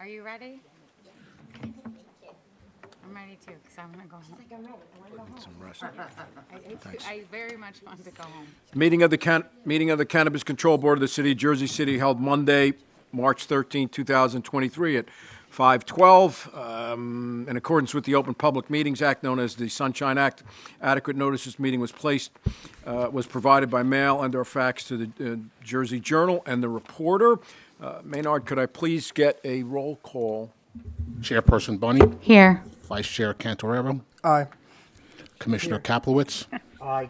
Are you ready? I'm ready too, because I want to go home. Like, I'm ready. I want to go home. Some rest. I very much want to go home. Meeting of the Cannabis Control Board of the City of Jersey City held Monday, March 13, 2023 at 5:12. In accordance with the Open Public Meetings Act, known as the Sunshine Act, adequate notice this meeting was provided by mail and/or fax to the Jersey Journal and the Reporter. Maynard, could I please get a roll call? Chairperson Bunny, Here. Vice Chair Cantorero, Aye. Commissioner Kaplowitz, Aye.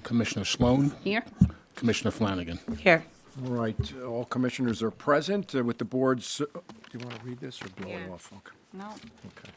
Commissioner Sloan, Here. Commissioner Flanagan. Here. All right, all commissioners are present with the board's, do you want to read this or blow it Yeah. off? Okay. No. Okay.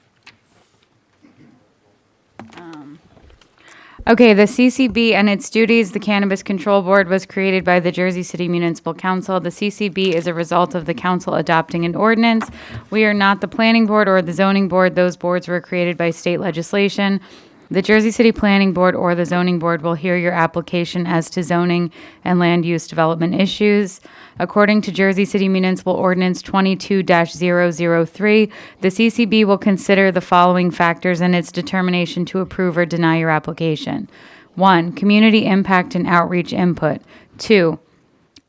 Okay, the CCB and its duties. The Cannabis Control Board was created by the Jersey City Municipal Council. The CCB is a result of the council adopting an ordinance. We are not the planning board or the zoning board. Those boards were created by state legislation. The Jersey City Planning Board or the Zoning Board will hear your application as to zoning and land use development issues. According to Jersey City Municipal Ordinance 22-003, the CCB will consider the following factors in its determination to approve or deny your application. 1. Community impact and outreach input. 2.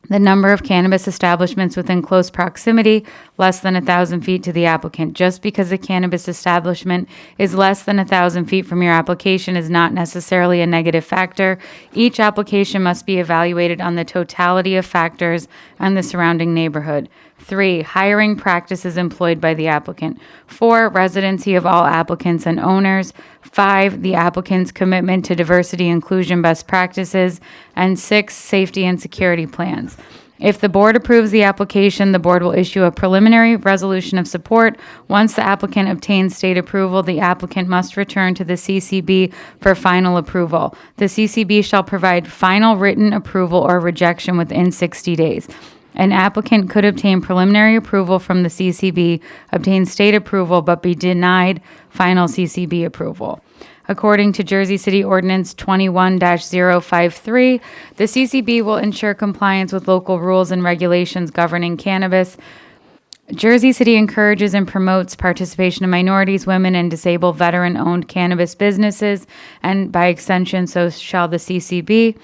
The number of cannabis establishments within close proximity, less than 1,000 feet to the applicant. Just because a cannabis establishment is less than 1,000 feet from your application is not necessarily a negative factor. Each application must be evaluated on the totality of factors and the surrounding neighborhood. 3. Hiring practices employed by the applicant. 4. Residency of all applicants and owners. 5. The applicant's commitment to diversity inclusion best practices. And 6. Safety and security plans. If the board approves the application, the board will issue a preliminary resolution of support. Once the applicant obtains state approval, the applicant must return to the CCB for final approval. The CCB shall provide final written approval or rejection within 60 days. An applicant could obtain preliminary approval from the CCB, obtain state approval, but be denied final CCB approval. According to Jersey City Ordinance 21-053, the CCB will ensure compliance with local rules and regulations governing cannabis. Jersey City encourages and promotes participation of minorities, women, and disabled veteran-owned cannabis businesses, and by extension, so shall the CCB.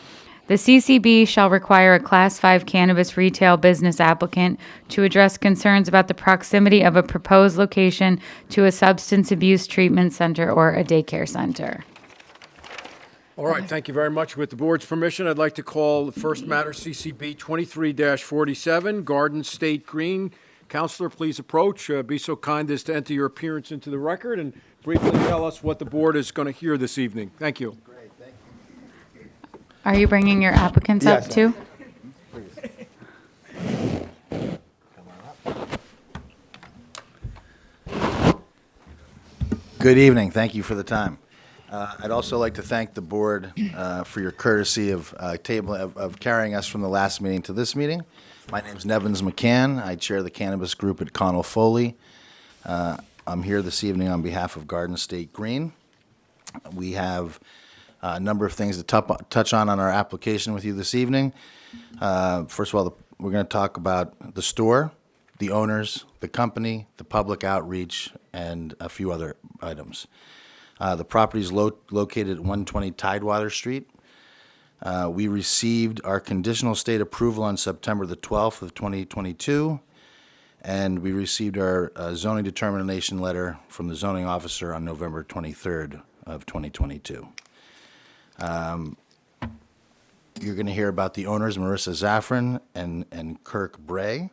The CCB shall require a Class 5 cannabis retail business applicant to address concerns about the proximity of a proposed location to a substance abuse treatment center or a daycare center. All right, thank you very much. With the board's permission, I'd like to call the first matter, CCB 23-47, Garden State Green. Counselor, please approach. Be so kind as to enter your appearance into the record and briefly tell us what the board is going to hear this evening. Thank you. Are you bringing your applicants up Yes. too? Good evening. Thank you for the time. I'd also like to thank the board for your courtesy of carrying us from the last meeting to this meeting. My name is Nevins McCann. I chair the cannabis group at Connell Foley. I'm here this evening on behalf of Garden State Green. We have a number of things to touch on our application with you this evening. First of all, we're going to talk about the store, the owners, the company, the public outreach, and a few other items. The property is located at 120 Tidewater Street. We received our conditional state approval on September the 12th of 2022, and we received our zoning determination letter from the zoning officer on November 23rd of 2022. You're going to hear about the owners, Marissa Zaffron and Kirk Bray.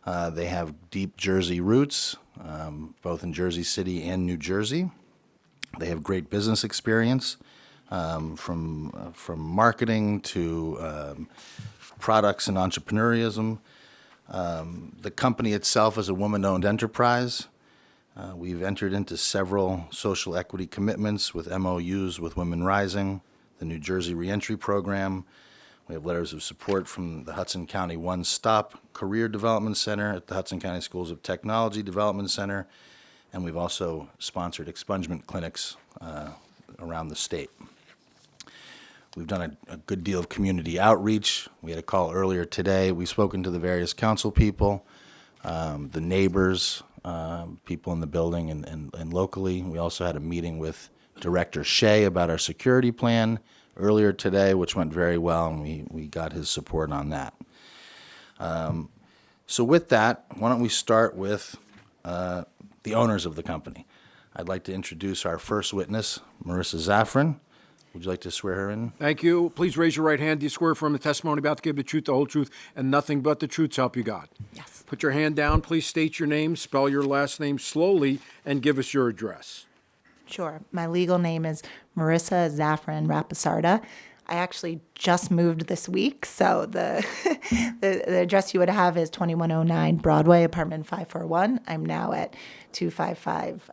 They have deep Jersey roots, both in Jersey City and New Jersey. They have great business experience, from marketing to products and entrepreneurism. The company itself is a woman-owned enterprise. We've entered into several social equity commitments with MOUs with Women Rising, the New Jersey Reentry Program. We have letters of support from the Hudson County One Stop Career Development Center at the Hudson County Schools of Technology Development Center, and we've also sponsored expungement clinics around the state. We've done a good deal of community outreach. We had a call earlier today. We've spoken to the various council people, the neighbors, people in the building and locally. We also had a meeting with Director Shea about our security plan earlier today, which went very well, and we got his support on that. So with that, why don't we start with the owners of the company. I'd like to introduce our first witness, Marissa Zaffron. Would you like to swear her in? Thank you. Please raise your right hand. Do you swear affirm the testimony about to give the truth, the whole truth, and nothing but the truth, so help you God? Yes. Put your hand down. Please state your name, spell your last name slowly, and give us your address. Sure. My legal name is Marissa Zaffron Rapisarda. I actually just moved this week, so the the address you would have is 2109 Broadway, apartment 541. I'm now at 255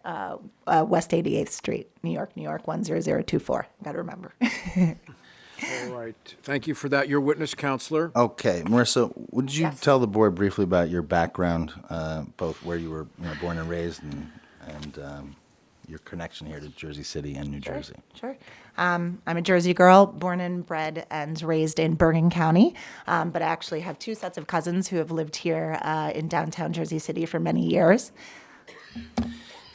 West 88th Street, New York, 10024. Got to remember. All right. Thank you for that. Your witness, counselor. Okay, Marissa, would you Yes. tell the board briefly about your background, both where you were born and raised and your connection here to Jersey City and New Jersey? Sure. I'm a Jersey girl, born and bred and raised in Bergen County, but I actually have two sets of cousins who have lived here in downtown Jersey City for many years.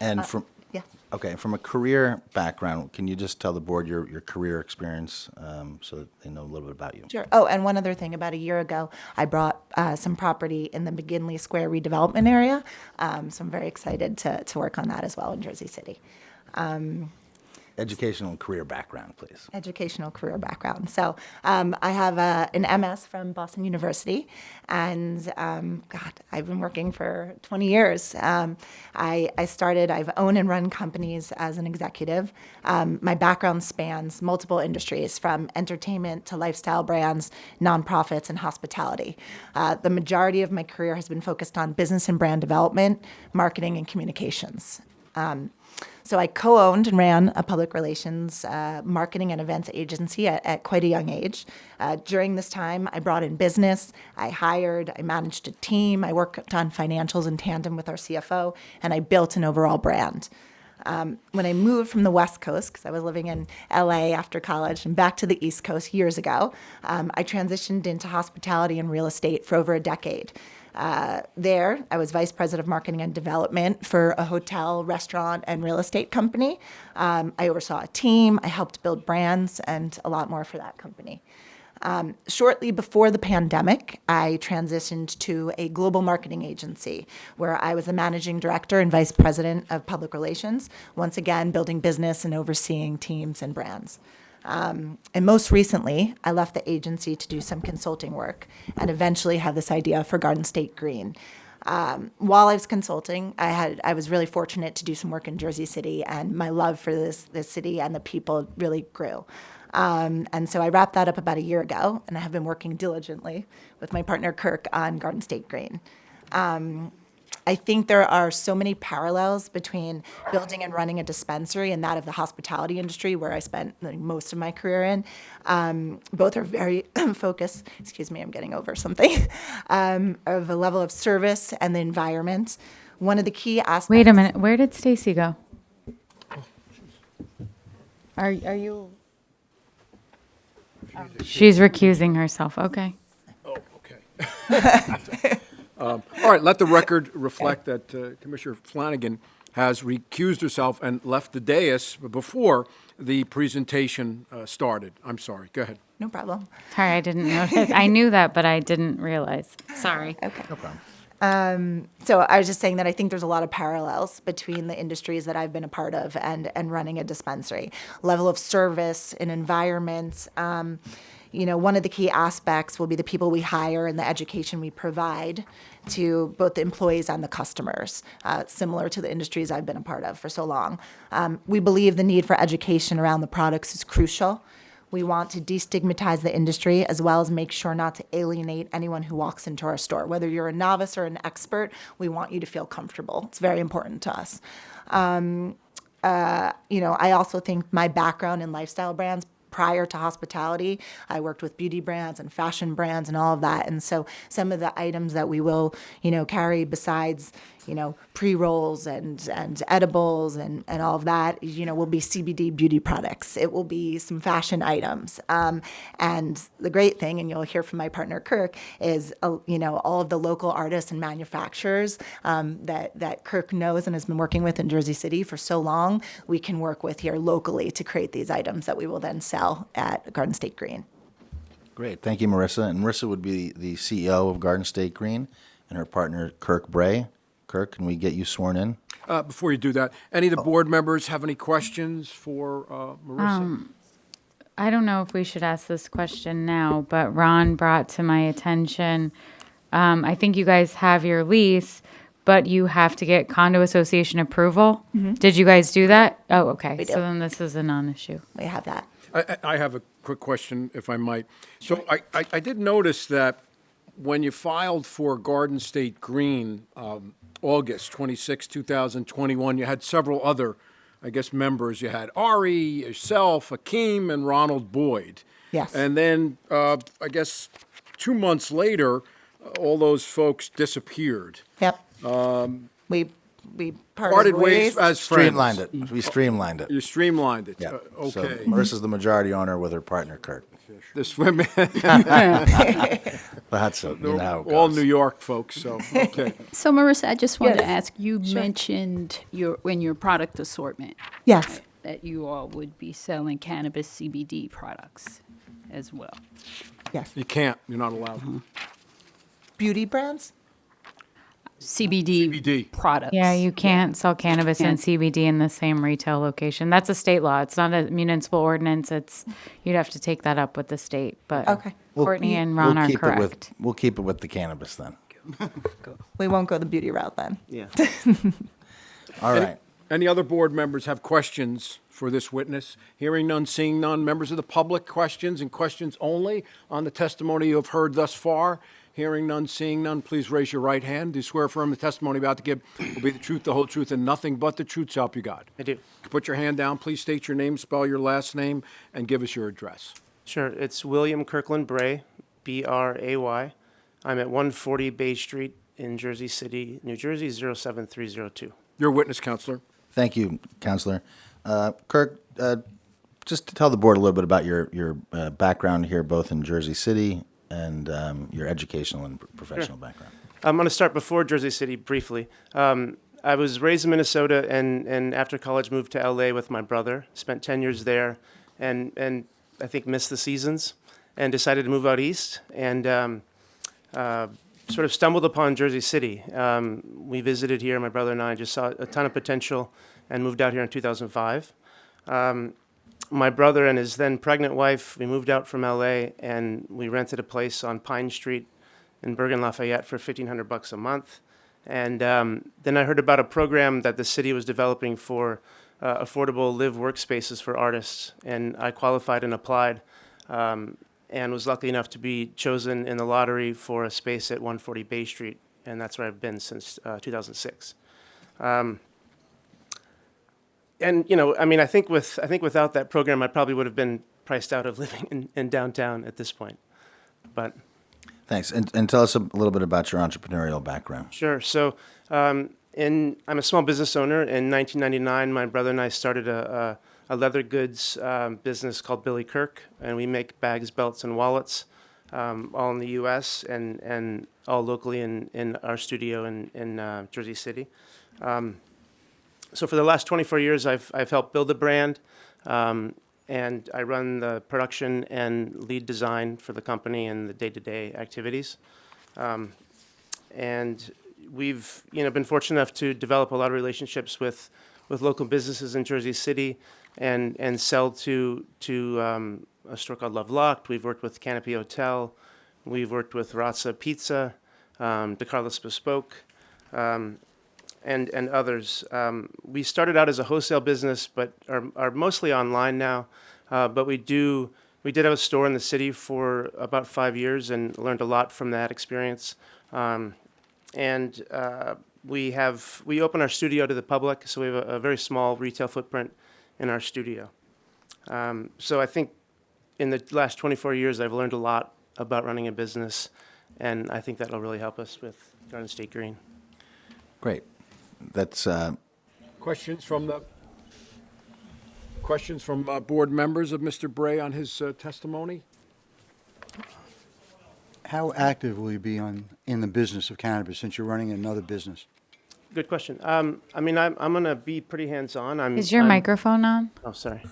And Yes. okay, from a career background, can you just tell the board your career experience so that they know a little bit about you? Sure. Oh, and one other thing. About a year ago, I brought some property in the McGinley Square redevelopment area, so I'm very excited to work on that as well in Jersey City. Educational and career background, please. Educational career background. So I have an MS from Boston University, and God, I've been working for 20 years. I've owned and run companies as an executive. My background spans multiple industries, from entertainment to lifestyle brands, nonprofits, and hospitality. The majority of my career has been focused on business and brand development, marketing, and communications. So I co-owned and ran a public relations, marketing and events agency at quite a young age. During this time, I brought in business, I hired, I managed a team, I worked on financials in tandem with our CFO, and I built an overall brand. When I moved from the West Coast, because I was living in LA after college, and back to the East Coast years ago, I transitioned into hospitality and real estate for over a decade. There, I was vice president of marketing and development for a hotel, restaurant, and real estate company. I oversaw a team, I helped build brands, and a lot more for that company. Shortly before the pandemic, I transitioned to a global marketing agency where I was the managing director and vice president of public relations, once again building business and overseeing teams and brands. And most recently, I left the agency to do some consulting work and eventually had this idea for Garden State Green. While I was consulting, I was really fortunate to do some work in Jersey City, and my love for this city and the people really grew. And so I wrapped that up about a year ago, and I have been working diligently with my partner Kirk on Garden State Green. I think there are so many parallels between building and running a dispensary and that of the hospitality industry, where I spent most of my career in. Both are very focused, excuse me, I'm getting over something, of a level of service and the environment. One of the key aspects. Wait a minute. Where did Stacy go? Are you? She's recusing herself. Okay. Oh, okay. All right, let the record reflect that Commissioner Flanagan has recused herself and left the dais before the presentation started. I'm sorry. Go ahead. No problem. Sorry, I didn't notice. I knew that, but I didn't realize. Sorry. Okay. No problem. So I was just saying that I think there's a lot of parallels between the industries that I've been a part of and running a dispensary. Level of service and environment. One of the key aspects will be the people we hire and the education we provide to both the employees and the customers, similar to the industries I've been a part of for so long. We believe the need for education around the products is crucial. We want to destigmatize the industry as well as make sure not to alienate anyone who walks into our store. Whether you're a novice or an expert, we want you to feel comfortable. It's very important to us. I also think my background in lifestyle brands, prior to hospitality, I worked with beauty brands and fashion brands and all of that. And so some of the items that we will, carry besides, pre-rolls and edibles and all of that, will be CBD beauty products. It will be some fashion items. And the great thing, and you'll hear from my partner Kirk, is all of the local artists and manufacturers that Kirk knows and has been working with in Jersey City for so long, we can work with here locally to create these items that we will then sell at Garden State Green. Great. Thank you, Marissa. And Marissa would be the CEO of Garden State Green, and her partner, Kirk Bray. Kirk, can we get you sworn in? Before you do that, any of the board members have any questions for Marissa? I don't know if we should ask this question now, but Ron brought to my attention, I think you guys have your lease, but you have to get condo association approval. Did you guys do that? Oh, okay. We do. So then this is a non-issue. We have that. I have a quick question, if I might. So I did notice that when you filed for Garden State Green, August 26, 2021, you had several other, I guess, members. You had Ari, yourself, Akeem, and Ronald Boyd. Yes. And then, I guess, 2 months later, all those folks disappeared. Yep. We Parted ways as friends. Streamlined it. We streamlined it. You streamlined it. Yeah. Okay. So Marissa's the majority owner with her partner, Kirk. This women, That's it. You know how it all goes. New York folks, so, okay. So Marissa, I just wanted to Yes. ask, you mentioned your product assortment, Yes. that you all would be selling cannabis CBD products as well. Yes. You can't, you're not allowed. Beauty brands? CBD, CBD. products. Yeah, you can't sell cannabis and Can't. CBD in the same retail location. That's a state law. It's not a municipal ordinance. You'd have to take that up with the state. But Okay. Courtney and Ron are correct. We'll keep it with the cannabis then. We won't go the beauty route then. Yeah. All right. Any other board members have questions for this witness? Hearing none, seeing none. Members of the public, questions and questions only on the testimony you have heard thus far. Hearing none, seeing none, please raise your right hand. Do you swear affirm the testimony about to give will be the truth, the whole truth, and nothing but the truth, so help you God? I do. Put your hand down. Please state your name, spell your last name, and give us your address. Sure. It's William Kirkland Bray, Bray. I'm at 140 Bay Street in Jersey City, New Jersey, 07302. Your witness, counselor. Thank you, Counselor. Kirk, just to tell the board a little bit about your background here, both in Jersey City and your educational and professional background. I'm going to start before Jersey City briefly. I was raised in Minnesota and after college moved to LA with my brother. Spent 10 years there and I think missed the seasons and decided to move out east and sort of stumbled upon Jersey City. We visited here, my brother and I just saw a ton of potential and moved out here in 2005. My brother and his then pregnant wife, we moved out from LA and we rented a place on Pine Street in Bergen Lafayette for $1,500 a month. And then I heard about a program that the city was developing for affordable live workspaces for artists. And I qualified and applied and was lucky enough to be chosen in the lottery for a space at 140 Bay Street. And that's where I've been since 2006. And I think without that program, I probably would have been priced out of living in downtown at this point. But Thanks. And tell us a little bit about your entrepreneurial background. sure. So I'm a small business owner. In 1999, my brother and I started a leather goods business called Billy Kirk, and we make bags, belts, and wallets, all in the U.S. and all locally in our studio in Jersey City. So for the last 24 years, I've helped build the brand, and I run the production and lead design for the company and the day-to-day activities. And we've been fortunate enough to develop a lot of relationships with local businesses in Jersey City and sell to a store called Love Locked. We've worked with Canopy Hotel. We've worked with Razza Pizza, DeCarlos Bespoke. And others. We started out as a wholesale business, but are mostly online now. But we did have a store in the city for about 5 years and learned a lot from that experience. We open our studio to the public, so we have a very small retail footprint in our studio. So I think in the last 24 years, I've learned a lot about running a business, and I think that'll really help us with Garden State Green. Great. that's, Questions from board members of Mr. Bray on his testimony? How active will you be in the business of cannabis since you're running another business? Good question. I mean, I'm going to be pretty hands-on. Is your microphone on? Oh, sorry.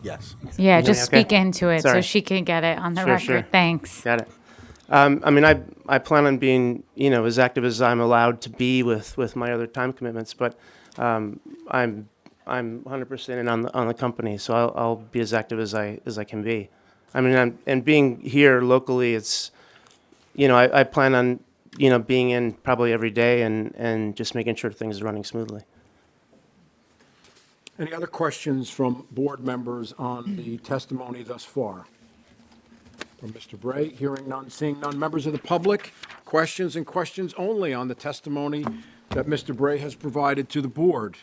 yes. Yeah, me just okay? speak into it so Sorry. she can get it on the Sure, record. sure. Thanks. Got it. I mean, I plan on being, as active as I'm allowed to be with my other time commitments, but I'm 100% in on the company, so I'll be as active as I can be. I mean, and being here locally, it's, I plan on, being in probably every day and just making sure things are running smoothly. Any other questions from board members on the testimony thus far? From Mr. Bray, hearing none, seeing none. Members of the public, questions and questions only on the testimony that Mr. Bray has provided to the board.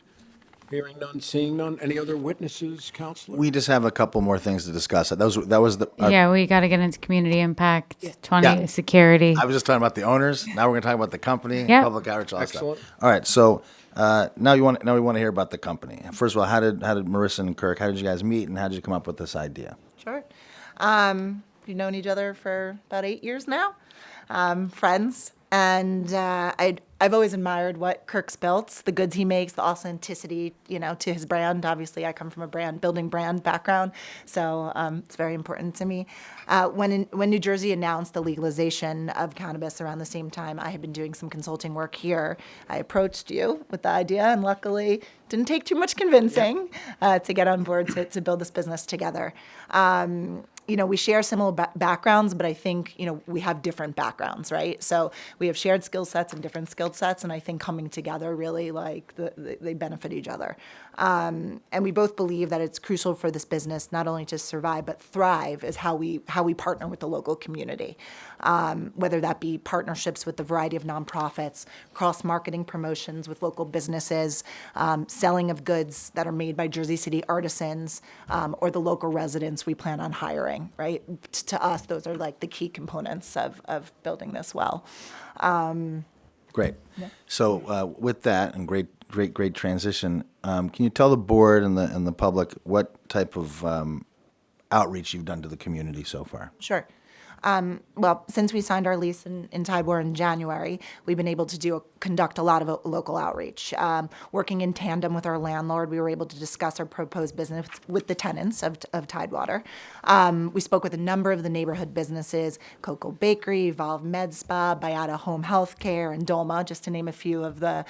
Hearing none, seeing none. Any other witnesses, Counselor? We just have a couple more things to discuss. That was the. Yeah, we got to get into community impact, 20 Yeah. security. I was just talking about the owners. Now we're going to talk about the company, Yep. public outreach, all that Excellent. stuff. All right. So now we want to hear about the company. First of all, how did Marissa and Kirk? How did you guys meet, and how did you come up with this idea? Sure. We've known each other for about 8 years now, friends. And I've always admired what Kirk's built, the goods he makes, the authenticity, to his brand. Obviously, I come from a building brand background, so it's very important to me. When New Jersey announced the legalization of cannabis around the same time, I had been doing some consulting work here. I approached you with the idea, and luckily, didn't take too much convincing to get on board to build this business together. We share similar backgrounds, but I think, we have different backgrounds, right? So we have shared skill sets and different skill sets, and I think coming together really, they benefit each other. And we both believe that it's crucial for this business not only to survive, but thrive is how we partner with the local community. Whether that be partnerships with a variety of nonprofits, cross-marketing promotions with local businesses, selling of goods that are made by Jersey City artisans, or the local residents we plan on hiring, right? To us, those are like the key components of building this well. Great. So with that, and great transition, can you tell the board and the public what type of outreach you've done to the community so far? Sure. Well, since we signed our lease in Tidewater in January, we've been able to conduct a lot of local outreach. Working in tandem with our landlord, we were able to discuss our proposed business with the tenants of Tidewater. We spoke with a number of the neighborhood businesses, Coco Bakery, Evolve Med Spa, Bayada Home Healthcare, and Dolma, just to name a few of the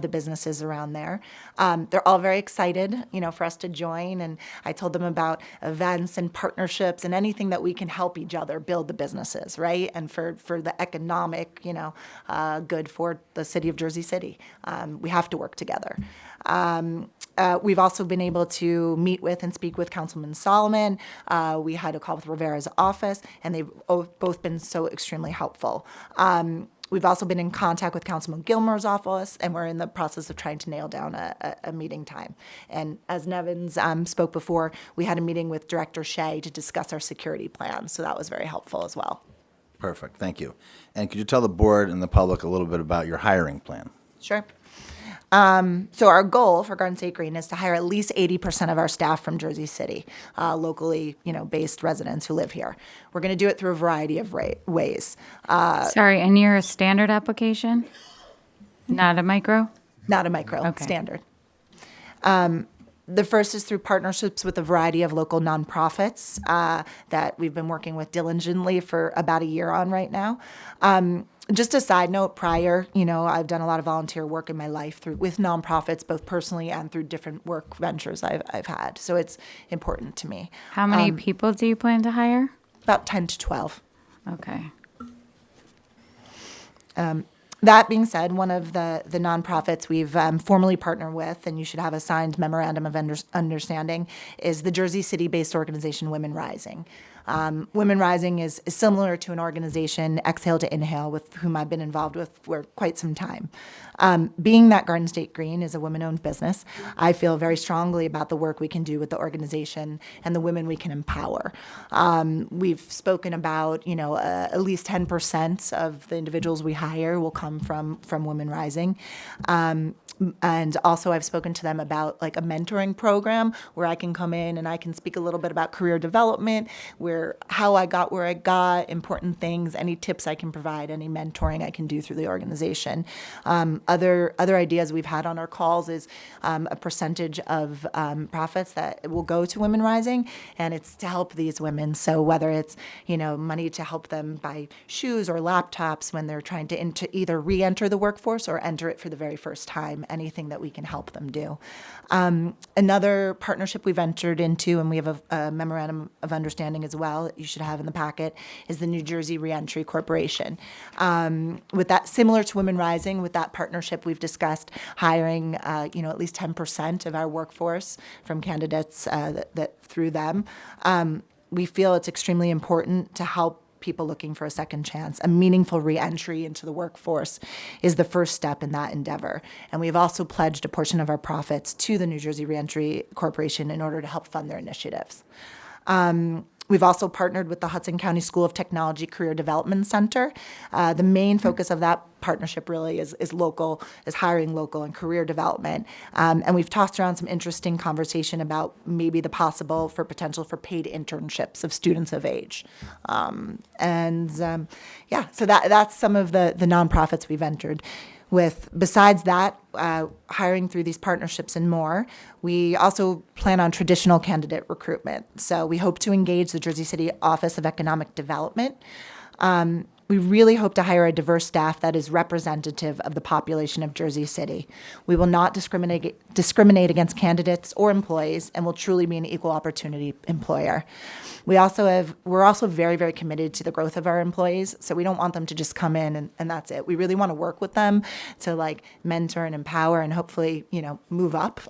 businesses around there. They're all very excited, for us to join, and I told them about events and partnerships and anything that we can help each other build the businesses, right? And for the economic, good for the city of Jersey City. We have to work together. We've also been able to meet with and speak with Councilman Solomon. We had a call with Rivera's office, and they've both been so extremely helpful. We've also been in contact with Councilman Gilmore's office, and we're in the process of trying to nail down a meeting time. And as Nevins spoke before, we had a meeting with Director Shea to discuss our security plan, so that was very helpful as well. Perfect. Thank you. And could you tell the board and the public a little bit about your hiring plan? Sure. So our goal for Garden State Green is to hire at least 80% of our staff from Jersey City, locally, based residents who live here. We're going to do it through a variety of ways. Sorry, and you're a standard application? Not a micro? Not a micro, Okay. standard. The first is through partnerships with a variety of local nonprofits that we've been working with diligently for about a year on right now. Just a side note, prior, I've done a lot of volunteer work in my life with nonprofits, both personally and through different work ventures I've had. So it's important to me. How many people do you plan to hire? About 10 to 12. Okay. That being said, one of the nonprofits we've formally partnered with, and you should have a signed memorandum of understanding, is the Jersey City-based organization Women Rising. Women Rising is similar to an organization, Exhale to Inhale, with whom I've been involved with for quite some time. Being that Garden State Green is a women-owned business, I feel very strongly about the work we can do with the organization and the women we can empower. We've spoken about, at least 10% of the individuals we hire will come from Women Rising. And also I've spoken to them about like a mentoring program where I can come in and I can speak a little bit about career development, how I got where I got, important things, any tips I can provide, any mentoring I can do through the organization. Other ideas we've had on our calls is a percentage of profits that will go to Women Rising, and it's to help these women. So whether it's, money to help them buy shoes or laptops when they're trying to either re-enter the workforce or enter it for the very first time, anything that we can help them do. Another partnership we've entered into, and we have a memorandum of understanding as well that you should have in the packet, is the New Jersey Reentry Corporation. With that, similar to Women Rising, with that partnership, we've discussed hiring, at least 10% of our workforce from candidates that through them. We feel it's extremely important to help people looking for a second chance. A meaningful reentry into the workforce is the first step in that endeavor. And we've also pledged a portion of our profits to the New Jersey Reentry Corporation in order to help fund their initiatives. We've also partnered with the Hudson County School of Technology Career Development Center. The main focus of that partnership really is hiring local and career development. And we've tossed around some interesting conversation about maybe the potential for paid internships of students of age. So that's some of the nonprofits we've entered with. Besides that, hiring through these partnerships and more, we also plan on traditional candidate recruitment. So we hope to engage the Jersey City Office of Economic Development. We really hope to hire a diverse staff that is representative of the population of Jersey City. We will not discriminate against candidates or employees and will truly be an equal opportunity employer. We're also very, very committed to the growth of our employees, so we don't want them to just come in and that's it. We really want to work with them to mentor and empower and hopefully, move up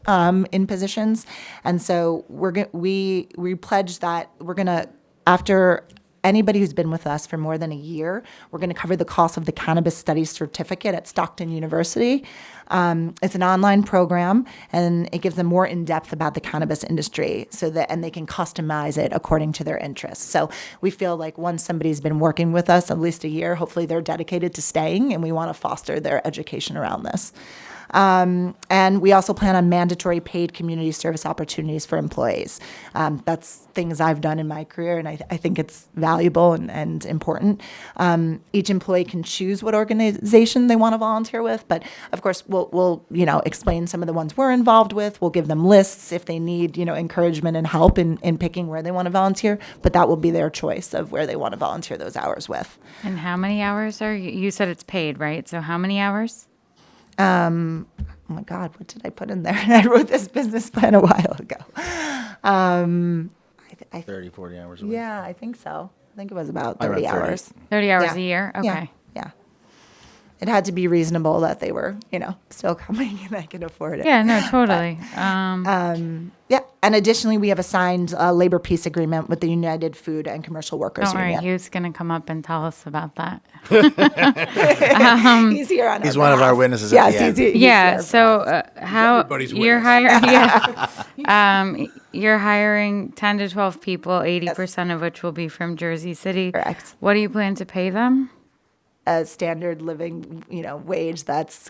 in positions. And so we pledge that we're going to, after anybody who's been with us for more than a year, we're going to cover the cost of the Cannabis Studies Certificate at Stockton University. It's an online program, and it gives them more in-depth about the cannabis industry and they can customize it according to their interests. So we feel like once somebody's been working with us at least a year, hopefully they're dedicated to staying, and we want to foster their education around this. And we also plan on mandatory paid community service opportunities for employees. That's things I've done in my career, and I think it's valuable and important. Each employee can choose what organization they want to volunteer with, but of course we'll explain some of the ones we're involved with. We'll give them lists if they need encouragement and help in picking where they want to volunteer, but that will be their choice of where they want to volunteer those hours with. And how many hours you said it's paid, right? So how many hours? Oh my God, what did I put in there? I wrote this business plan a while ago. 30, 40 hours a week. Yeah, I think so. I think it was about I read 30 30. hours. 30 hours Yeah. a year? Okay. Yeah. It had to be reasonable that they were, still coming and I could afford it. Yeah, no, totally. Yeah. And additionally, we have a signed labor peace agreement with the United Food and Commercial Workers Don't worry, Union. Hugh's going to come up and tell us about that. He's here on He's our one of behalf. our witnesses Yes, at the end. he's Yeah, here so for us. how everybody's you're witness. hiring, you're hiring 10 to 12 people, 80% of which will be from Jersey City. Correct. What do you plan to pay them? A standard living, wage that's,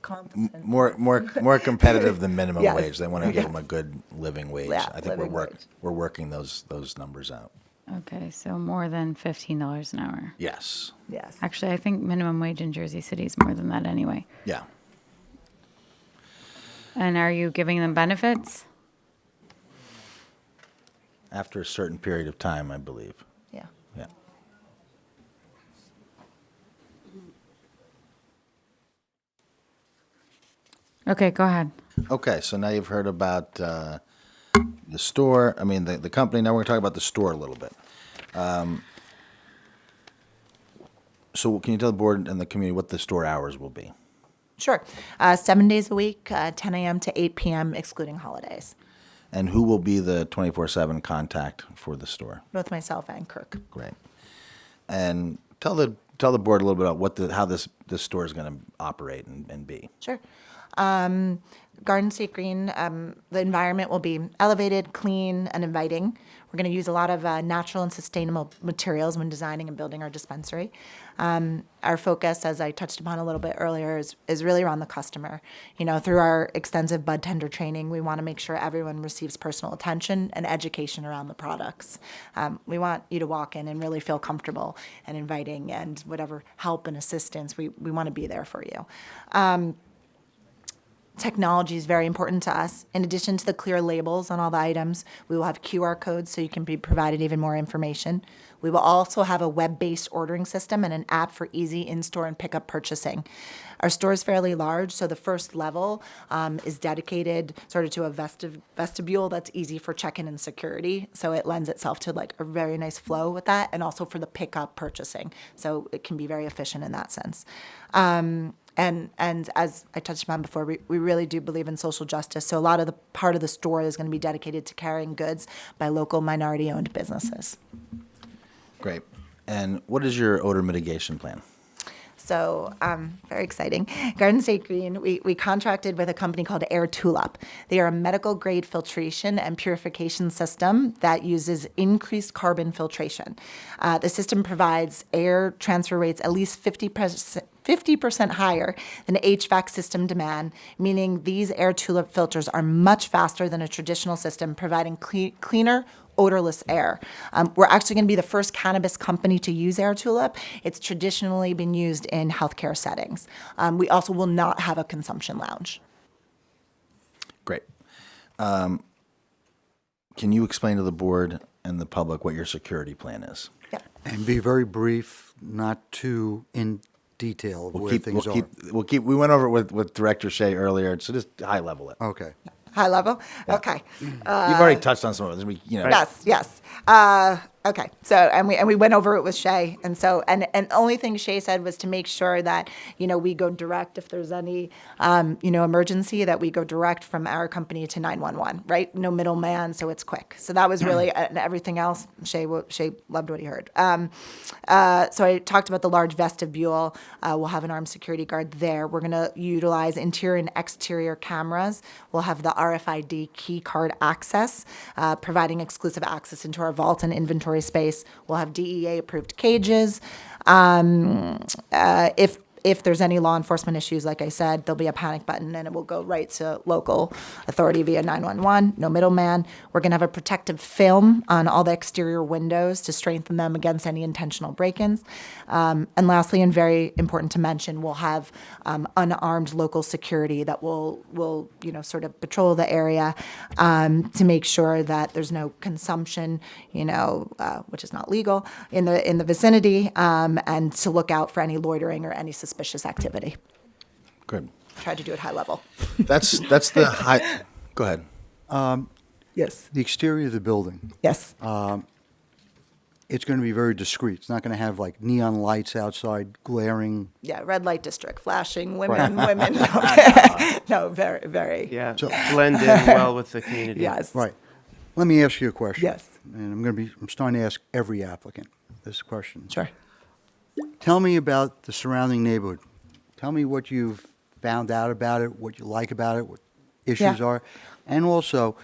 competent. More competitive than minimum Yes. wage. They want to give Yes. them a good living wage. Yeah, I think living wage. we're working those numbers out. Okay, so more than $15 an hour. Yes. Yes. Actually, I think minimum wage in Jersey City is more than that anyway. Yeah. And are you giving them benefits? After a certain period of time, I believe. Yeah. Yeah. Okay, go ahead. Okay, so now you've heard about the store, the company. Now we're going to talk about the store a little bit. So can you tell the board and the community what the store hours will be? Sure. 7 days a week, 10 a.m. to 8 p.m., excluding holidays. And who will be the 24/7 contact for the store? Both myself and Kirk. Great. And tell the board a little bit about how this store is going to operate and be. Sure. Garden State Green, the environment will be elevated, clean, and inviting. We're going to use a lot of natural and sustainable materials when designing and building our dispensary. Our focus, as I touched upon a little bit earlier, is really around the customer. You know, through our extensive bud tender training, we want to make sure everyone receives personal attention and education around the products. We want you to walk in and really feel comfortable and inviting, and whatever help and assistance, we want to be there for you. Technology is very important to us. In addition to the clear labels on all the items, we will have QR codes so you can be provided even more information. We will also have a web-based ordering system and an app for easy in-store and pickup purchasing. Our store is fairly large, so the first level is dedicated sort of to a vestibule that's easy for check-in and security. So it lends itself to like a very nice flow with that, and also for the pickup purchasing. So it can be very efficient in that sense. And as I touched upon before, we really do believe in social justice. So a lot of the part of the store is going to be dedicated to carrying goods by local minority-owned businesses. Great. And what is your odor mitigation plan? So very exciting. Garden State Green, we contracted with a company called Air Tulip. They are a medical grade filtration and purification system that uses increased carbon filtration. The system provides air transfer rates at least 50% higher than HVAC system demand, meaning these Air Tulip filters are much faster than a traditional system, providing cleaner, odorless air. We're actually going to be the first cannabis company to use Air Tulip. It's traditionally been used in healthcare settings. We also will not have a consumption lounge. Great. Can you explain to the board and the public what your security plan is? Yeah. And be very brief, not too in detail of where things are. We went over it with Director Shea earlier, so just high level it. Okay. High level? Okay. You've already touched on some of it. Yes. Okay. So, and we went over it with Shay. And so, and the only thing Shay said was to make sure that, we go direct if there's any, emergency, that we go direct from our company to 911, right? No middleman, so it's quick. So that was really, and everything else, Shay loved what he heard. So I talked about the large vestibule. We'll have an armed security guard there. We're going to utilize interior and exterior cameras. We'll have the RFID key card access, providing exclusive access into our vault and inventory space. We'll have DEA approved cages. If there's any law enforcement issues, like I said, there'll be a panic button and it will go right to local authority via 911, no middleman. We're going to have a protective film on all the exterior windows to strengthen them against any intentional break-ins. And lastly, and very important to mention, we'll have unarmed local security that will sort of patrol the area to make sure that there's no consumption, which is not legal, in the vicinity, and to look out for any loitering or any suspicious activity. Good. Try to do it high level. That's the high. Go ahead. Yes. The exterior of the building, Yes. it's going to be very discreet. It's not going to have like neon lights outside glaring. Yeah, red light district, flashing women. No, very, very. Yeah, blend in well with the community. Yes. Right. Let me ask you a question. Yes. And I'm starting to ask every applicant this question. Sure. Tell me about the surrounding neighborhood. Tell me what you've found out about it, what you like about it, what issues Yeah. are. And also,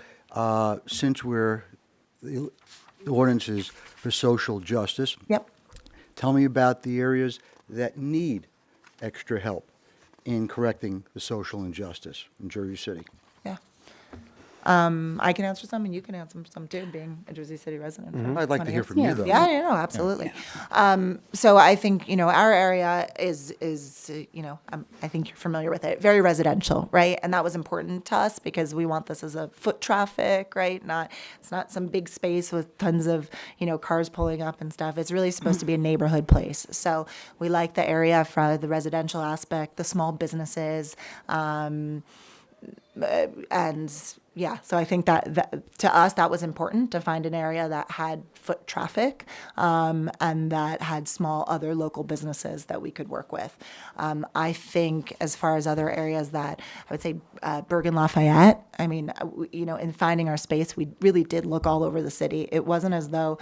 since the ordinance is for social justice, Yep. tell me about the areas that need extra help in correcting the social injustice in Jersey City. Yeah. I can answer some, and you can answer some too, being a Jersey City resident. I'd like to hear from you, though. Yeah, no, absolutely. So I think, our area is, I think you're familiar with it, very residential, right? And that was important to us because we want this as a foot traffic, right? It's not some big space with tons of, cars pulling up and stuff. It's really supposed to be a neighborhood place. So we like the area for the residential aspect, the small businesses, and yeah, so I think that to us, that was important to find an area that had foot traffic and that had small other local businesses that we could work with. I think as far as other areas that I would say Bergen Lafayette, I mean, in finding our space, we really did look all over the city. It wasn't as though,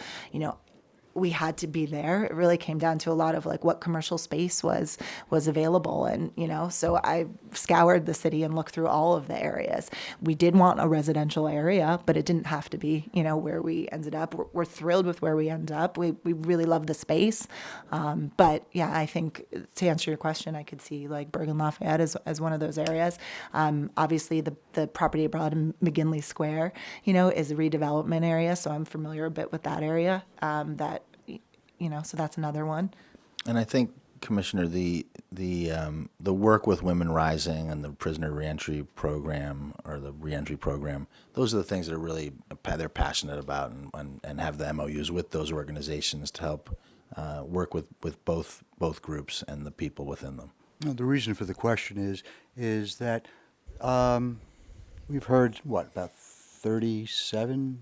we had to be there. It really came down to a lot of like what commercial space was available. And, so I scoured the city and looked through all of the areas. We did want a residential area, but it didn't have to be, where we ended up. We're thrilled with where we end up. We really love the space. But yeah, I think to answer your question, I could see like Bergen Lafayette as one of those areas. Obviously the property abroad in McGinley Square, is a redevelopment area. So I'm familiar a bit with that area. So that's another one. And I think, Commissioner, the work with Women Rising and the prisoner reentry program or the reentry program, those are the things that are really they're passionate about and have the MOUs with those organizations to help work with both groups and the people within them. No, the reason for the question is that we've heard, about 37?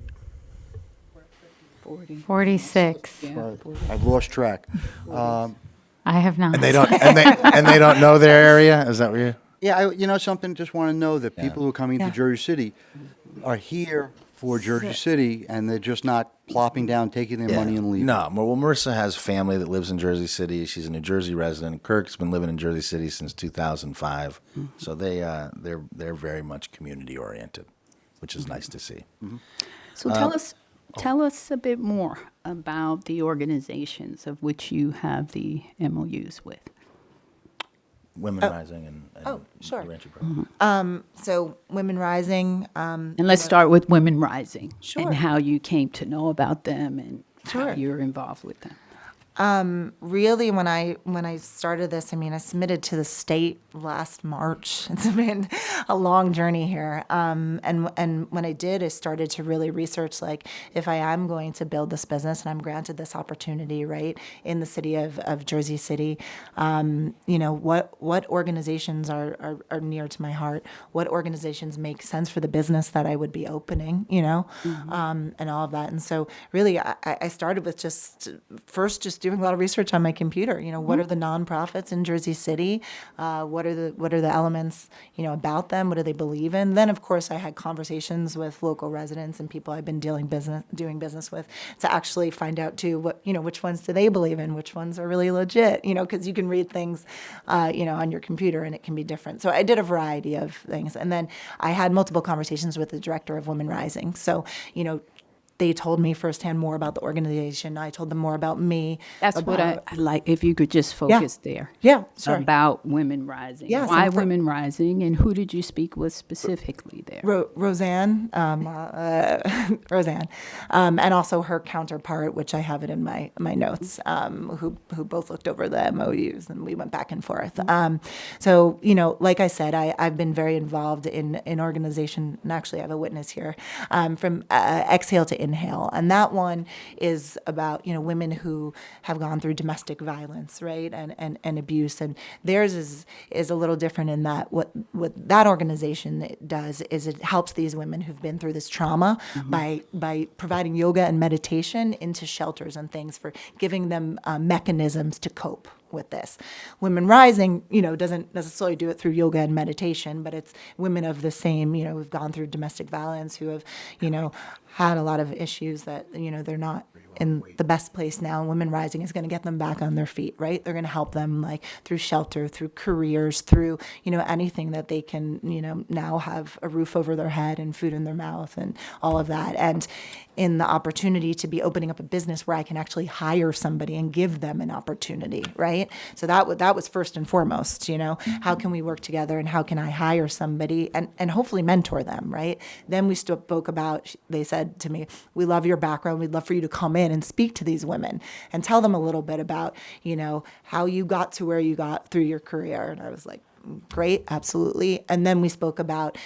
40. 46. Yeah. I've lost track. I have not. And they don't know their area. Is that what you? Yeah, something, just want to know that people who are coming to Yeah. Jersey City are here for Jersey City, and they're just not plopping down, taking their money and leaving. No, well, Marissa has family that lives in Jersey City. She's a New Jersey resident. Kirk's been living in Jersey City since 2005. So they're very much community oriented, which is nice to see. So tell us a bit more about the organizations of which you have the MOUs with. Women Rising and sure. the Reentry Program. So Women Rising. And let's start with Women Rising Sure. and how you came to know about them and Sure. how you're involved with them. Really, when I started this, I submitted to the state last March. It's been a long journey here. And when I did, I started to really research, like, if I am going to build this business and I'm granted this opportunity, right, in the city of Jersey City, what organizations are near to my heart? What organizations make sense for the business that I would be opening, and all of that. And so really, I started with just doing a lot of research on my computer. What are the nonprofits in Jersey City? What are the elements, about them? What do they believe in? Then, of course, I had conversations with local residents and people I've been doing business with to actually find out too which ones do they believe in, which ones are really legit. Because you can read things, on your computer and it can be different. So I did a variety of things, and then I had multiple conversations with the director of Women Rising. So they told me firsthand more about the organization. I told them more about me. That's what I like, if you could just focus there. Yeah, sure. About Women Rising. Yes, Why and for- Women Rising, and who did you speak with specifically there? Roseanne, Roseanne, and also her counterpart, which I have it in my notes, who both looked over the MOUs and we went back and forth. So like I said, I've been very involved in organization, and actually I have a witness here, from Exhale to Inhale, and that one is about women who have gone through domestic violence, right, and abuse, and theirs is a little different in that what that organization does is it helps these women who've been through this trauma by providing yoga and meditation into shelters and things, for giving them mechanisms to cope with this. Women Rising, doesn't necessarily do it through yoga and meditation, but it's women of the same, who've gone through domestic violence, who have, had a lot of issues that, they're not in the best place now. And Women Rising is going to get them back on their feet, right? They're going to help them like through shelter, through careers, through, anything that they can, now have a roof over their head and food in their mouth and all of that. And in the opportunity to be opening up a business where I can actually hire somebody and give them an opportunity, right? So that was first and foremost, how can we work together and how can I hire somebody and hopefully mentor them, right? Then we spoke about, they said to me, we love your background. We'd love for you to come in and speak to these women and tell them a little bit about, how you got to where you got through your career. And I was like, great, absolutely. And then we spoke about,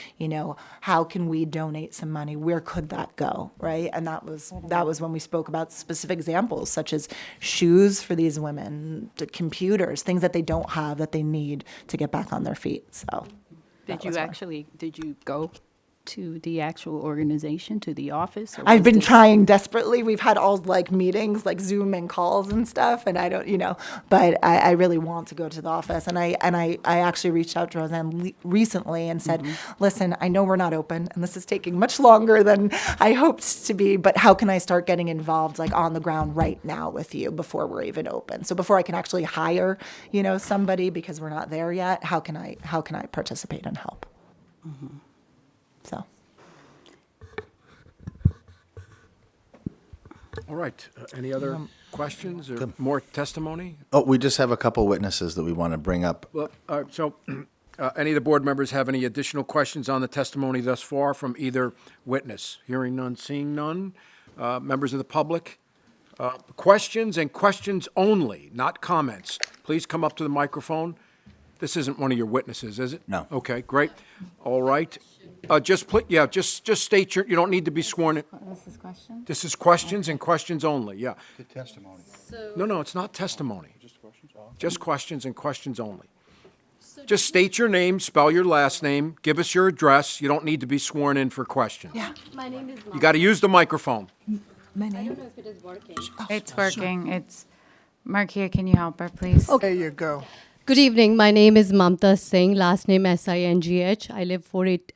how can we donate some money? Where could that go, right? And that was when we spoke about specific examples, such as shoes for these women, to computers, things that they don't have that they need to get back on their feet. So, Did you go to the actual organization, to the office? Or I've was been this- trying desperately. We've had all like meetings, like Zoom and calls and stuff, and I don't, but I really want to go to the office. And I actually reached out to Roseanne recently and said, listen, I know we're not open, and this is taking much longer than I hoped to be, but how can I start getting involved, like on the ground right now with you before we're even open? So before I can actually hire, somebody because we're not there yet, how can I participate and help? So. All right. Any other questions or more testimony? Oh, we just have a couple witnesses that we want to bring up. Well, so, any of the board members have any additional questions on the testimony thus far from either witness? Hearing none, seeing none. Members of the public? Questions and questions only, not comments. Please come up to the microphone. This isn't one of your witnesses, is it? No. Okay, great. All right. Just state you don't need to be sworn in. This is question? This is questions and questions only, yeah. The testimony. No, it's not testimony. Just questions and questions only. Just state your name, spell your last name, give us your address. You don't need to be sworn in for questions. Yeah. My name is You got to use the microphone. My I name. don't know if it is working. It's working. It's, Markia, can you help her, please? There you go. Good evening. My name is Mamta Singh, last name Singh. I live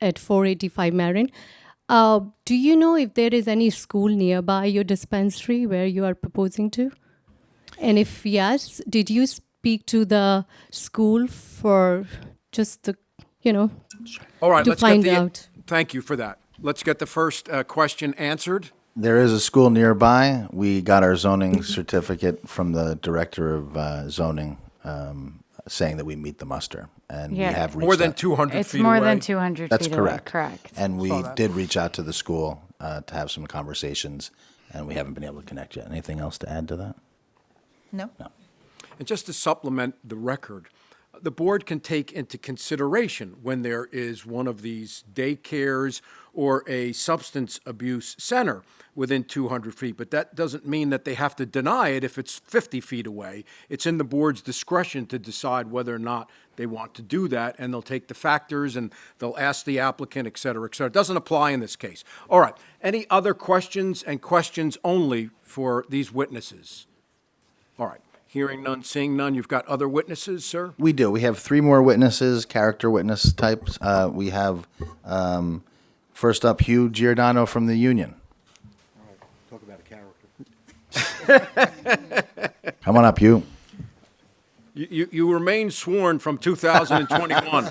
at 485 Marin. Do you know if there is any school nearby your dispensary where you are proposing to? And if yes, did you speak to the school for just the, All right, to let's find get the. out? Thank you for that. Let's get the first question answered. There is a school nearby. We got our zoning certificate from the director of zoning saying that we meet the muster. And we Yeah. have reached More than out. 200 It's feet more away. than 200 That's feet correct. away. Correct. And we did reach out to the school to have some conversations, and we haven't been able to connect yet. Anything else to add to that? No. And just to supplement the record, the board can take into consideration when there is one of these daycares or a substance abuse center within 200 feet, but that doesn't mean that they have to deny it if it's 50 feet away. It's in the board's discretion to decide whether or not they want to do that, and they'll take the factors and they'll ask the applicant, et cetera, et cetera. It doesn't apply in this case. All right. Any other questions and questions only for these witnesses? All right. Hearing none, seeing none. You've got other witnesses, sir? We do. We have 3 more witnesses, character witness types. We have, first up, Hugh Giordano from the Union. Talk about a character. Come on up, Hugh. You remain sworn from 2021.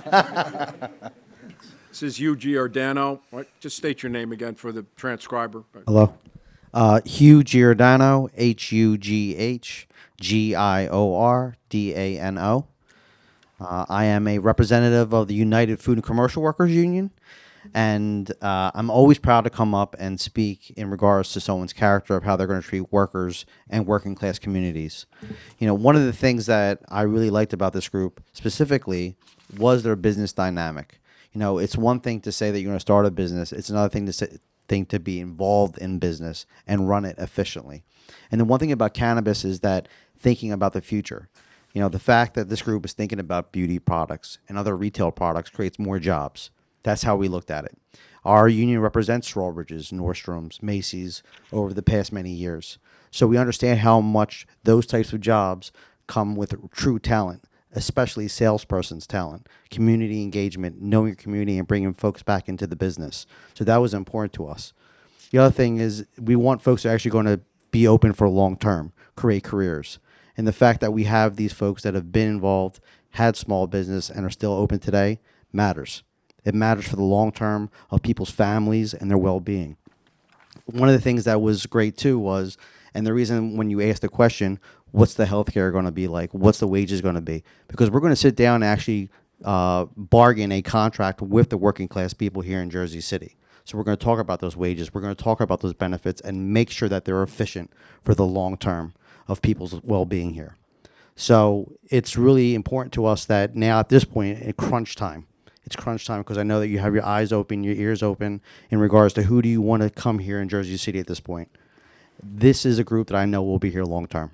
This is Hugh Giordano. Right, just state your name again for the transcriber. Hello. Hugh Giordano, Giordano. I am a representative of the United Food and Commercial Workers Union, and I'm always proud to come up and speak in regards to someone's character of how they're going to treat workers and working class communities. One of the things that I really liked about this group specifically was their business dynamic. It's one thing to say that you're going to start a business. It's another thing to be involved in business and run it efficiently. And the one thing about cannabis is that thinking about the future. The fact that this group is thinking about beauty products and other retail products creates more jobs. That's how we looked at it. Our union represents Strawbridge's, Nordstrom's, Macy's over the past many years. So we understand how much those types of jobs come with true talent, especially salesperson's talent, community engagement, knowing your community and bringing folks back into the business. So that was important to us. The other thing is we want folks that are actually going to be open for long term, create careers. And the fact that we have these folks that have been involved, had small business, and are still open today matters. It matters for the long term of people's families and their well-being. One of the things that was great too was, and the reason when you asked the question, what's the healthcare going to be like? What's the wages going to be? Because we're going to sit down and actually bargain a contract with the working class people here in Jersey City. So we're going to talk about those wages. We're going to talk about those benefits and make sure that they're efficient for the long term of people's well-being here. So it's really important to us that now at this point, in crunch time, it's crunch time because I know that you have your eyes open, your ears open in regards to who do you want to come here in Jersey City at this point. This is a group that I know will be here long term.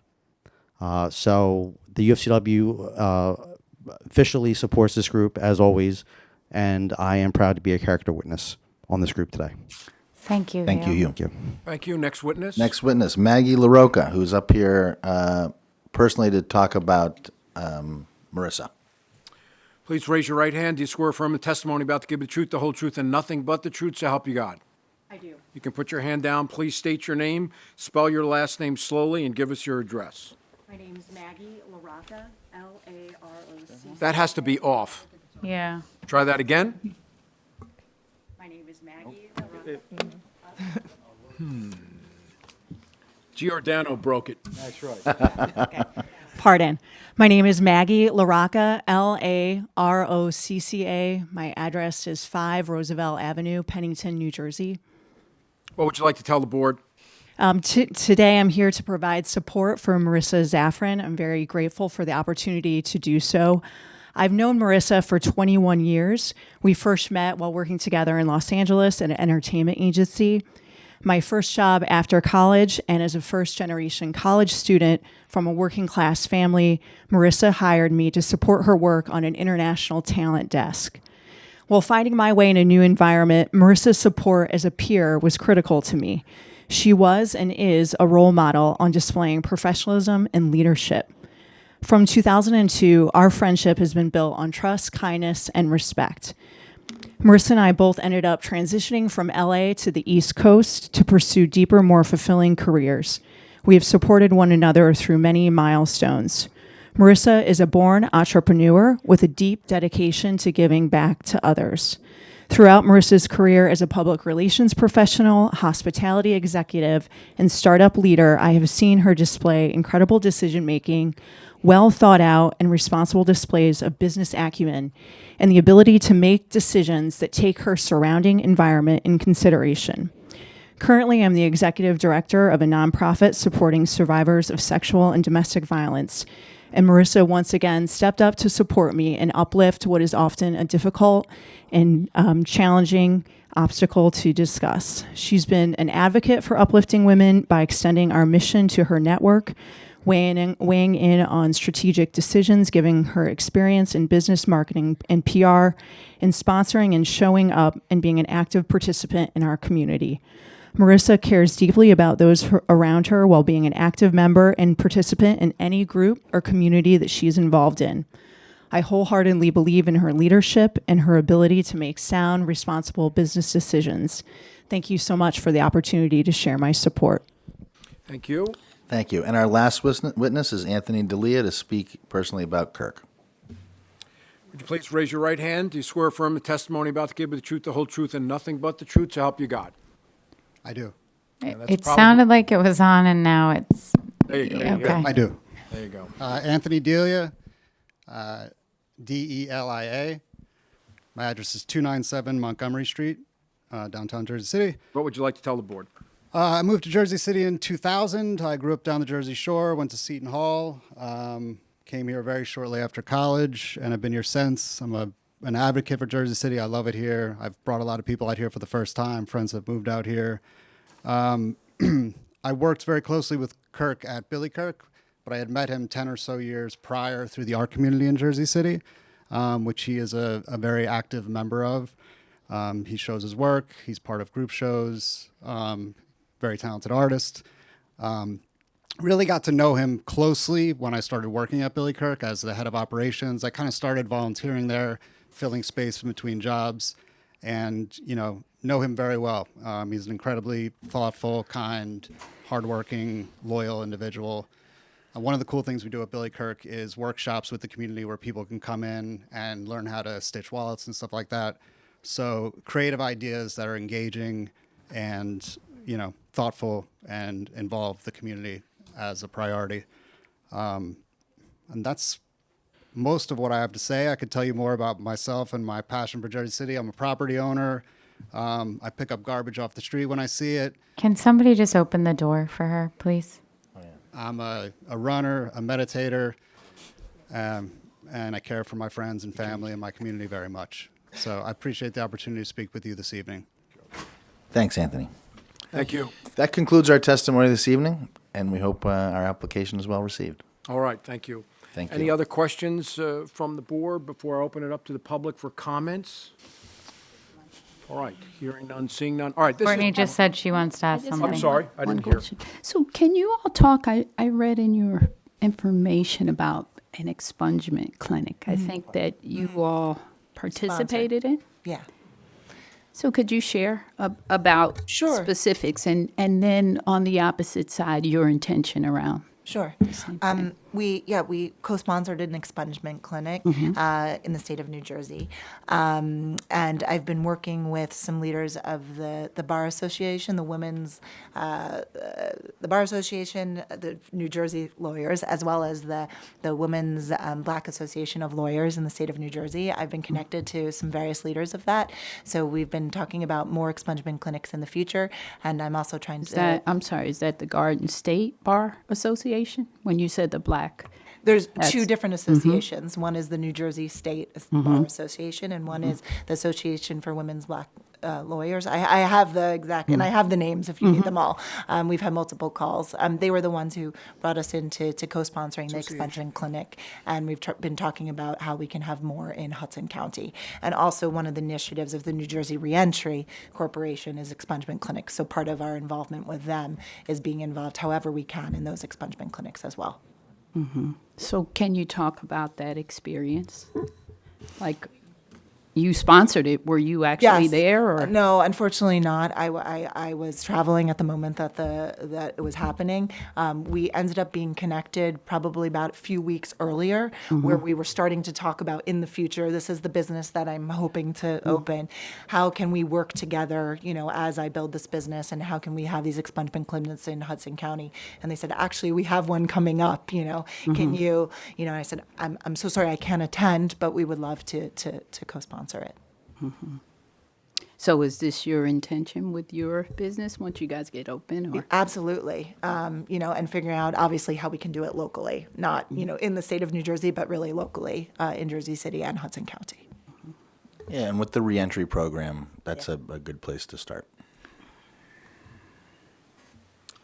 So the UFCW officially supports this group as always, and I am proud to be a character witness on this group today. Thank you. Thank you, Hugh. Thank you. Thank you. Next witness. Next witness, Maggie LaRocca, who's up here personally to talk about Marissa. Please raise your right hand. Do you swear affirm the testimony about to give the truth, the whole truth, and nothing but the truth, so help you God? I do. You can put your hand down. Please state your name, spell your last name slowly, and give us your address. My name is Maggie LaRocca, L-A-R-O-C. That has to be off. Yeah. Try that again. My name is Maggie LaRocca. Giordano broke it. That's right. Pardon. My name is Maggie LaRocca, L-A-R-O-C-C-A. My address is 5 Roosevelt Avenue, Pennington, New Jersey. What would you like to tell the board? Today, I'm here to provide support for Marissa Zaffron. I'm very grateful for the opportunity to do so. I've known Marissa for 21 years. We first met while working together in Los Angeles at an entertainment agency. My first job after college, and as a first-generation college student from a working-class family, Marissa hired me to support her work on an international talent desk. While finding my way in a new environment, Marissa's support as a peer was critical to me. She was and is a role model on displaying professionalism and leadership. From 2002, our friendship has been built on trust, kindness, and respect. Marissa and I both ended up transitioning from LA to the East Coast to pursue deeper, more fulfilling careers. We have supported one another through many milestones. Marissa is a born entrepreneur with a deep dedication to giving back to others. Throughout Marissa's career as a public relations professional, hospitality executive, and startup leader, I have seen her display incredible decision-making, well thought out and responsible displays of business acumen, and the ability to make decisions that take her surrounding environment in consideration. Currently, I'm the executive director of a nonprofit supporting survivors of sexual and domestic violence, and Marissa once again stepped up to support me and uplift what is often a difficult and challenging obstacle to discuss. She's been an advocate for uplifting women by extending our mission to her network, weighing in on strategic decisions, giving her experience in business marketing and PR, and sponsoring and showing up and being an active participant in our community. Marissa cares deeply about those around her while being an active member and participant in any group or community that she's involved in. I wholeheartedly believe in her leadership and her ability to make sound, responsible business decisions. Thank you so much for the opportunity to share my support. Thank you. Thank you. And our last witness is Anthony D'Elia to speak personally about Kirk. Would you please raise your right hand? Do you swear affirm the testimony about to give the truth, the whole truth, and nothing but the truth, so help you God? I do. that's It probably- sounded like it was on, and now it's There you go. okay. I do. There you go. Anthony Delia, D-E-L-I-A. My address is 297 Montgomery Street, downtown Jersey City. What would you like to tell the board? I moved to Jersey City in 2000. I grew up down the Jersey Shore, went to Seton Hall, came here very shortly after college, and I've been here since. I'm an advocate for Jersey City. I love it here. I've brought a lot of people out here for the first time. Friends have moved out here. I worked very closely with Kirk at Billy Kirk, but I had met him 10 or so years prior through the art community in Jersey City, which he is a very active member of. He shows his work. He's part of group shows. Very talented artist. Really got to know him closely when I started working at Billy Kirk as the head of operations. I kind of started volunteering there, filling space in between jobs, and know him very well. He's an incredibly thoughtful, kind, hardworking, loyal individual. One of the cool things we do at Billy Kirk is workshops with the community where people can come in and learn how to stitch wallets and stuff like that. So creative ideas that are engaging and thoughtful and involve the community as a priority. And that's most of what I have to say. I could tell you more about myself and my passion for Jersey City. I'm a property owner. I pick up garbage off the street when I see it. Can somebody just open the door for her, please? I'm a runner, a meditator, and I care for my friends and family and my community very much. So I appreciate the opportunity to speak with you this evening. Thanks, Anthony. Thank you. That concludes our testimony this evening, and we hope our application is well received. All right, thank you. Thank Any you. other questions from the board before I open it up to the public for comments? All right, hearing none, seeing none. All right, this Courtney is, just said she wants to ask just something. I'm sorry, I One didn't hear. question. So can you all talk, I read in your information about an expungement clinic. I think that you all participated in. Yeah. So could you share about Sure. specifics and then on the opposite side, your intention around? Sure. same thing. We co-sponsored an expungement clinic in the state of New Jersey, and I've been working with some leaders of the bar association, the women's, the bar association, the New Jersey lawyers, as well as the women's Black Association of Lawyers in the state of New Jersey. I've been connected to some various leaders of that, so we've been talking about more expungement clinics in the future, and I'm also trying to. I'm sorry, is that the Garden State Bar Association? When you said the Black. There's two That's- different associations. One is the New Jersey State Bar Association, and one is the Association for Women's Black Lawyers. I have the exact, and I have the names if you need them all. We've had multiple calls. They were the ones who brought us into co-sponsoring the expungement clinic, and we've been talking about how we can have more in Hudson County. And also one of the initiatives of the New Jersey Reentry Corporation is expungement clinics. So part of our involvement with them is being involved however we can in those expungement clinics as well. So can you talk about that experience? Like, you sponsored it. Were you actually Yes. there? Or? No, unfortunately not. I was traveling at the moment that it was happening. We ended up being connected probably about a few weeks earlier, where we were starting to talk about in the future. This is the business that I'm hoping to open. How can we work together? As I build this business, and how can we have these expungement clinics in Hudson County? And they said, actually, we have one coming up. Can you? I said, I'm so sorry I can't attend, but we would love to co-sponsor it. So is this your intention with your business once you guys get open? Or? Absolutely. And figuring out obviously how we can do it locally, not, in the state of New Jersey, but really locally in Jersey City and Hudson County. Yeah, and with the reentry program, that's a good place to start.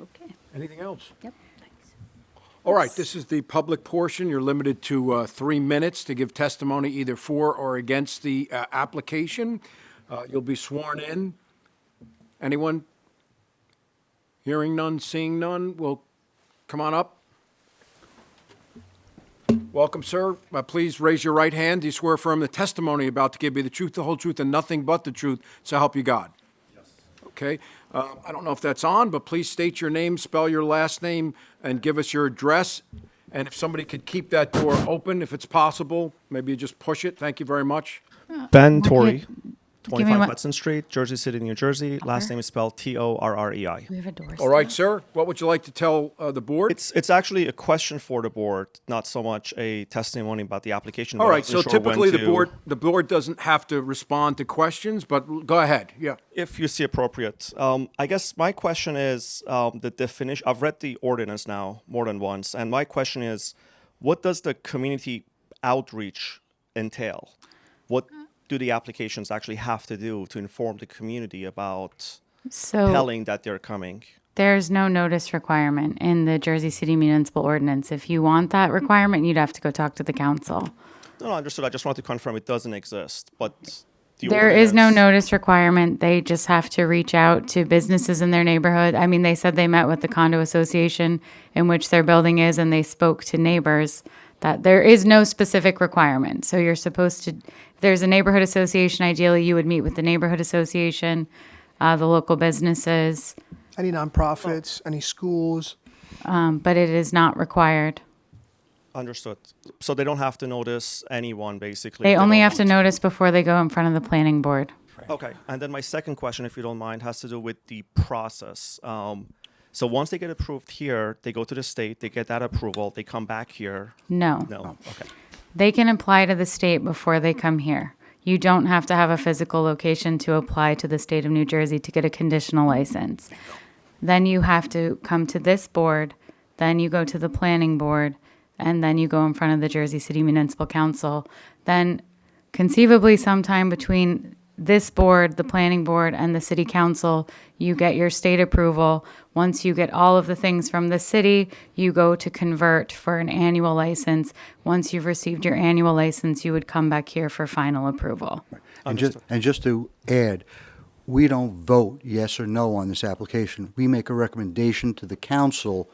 Okay. Anything else? Yep. Thanks. All right, this is the public portion. You're limited to 3 minutes to give testimony either for or against the application. You'll be sworn in. Anyone? Hearing none, seeing none, will come on up. Welcome, sir. Please raise your right hand. Do you swear affirm the testimony about to give you the truth, the whole truth, and nothing but the truth, so help you God? Yes. Okay. I don't know if that's on, but please state your name, spell your last name, and give us your address. And if somebody could keep that door open, if it's possible, maybe you just push it. Thank you very much. Ben Torrey, Give me 25 one- Hudson Street, Jersey City, New Jersey. Last name is spelled Torrei. We have a door. All right, sir. What would you like to tell the board? It's actually a question for the board, not so much a testimony about the application. All but I right, so wasn't sure when typically to- the board doesn't have to respond to questions, but go ahead. Yeah. If you see appropriate. I guess my question is the definition. I've read the ordinance now more than once, and my question is, what does the community outreach entail? What do the applications actually have to do to inform the community about So telling that they're coming? there's no notice requirement in the Jersey City Municipal Ordinance. If you want that requirement, you'd have to go talk to the council. No, understood. I just want to confirm it doesn't exist, but There is no notice requirement. They just have to reach out to businesses in their neighborhood. I mean, they said they met with the condo association in which their building is, and they spoke to neighbors. That there is no specific requirement. So you're supposed to, if there's a neighborhood association, ideally you would meet with the neighborhood association, the local businesses, Any nonprofits, any schools. but it is not required. Understood. So they don't have to notice anyone, basically. They if only don't have to want notice before they go in front of the planning board. Okay. And then my second question, if you don't mind, has to do with the process. So once they get approved here, they go to the state, they get that approval, they come back here. No. No. Okay. They can apply to the state before they come here. You don't have to have a physical location to apply to the state of New Jersey to get a conditional license. Then you have to come to this board, then you go to the planning board, and then you go in front of the Jersey City Municipal Council. Then conceivably sometime between this board, the planning board, and the city council, you get your state approval. Once you get all of the things from the city, you go to convert for an annual license. Once you've received your annual license, you would come back here for final approval. And just to add, we don't vote yes or no on this application. We make a recommendation to the council,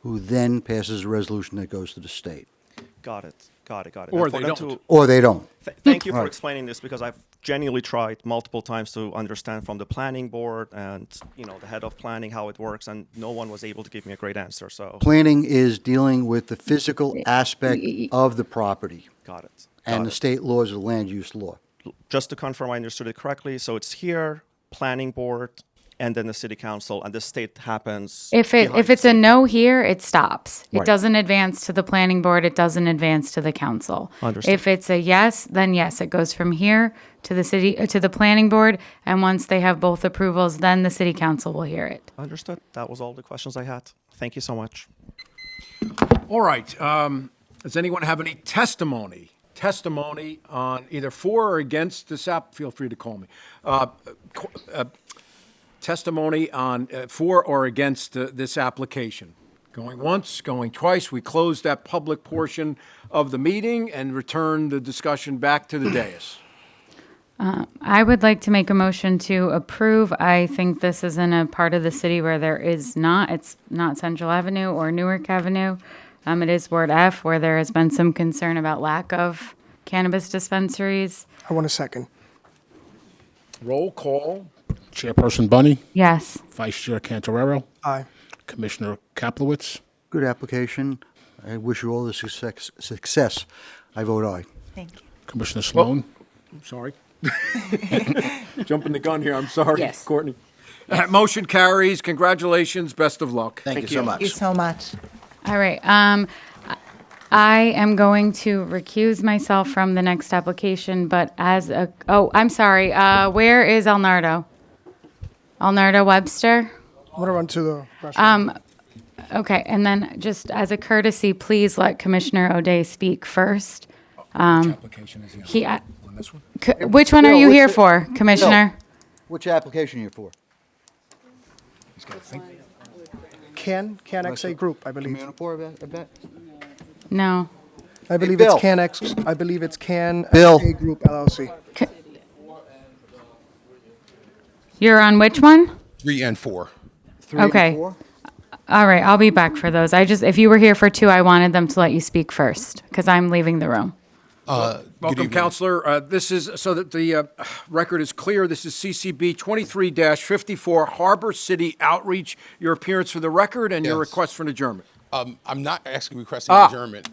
who then passes a resolution that goes to the state. Got it. Got it. Got it. Or And for they them don't. Or they don't. Thank you for Right. explaining this, because I've genuinely tried multiple times to understand from the planning board and, the head of planning how it works, and no one was able to give me a great answer. So Planning is dealing with the physical aspect of the property got it. and Got the it. state laws of the land use law. Just to confirm I understood it correctly, so it's here, planning board, and then the city council, and the state happens. If behind it's the a scene. no here, it stops. It Right. doesn't advance to the planning board. It doesn't advance to the council. Understood. If it's a yes, then yes, it goes from here to the city to the planning board, and once they have both approvals, then the city council will hear it. Understood. That was all the questions I had. Thank you so much. All right. Does anyone have any testimony? Testimony on either for or against this app? Feel free to call me. Testimony on for or against this application. Going once, going twice. We close that public portion of the meeting and return the discussion back to the dais. I would like to make a motion to approve. I think this is in a part of the city where it's not Central Avenue or Newark Avenue. It is Ward F, where there has been some concern about lack of cannabis dispensaries. I want a second. Roll call. Chairperson Bunny, Yes. Vice Chair Cantorero, Aye. Commissioner Kaplowitz, Good application. I wish you all the success. I vote aye. Thank you. Commissioner Sloan, I'm sorry. Jumping the gun here. I'm sorry, Yes. Courtney. Motion carries. Congratulations. Best of luck. Thank you so much. Thank you so much. All right. I am going to recuse myself from the next application, but I'm sorry. Where is Alnardo? Alnardo Webster? I'm going to run to the restroom. Okay, and then just as a courtesy, please let Commissioner O'Day speak first. Which application is He, on this one? which one are Bill, you which- here for, Commissioner? Which application are you for? He's got to think. Can XA Group, I believe. Communicore, I bet? No. I believe Bill. it's Can X. I believe it's Can Bill. XA Group LLC. You're on which one? 3 and 4. 3 and Okay. 4? All right, I'll be back for those. If you were here for 2, I wanted them to let you speak first, because I'm leaving the room. Good Welcome, evening. Counselor. This is, so that the record is clear, this is CCB 23-54 Harbor City Outreach. Your appearance for the record and your Yes. request for an adjournment. I'm not asking requesting adjournment.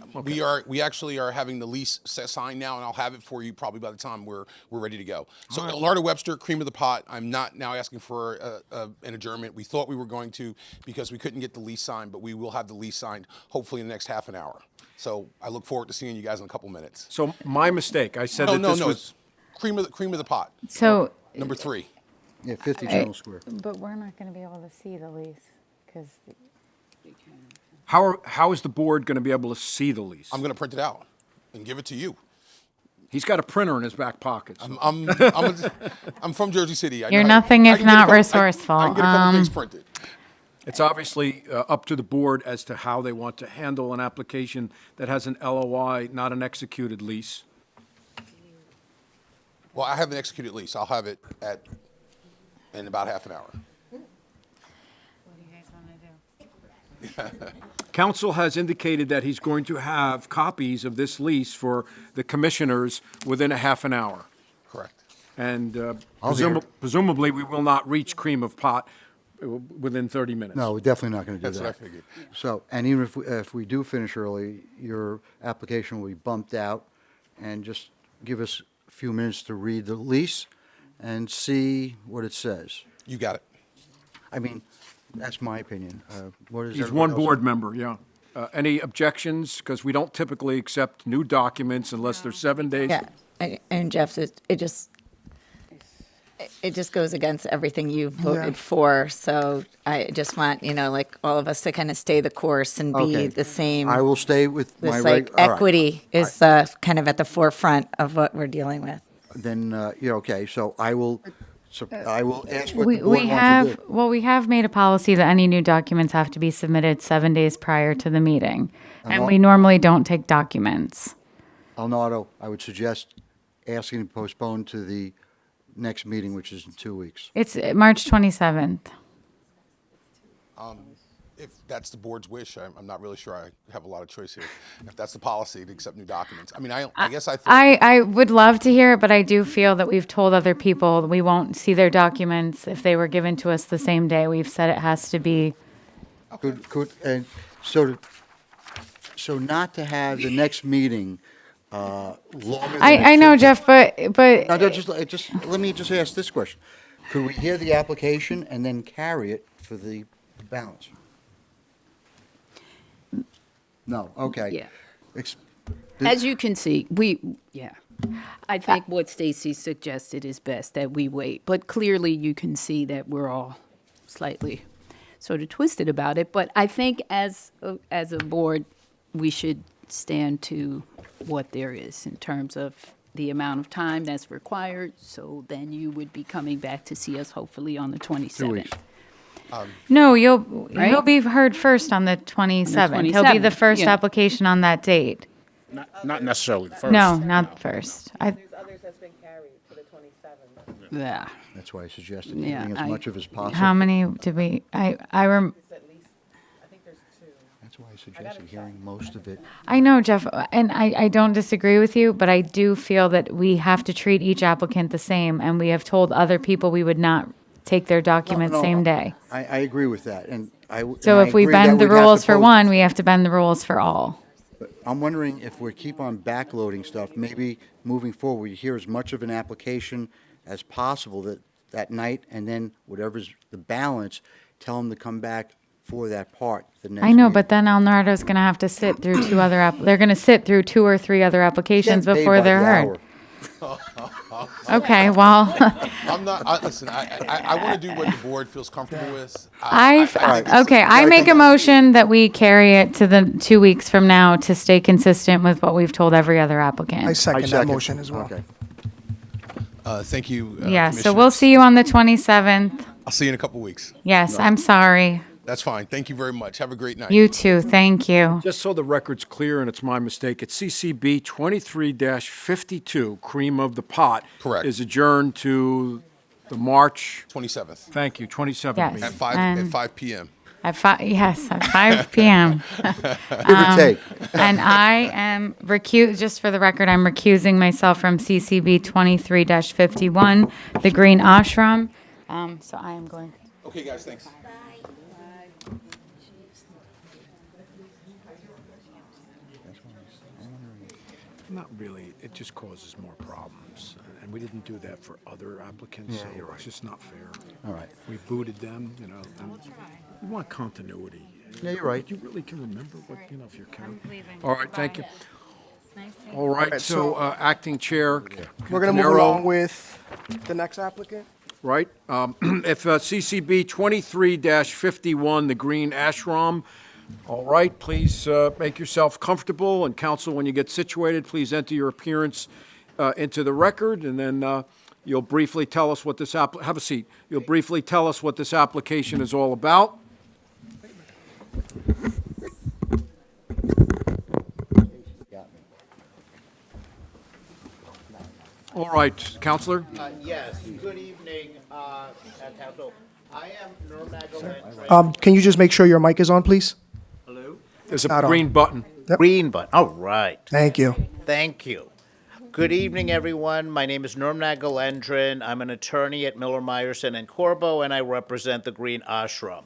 We actually are having the lease signed now, and I'll have it for you probably by the time we're ready to go. So, Larda Webster, cream of the pot. I'm not now asking for an adjournment. We thought we were going to because we couldn't get the lease signed, but we will have the lease signed hopefully in the next half an hour. So I look forward to seeing you guys in a couple minutes. So my mistake, I said No, that no, this no. was... It's cream of the pot. So, Number 3. Yeah, 50 General Square. but we're not going to be able to see the lease, because How is the board going to be able to see the lease? I'm going to print it out and give it to you. He's got a printer in his back pocket. so- I'm from Jersey City. I know You're how- nothing I if can get a not couple- resourceful. I can get a couple things printed. It's obviously up to the board as to how they want to handle an application that has an LOI, not an executed lease. Well, I have an executed lease. I'll have it in about half an hour. Council has indicated that he's going to have copies of this lease for the commissioners within a half an hour. Correct. And I'll be here. presumably, we will not reach cream of pot within 30 minutes. No, we're definitely not going to do That's that. what I figured. So, and even if we do finish early, your application will be bumped out, and just give us a few minutes to read the lease and see what it says. You got it. I mean, that's my opinion. What is He's everybody one else? board member, yeah. Any objections? Because we don't typically accept new documents unless they're 7 days. Yeah, and Jeff, it just goes against everything you voted for. So I just want, like all of us to kind of stay the course and be Okay. the same. I will stay with my This all right. equity is kind of at the forefront of what we're dealing with. Then, okay, so I will ask what the we board wants have, to do. well, we have made a policy that any new documents have to be submitted 7 days prior to the meeting. And we normally don't take documents. Alnardo, I would suggest asking to postpone to the next meeting, which is in 2 weeks? It's March 27th. If that's the board's wish, I'm not really sure I have a lot of choice here. If that's the policy to accept new documents. I mean, I guess I think. I would love to hear it, but I do feel that we've told other people we won't see their documents if they were given to us the same day. We've said it has to be. And so not to have the next meeting longer than I it know, should be. Jeff, but No, just let me just ask this question. Could we hear the application and then carry it for the balance? No, okay. Yeah. Ex- As you can see, I think what Stacy suggested is best, that we wait. But clearly you can see that we're all slightly sort of twisted about it. But I think as a board, we should stand to what there is in terms of the amount of time that's required. So then you would be coming back to see us hopefully on the 27th. weeks. No, you'll Right? be heard first on the 27th. He'll be the 27th, first yeah. application on that date. Not necessarily the first. No, not first. Others has been carried for the 27th. Yeah. That's why I suggested Yeah, hearing as I- much of as possible. How many did we? That's why I suggested hearing most of it. I know, Jeff, and I don't disagree with you, but I do feel that we have to treat each applicant the same, and we have told other people we would not take their documents No, same day. I agree with that, and So if we bend the rules for one, we have to bend the rules for all. But I'm wondering if we keep on backloading stuff, maybe moving forward, we hear as much of an application as possible that night, and then whatever's the balance, tell them to come back for that part the next I know, meeting. but then El Nardo's going to have to sit through they're going to sit through 2 or 3 other applications Get paid before by they're the heard. hour. Okay, well, I'm not, listen, I want to do what the board feels comfortable with. I think make a motion that we carry it to the 2 weeks from now to stay consistent with what we've told every other applicant. I second that motion as well. Okay. Thank you. Yeah, so we'll see you on the 27th. I'll see you in a couple weeks. Yes, I'm sorry. That's fine. Thank you very much. Have a great night. You too, thank you. Just so the record's clear, and it's my mistake, it's CCB 23-52, Cream of the Pot. Correct. Is adjourned to the March, 27th thank you, 27th Yes. meeting. at 5 And- 5 p.m. At 5, yes, at 5 p.m. Give or take. And I am just for the record, I'm recusing myself from CCB 23-51, the Green Ashram. So I am going. Okay, guys, thanks. Not really, it just causes more problems, and we didn't do that for other applicants, so it's just not fair. All right. We booted them, and we want continuity. Yeah, you're right. You really can remember what, if you're counting. All right, thank you. All right, right, so so- Acting Chair We're going to move Canaro, along with the next applicant. right? If CCB 23-51, the Green Ashram, all right, please make yourself comfortable, and counsel, when you get situated, please enter your appearance into the record, and then you'll briefly tell us what this have a seat. You'll briefly tell us what this application is all about. All right, Counselor? Yes, good evening, Council. I am Nurmagomedov. Can you just make sure your mic is on, please? There's a not on. green button. Green button, all right. Thank you. Thank you. Good evening, everyone. My name is Nurmagomedov. I'm an attorney at Miller, Meyerson and Corbo, and I represent the Green Ashram.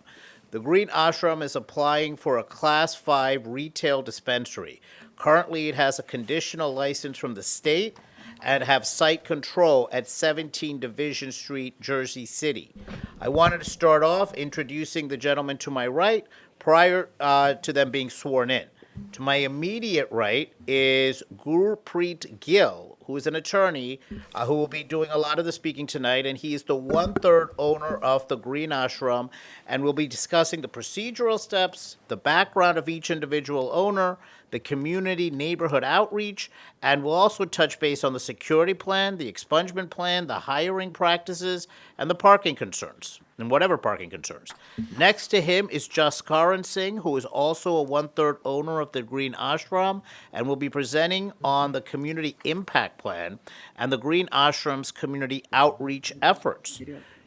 The Green Ashram is applying for a Class 5 retail dispensary. Currently, it has a conditional license from the state and have site control at 17 Division Street, Jersey City. I wanted to start off introducing the gentleman to my right prior to them being sworn in. To my immediate right is Gurpreet Gill, who is an attorney who will be doing a lot of the speaking tonight, and he is the 1/3 owner of the Green Ashram, and we'll be discussing the procedural steps, the background of each individual owner, the community neighborhood outreach, and we'll also touch base on the security plan, the expungement plan, the hiring practices, and the parking concerns. and whatever parking concerns. Next to him is Jaskaran Singh, who is also a one-third owner of the Green Ashram and will be presenting on the community impact plan and the Green Ashram's community outreach efforts.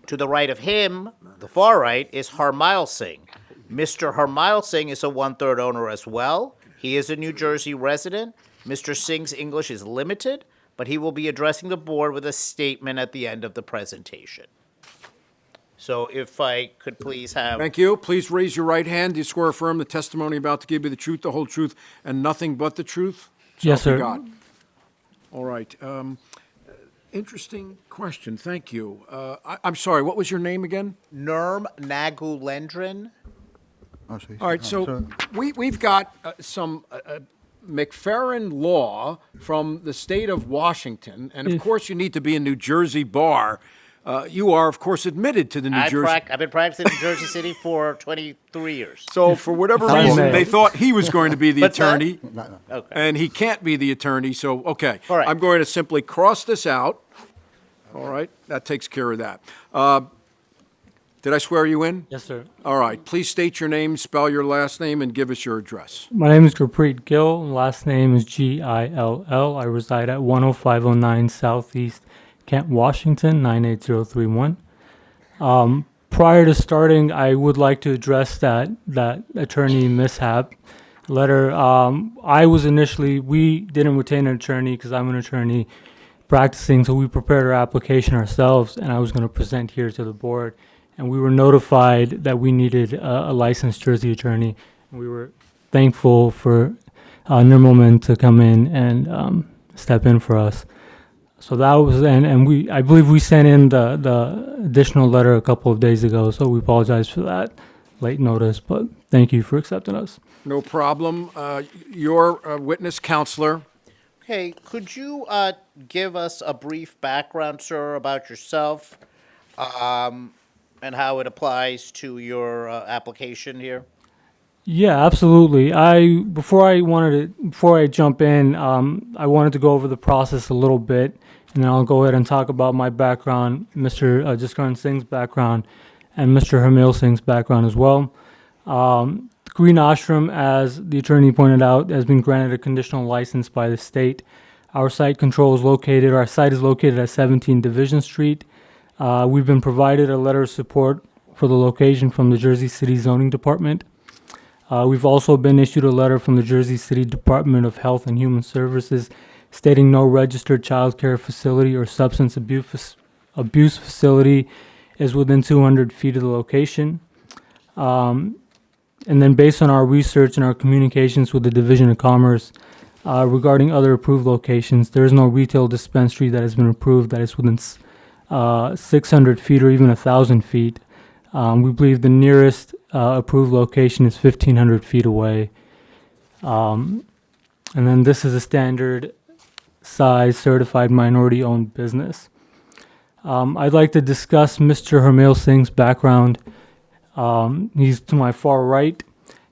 To the right of him, the far right, is Harmail Singh. Mr. Harmail Singh is a one-third owner as well. He is a New Jersey resident. Mr. Singh's English is limited, but he will be addressing the board with a statement at the end of the presentation. So if I could please have... Thank you. Please raise your right hand. Do you swear or affirm the testimony about to give you the truth, the whole truth, and nothing but the truth? So Yes, help you sir. God. All right. Interesting question. Thank you. I'm sorry. What was your name again? Nurm Nagulendran. All right. So we've got some McFerrin law from the state of Washington, and of course you need to be a New Jersey bar. You are, of course, admitted to the New Jersey. I've been practicing in Jersey City for 23 years. So for whatever reason, they thought he was going to be the What's that? attorney, Okay. and he can't be the attorney. So, okay, All right. I'm going to simply cross this out. All right, that takes care of that. Did I swear you in? Yes, sir. All right, please state your name, spell your last name, and give us your address. My name is Gurpreet Gill. Last name is Gill. I reside at 10509 Southeast Kent, Washington, 98031. Prior to starting, I would like to address that attorney mishap letter. We didn't retain an attorney because I'm an attorney practicing, so we prepared our application ourselves, and I was going to present here to the board. And we were notified that we needed a licensed Jersey attorney. And we were thankful for Nirmalman to come in and step in for us. So that was, and I believe we sent in the additional letter a couple of days ago, so we apologize for that late notice, but thank you for accepting us. No problem. Your witness counselor. Okay, could you give us a brief background, sir, about yourself and how it applies to your application here? Yeah, absolutely. Before I jump in, I wanted to go over the process a little bit, and then I'll go ahead and talk about my background, Mr. Jaskaran Singh's background, and Mr. Harmail Singh's background as well. Green Ashram, as the attorney pointed out, has been granted a conditional license by the state. Our site is located at 17 Division Street. We've been provided a letter of support for the location from the Jersey City Zoning Department. We've also been issued a letter from the Jersey City Department of Health and Human Services stating no registered child care facility or substance abuse facility is within 200 feet of the location. And then based on our research and our communications with the Division of Commerce regarding other approved locations, there is no retail dispensary that has been approved that is within 600 feet or even 1,000 feet. We believe the nearest approved location is 1,500 feet away. And then this is a standard size certified minority-owned business. I'd like to discuss Mr. Harmail Singh's background. He's to my far right.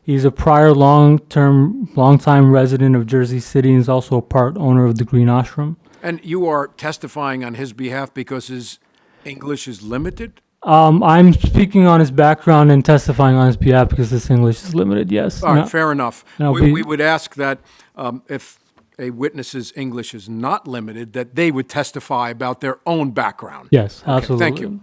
He's a prior long-time resident of Jersey City and is also a part owner of the Green Ashram. And you are testifying on his behalf because his English is limited? I'm speaking on his background and testifying on his behalf because his English is limited, yes. All right, fair enough. and We would ask that if a witness's English is not limited, that they would testify about their own background. Yes, Okay, absolutely. thank you.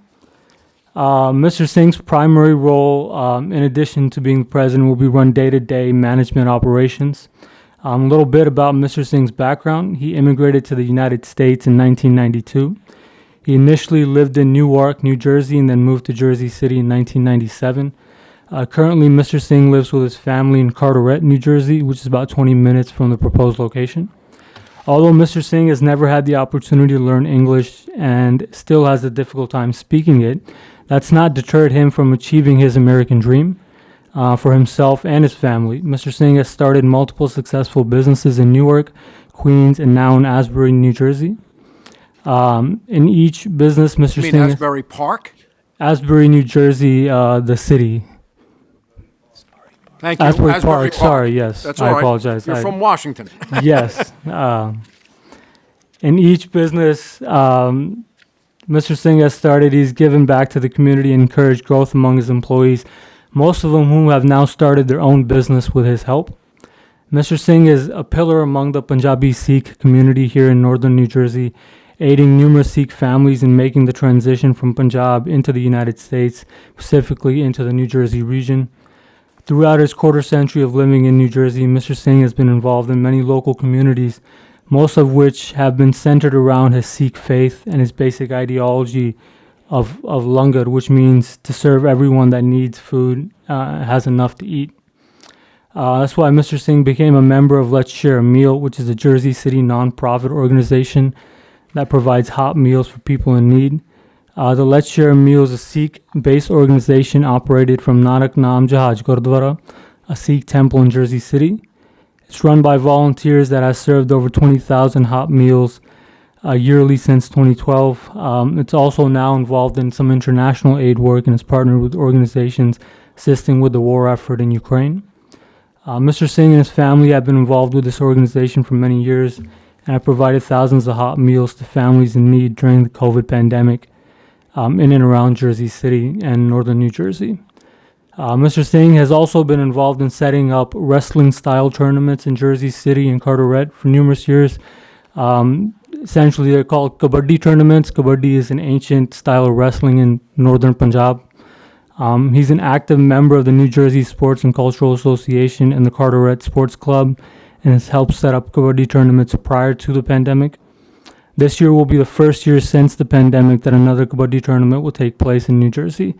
Mr. Singh's primary role, in addition to being president, will be run day-to-day management operations. A little bit about Mr. Singh's background. He immigrated to the United States in 1992. He initially lived in Newark, New Jersey, and then moved to Jersey City in 1997. Currently, Mr. Singh lives with his family in Carteret, New Jersey, which is about 20 minutes from the proposed location. Although Mr. Singh has never had the opportunity to learn English and still has a difficult time speaking it, that's not deterred him from achieving his American dream for himself and his family. Mr. Singh has started multiple successful businesses in Newark, Queens, and now in Asbury, New Jersey. In each business, Mr. You mean Singh... Asbury Park? Asbury, New Jersey, the city. Thank you. Asbury Park, sorry, yes. That's I all right. apologize. You're from Mr. Singh has started, he's given back to the community and encouraged growth among his employees, most of them who have now started their own business with his help. Mr. Singh is a pillar among the Punjabi Sikh community here in northern New Jersey, aiding numerous Sikh families in making the transition from Punjab into the United States, specifically into the New Jersey region. Throughout his quarter century of living in New Jersey, Mr. Singh has been involved in many local communities, most of which have been centered around his Sikh faith and his basic ideology of langar, which means to serve everyone that needs food, has enough to eat. That's why Mr. Singh became a member of Let's Share a Meal, which is a Jersey City nonprofit organization that provides hot meals for people in need. The Let's Share a Meal is a Sikh-based organization operated from Nanak Nam Jahaj Gurdwara, a Sikh temple in Jersey City. It's run by volunteers that has served over 20,000 hot meals yearly since 2012. It's also now involved in some international aid work and has partnered with organizations assisting with the war effort in Ukraine. Mr. Singh and his family have been involved with this organization for many years and have provided thousands of hot meals to families in need during the COVID pandemic in and around Jersey City and northern New Jersey. Mr. Singh has also been involved in setting up wrestling-style tournaments in Jersey City and Carteret for numerous years. Essentially, they're called Kabaddi tournaments. Kabaddi is an ancient style of wrestling in northern Punjab. He's an active member of the New Jersey Sports and Cultural Association and the Carteret Sports Club, and has helped set up Kabaddi tournaments prior to the pandemic. This year will be the first year since the pandemic that another Kabaddi tournament will take place in New Jersey.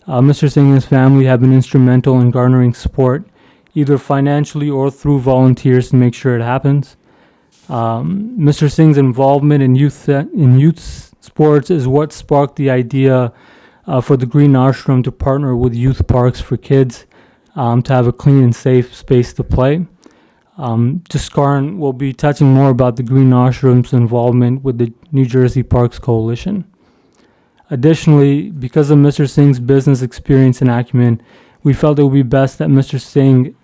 Mr. Singh and his family have been instrumental in garnering support, either financially or through volunteers to make sure it happens. Mr. Singh's involvement in youth sports is what sparked the idea for the Green Ashram to partner with youth parks for kids to have a clean and safe space to play. Jaskarn will be touching more about the Green Ashram's involvement with the New Jersey Parks Coalition. Additionally, because of Mr. Singh's business experience and acumen, we felt it would be best that Mr. Singh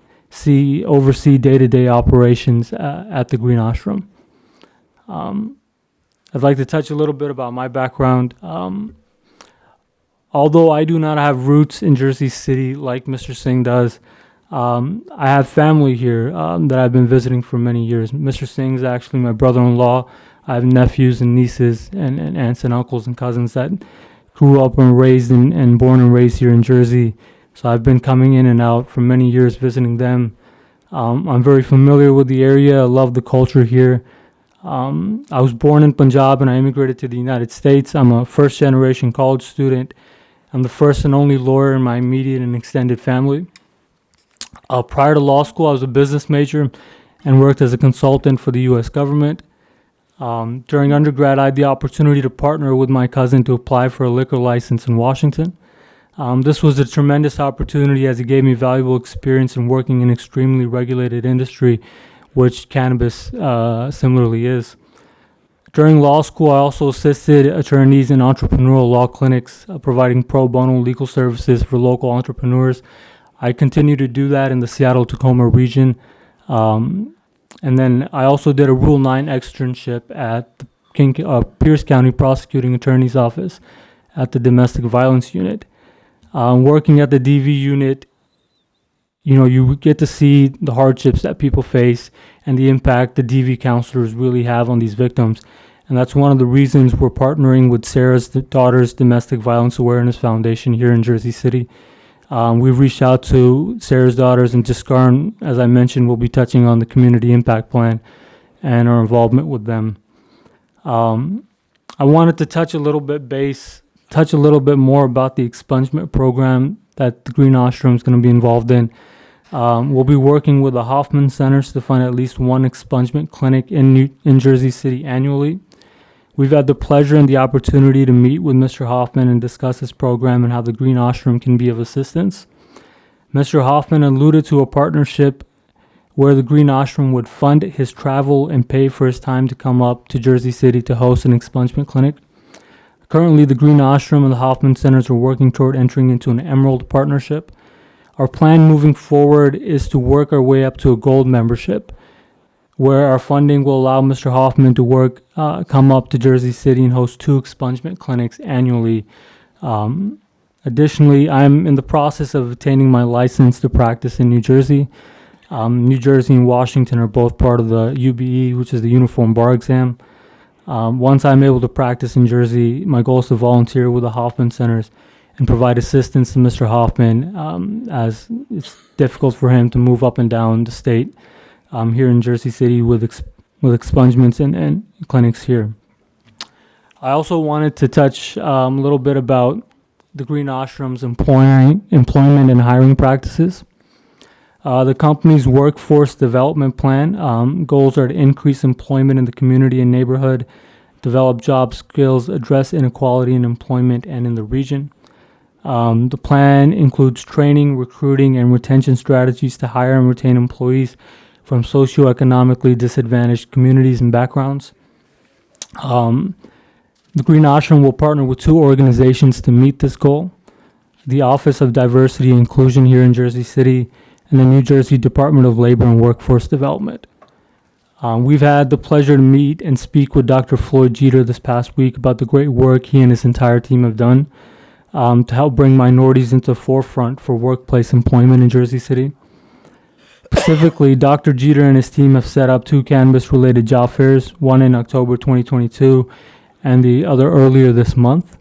oversee day-to-day operations at the Green Ashram. I'd like to touch a little bit about my background. Although I do not have roots in Jersey City like Mr. Singh does, I have family here that I've been visiting for many years. Mr. Singh is actually my brother-in-law. I have nephews and nieces and aunts and uncles and cousins that grew up and raised and born and raised here in Jersey. So I've been coming in and out for many years visiting them. I'm very familiar with the area. I love the culture here. I was born in Punjab and I immigrated to the United States. I'm a first-generation college student. I'm the first and only lawyer in my immediate and extended family. Prior to law school, I was a business major and worked as a consultant for the U.S. government. During undergrad, I had the opportunity to partner with my cousin to apply for a liquor license in Washington. This was a tremendous opportunity as it gave me valuable experience in working in an extremely regulated industry, which cannabis similarly is. During law school, I also assisted attorneys in entrepreneurial law clinics, providing pro bono legal services for local entrepreneurs. I continue to do that in the Seattle-Tacoma region. And then I also did a Rule 9 externship at the Pierce County Prosecuting Attorney's Office at the Domestic Violence Unit. Working at the DV unit, you get to see the hardships that people face and the impact the DV counselors really have on these victims. And that's one of the reasons we're partnering with Sarah's Daughters Domestic Violence Awareness Foundation here in Jersey City. We've reached out to Sarah's Daughters, and Jaskarn, as I mentioned, will be touching on the community impact plan and our involvement with them. I wanted to touch a little bit more about the expungement program that the Green Ashram is going to be involved in. We'll be working with the Hoffman Centers to find at least one expungement clinic in Jersey City annually. We've had the pleasure and the opportunity to meet with Mr. Hoffman and discuss this program and how the Green Ashram can be of assistance. Mr. Hoffman alluded to a partnership where the Green Ashram would fund his travel and pay for his time to come up to Jersey City to host an expungement clinic. Currently, the Green Ashram and the Hoffman Centers are working toward entering into an Emerald partnership. Our plan moving forward is to work our way up to a Gold membership. where our funding will allow Mr. Hoffman to come up to Jersey City and host 2 expungement clinics annually. Additionally, I'm in the process of obtaining my license to practice in New Jersey. New Jersey and Washington are both part of the UBE, which is the Uniform Bar Exam. Once I'm able to practice in Jersey, my goal is to volunteer with the Hoffman Centers and provide assistance to Mr. Hoffman, as it's difficult for him to move up and down the state here in Jersey City with expungements and clinics here. I also wanted to touch a little bit about the Green Ashram's employment and hiring practices. The company's workforce development plan goals are to increase employment in the community and neighborhood, develop job skills, address inequality in employment and in the region. The plan includes training, recruiting, and retention strategies to hire and retain employees from socioeconomically disadvantaged communities and backgrounds. The Green Ashram will partner with 2 organizations to meet this goal: the Office of Diversity and Inclusion here in Jersey City and the New Jersey Department of Labor and Workforce Development. We've had the pleasure to meet and speak with Dr. Floyd Jeter this past week about the great work he and his entire team have done to help bring minorities into the forefront for workplace employment in Jersey City. Specifically, Dr. Jeter and his team have set up 2 cannabis-related job fairs, one in October 2022 and the other earlier this month.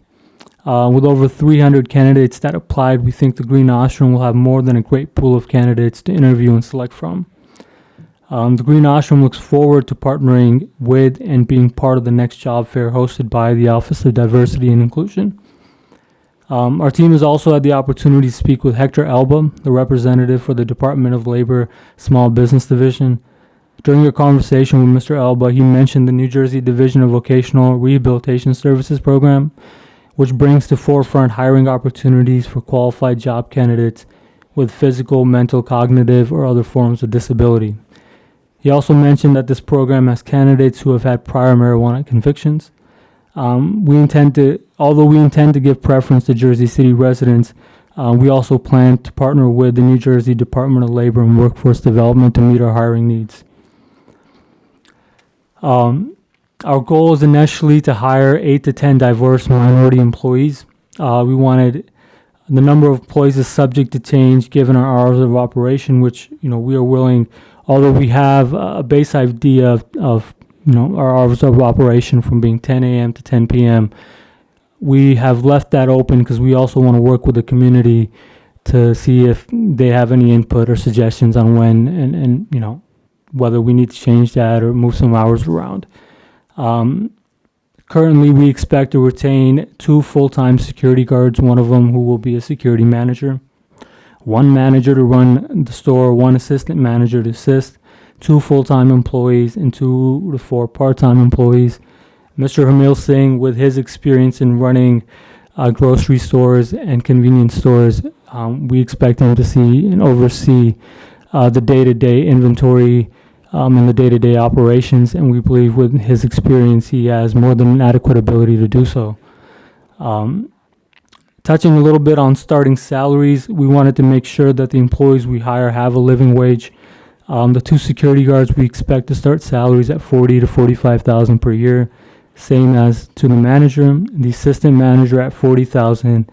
With over 300 candidates that applied, we think the Green Ashram will have more than a great pool of candidates to interview and select from. The Green Ashram looks forward to partnering with and being part of the next job fair hosted by the Office of Diversity and Inclusion. Our team has also had the opportunity to speak with Hector Elba, the representative for the Department of Labor Small Business Division. During a conversation with Mr. Elba, he mentioned the New Jersey Division of Vocational Rehabilitation Services program, which brings to forefront hiring opportunities for qualified job candidates with physical, mental, cognitive, or other forms of disability. He also mentioned that this program has candidates who have had prior marijuana convictions. Although we intend to give preference to Jersey City residents, we also plan to partner with the New Jersey Department of Labor and Workforce Development to meet our hiring needs. Our goal is initially to hire 8 to 10 diverse minority employees. We wanted the number of employees is subject to change given our hours of operation, which we are willing. Although we have a base idea of our hours of operation from being 10 a.m. to 10 p.m. We have left that open because we also want to work with the community to see if they have any input or suggestions on when and whether we need to change that or move some hours around. Currently, we expect to retain 2 full-time security guards, one of them who will be a security manager, 1 manager to run the store, 1 assistant manager to assist, 2 full-time employees, and 2 to 4 part-time employees. Mr. Hamil Singh, with his experience in running grocery stores and convenience stores, we expect him to see and oversee the day-to-day inventory and the day-to-day operations, and we believe with his experience he has more than an adequate ability to do so. Touching a little bit on starting salaries, we wanted to make sure that the employees we hire have a living wage. The 2 security guards, we expect to start salaries at $40,000 to $45,000 per year, same as to the manager. The assistant manager at $40,000.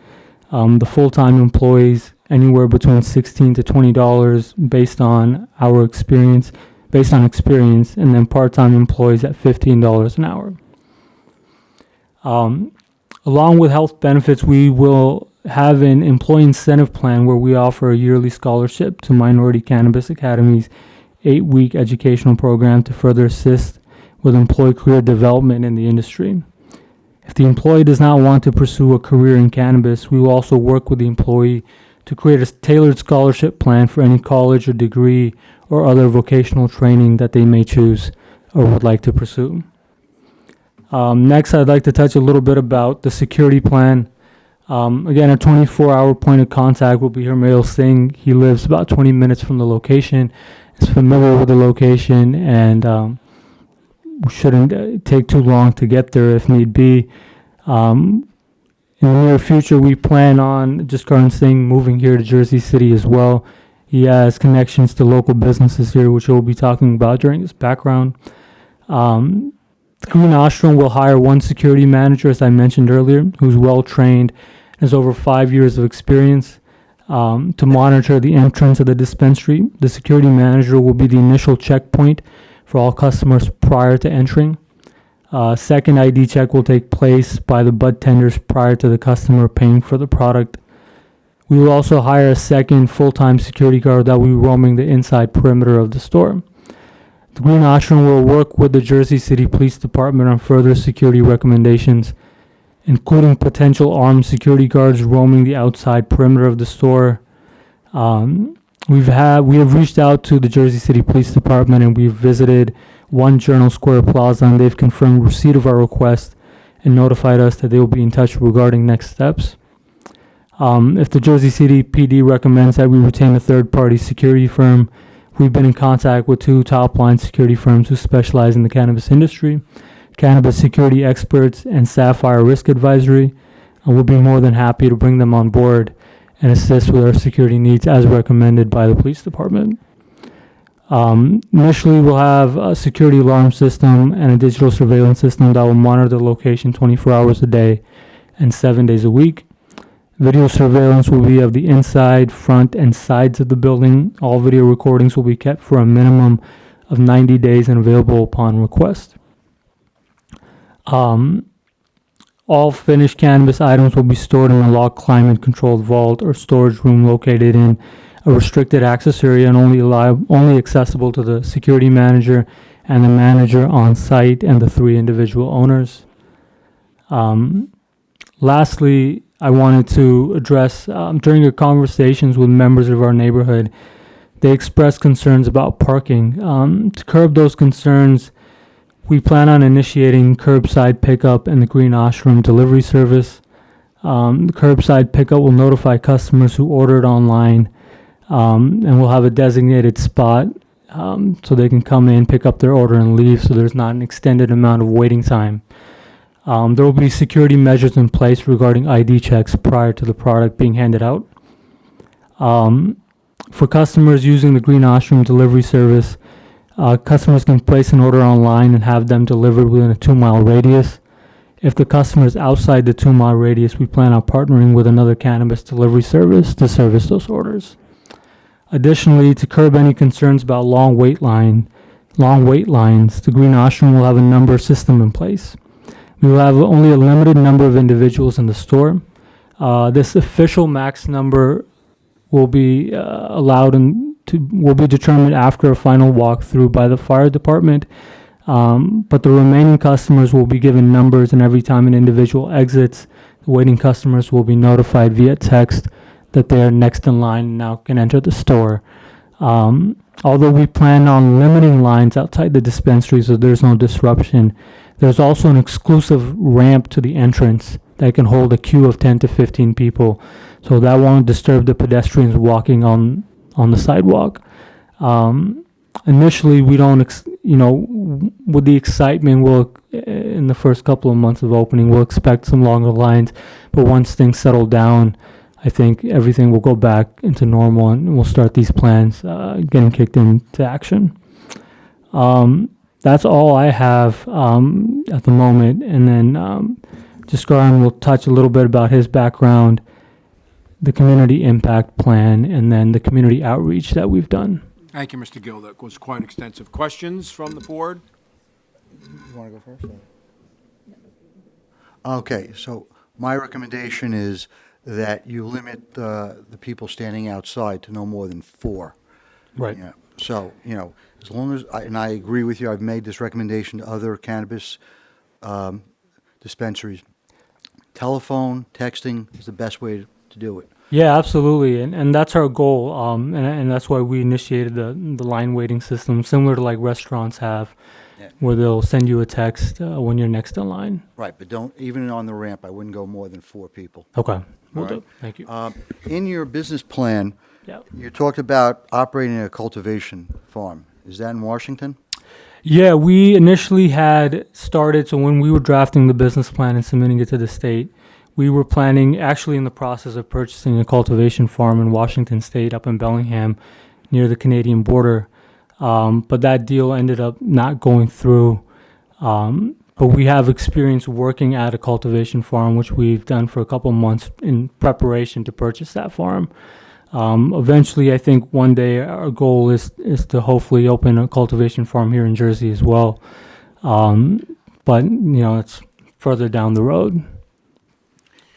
The full-time employees anywhere between $16 to $20 based on experience, and then part-time employees at $15 an hour. Along with health benefits, we will have an employee incentive plan where we offer a yearly scholarship to Minority Cannabis Academy's 8-week educational program to further assist with employee career development in the industry. If the employee does not want to pursue a career in cannabis, we will also work with the employee to create a tailored scholarship plan for any college or degree or other vocational training that they may choose or would like to pursue. Next, I'd like to touch a little bit about the security plan. Again, a 24-hour point of contact will be Hamil Singh. He lives about 20 minutes from the location, is familiar with the location, and shouldn't take too long to get there if need be. In the near future, we plan on just Karan Singh moving here to Jersey City as well. He has connections to local businesses here, which we'll be talking about during his background. The Green Ashram will hire one security manager, as I mentioned earlier, who's well trained, has over 5 years of experience to monitor the entrance of the dispensary. The security manager will be the initial checkpoint for all customers prior to entering. Second ID check will take place by the bud tenders prior to the customer paying for the product. We will also hire a second full-time security guard that will be roaming the inside perimeter of the store. The Green Ashram will work with the Jersey City Police Department on further security recommendations, including potential armed security guards roaming the outside perimeter of the store. We have reached out to the Jersey City Police Department, and we've visited One Journal Square Plaza, and they've confirmed receipt of our request and notified us that they will be in touch regarding next steps. If the Jersey City PD recommends that we retain a third-party security firm, we've been in contact with two top-line security firms who specialize in the cannabis industry, Cannabis Security Experts and Sapphire Risk Advisory, and we'll be more than happy to bring them on board and assist with our security needs as recommended by the police department. Initially, we'll have a security alarm system and a digital surveillance system that will monitor the location 24 hours a day and 7 days a week. Video surveillance will be of the inside, front, and sides of the building. All video recordings will be kept for a minimum of 90 days and available upon request. All finished cannabis items will be stored in a locked climate-controlled vault or storage room located in a restricted access area and only accessible to the security manager and the manager on site and the 3 individual owners. Lastly, I wanted to address, during your conversations with members of our neighborhood, they expressed concerns about parking. To curb those concerns, we plan on initiating curbside pickup and the Green Ashram delivery service. The curbside pickup will notify customers who ordered online, and we'll have a designated spot so they can come in, pick up their order, and leave, so there's not an extended amount of waiting time. There will be security measures in place regarding ID checks prior to the product being handed out. For customers using the Green Ashram delivery service, customers can place an order online and have them delivered within a 2-mile radius. If the customer is outside the 2-mile radius, we plan on partnering with another cannabis delivery service to service those orders. Additionally, to curb any concerns about long wait lines, the Green Ashram will have a number system in place. We will have only a limited number of individuals in the store. This official max number will be will be determined after a final walkthrough by the fire department. But the remaining customers will be given numbers, and every time an individual exits, the waiting customers will be notified via text that they are next in line and now can enter the store. Although we plan on limiting lines outside the dispensary so there's no disruption, there's also an exclusive ramp to the entrance that can hold a queue of 10 to 15 people, so that won't disturb the pedestrians walking on the sidewalk. Initially, we don't, with the excitement, in the first couple of months of opening, we'll expect some longer lines, but once things settle down, I think everything will go back into normal, and we'll start these plans getting kicked into action. That's all I have at the moment, and then Jaskaran will touch a little bit about his background, the community impact plan, and then the community outreach that we've done. Thank you, Mr. Gill. That was quite extensive. Questions from the board? You want to go first? Okay, so my recommendation is that you limit the people standing outside to no more than 4. Right. Yeah. So, as long as, and I agree with you, I've made this recommendation to other cannabis dispensaries. Telephone, texting is the best way to do it. Yeah, absolutely, and that's our goal, and that's why we initiated the line waiting system, similar to like restaurants have, where they'll send you a text when you're next in line. Right, but even on the ramp, I wouldn't go more than 4 people. Okay, will do. Right. Thank you. In your business plan, Yeah. you talked about operating a cultivation farm. Is that in Washington? Yeah, we initially had started, so when we were drafting the business plan and submitting it to the state, we were planning, actually in the process of purchasing a cultivation farm in Washington State up in Bellingham near the Canadian border. But that deal ended up not going through. But we have experience working at a cultivation farm, which we've done for a couple months in preparation to purchase that farm. Eventually, I think one day our goal is to hopefully open a cultivation farm here in Jersey as well. But, it's further down the road.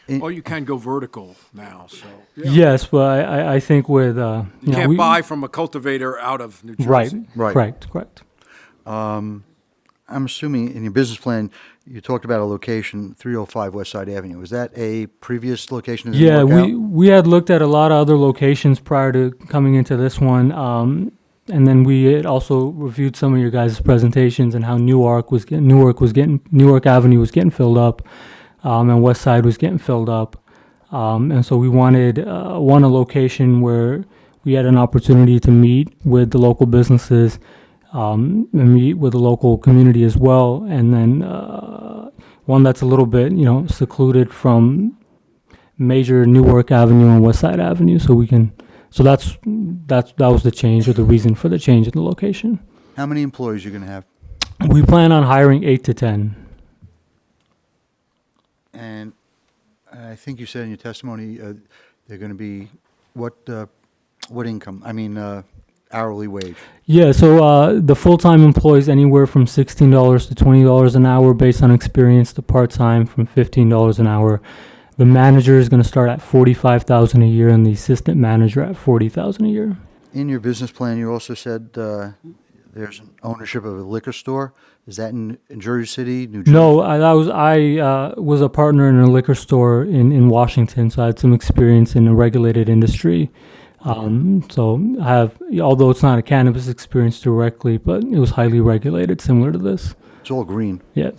Well, you can go vertical now, so. yeah. Yes, but I think with, You can't buy from a cultivator out of New Jersey. Right, correct. I'm assuming in your business plan, you talked about a location, 305 West Side Avenue. Was that a previous location? That didn't Yeah, work out? we had looked at a lot of other locations prior to coming into this one. And then we had also reviewed some of your guys' presentations and how Newark Avenue was getting filled up, and West Side was getting filled up. And so we wanted a location where we had an opportunity to meet with the local businesses, and meet with the local community as well. And then one that's a little bit, secluded from major Newark Avenue and West Side Avenue, so we can. So that was the change, or the reason for the change in the location. How many employees are you going to have? We plan on hiring 8 to 10. And I think you said in your testimony they're going to be what income? I mean, hourly wage. Yeah, so the full-time employees anywhere from $16 to $20 an hour based on experience. The part-time from $15 an hour. The manager is going to start at $45,000 a year, and the assistant manager at $40,000 a year. In your business plan, you also said there's an ownership of a liquor store. Is that in Jersey City, New Jersey? No, I was a partner in a liquor store in Washington, so I had some experience in a regulated industry. So I have, although it's not a cannabis experience directly, but it was highly regulated, similar to this. It's all green. Yeah.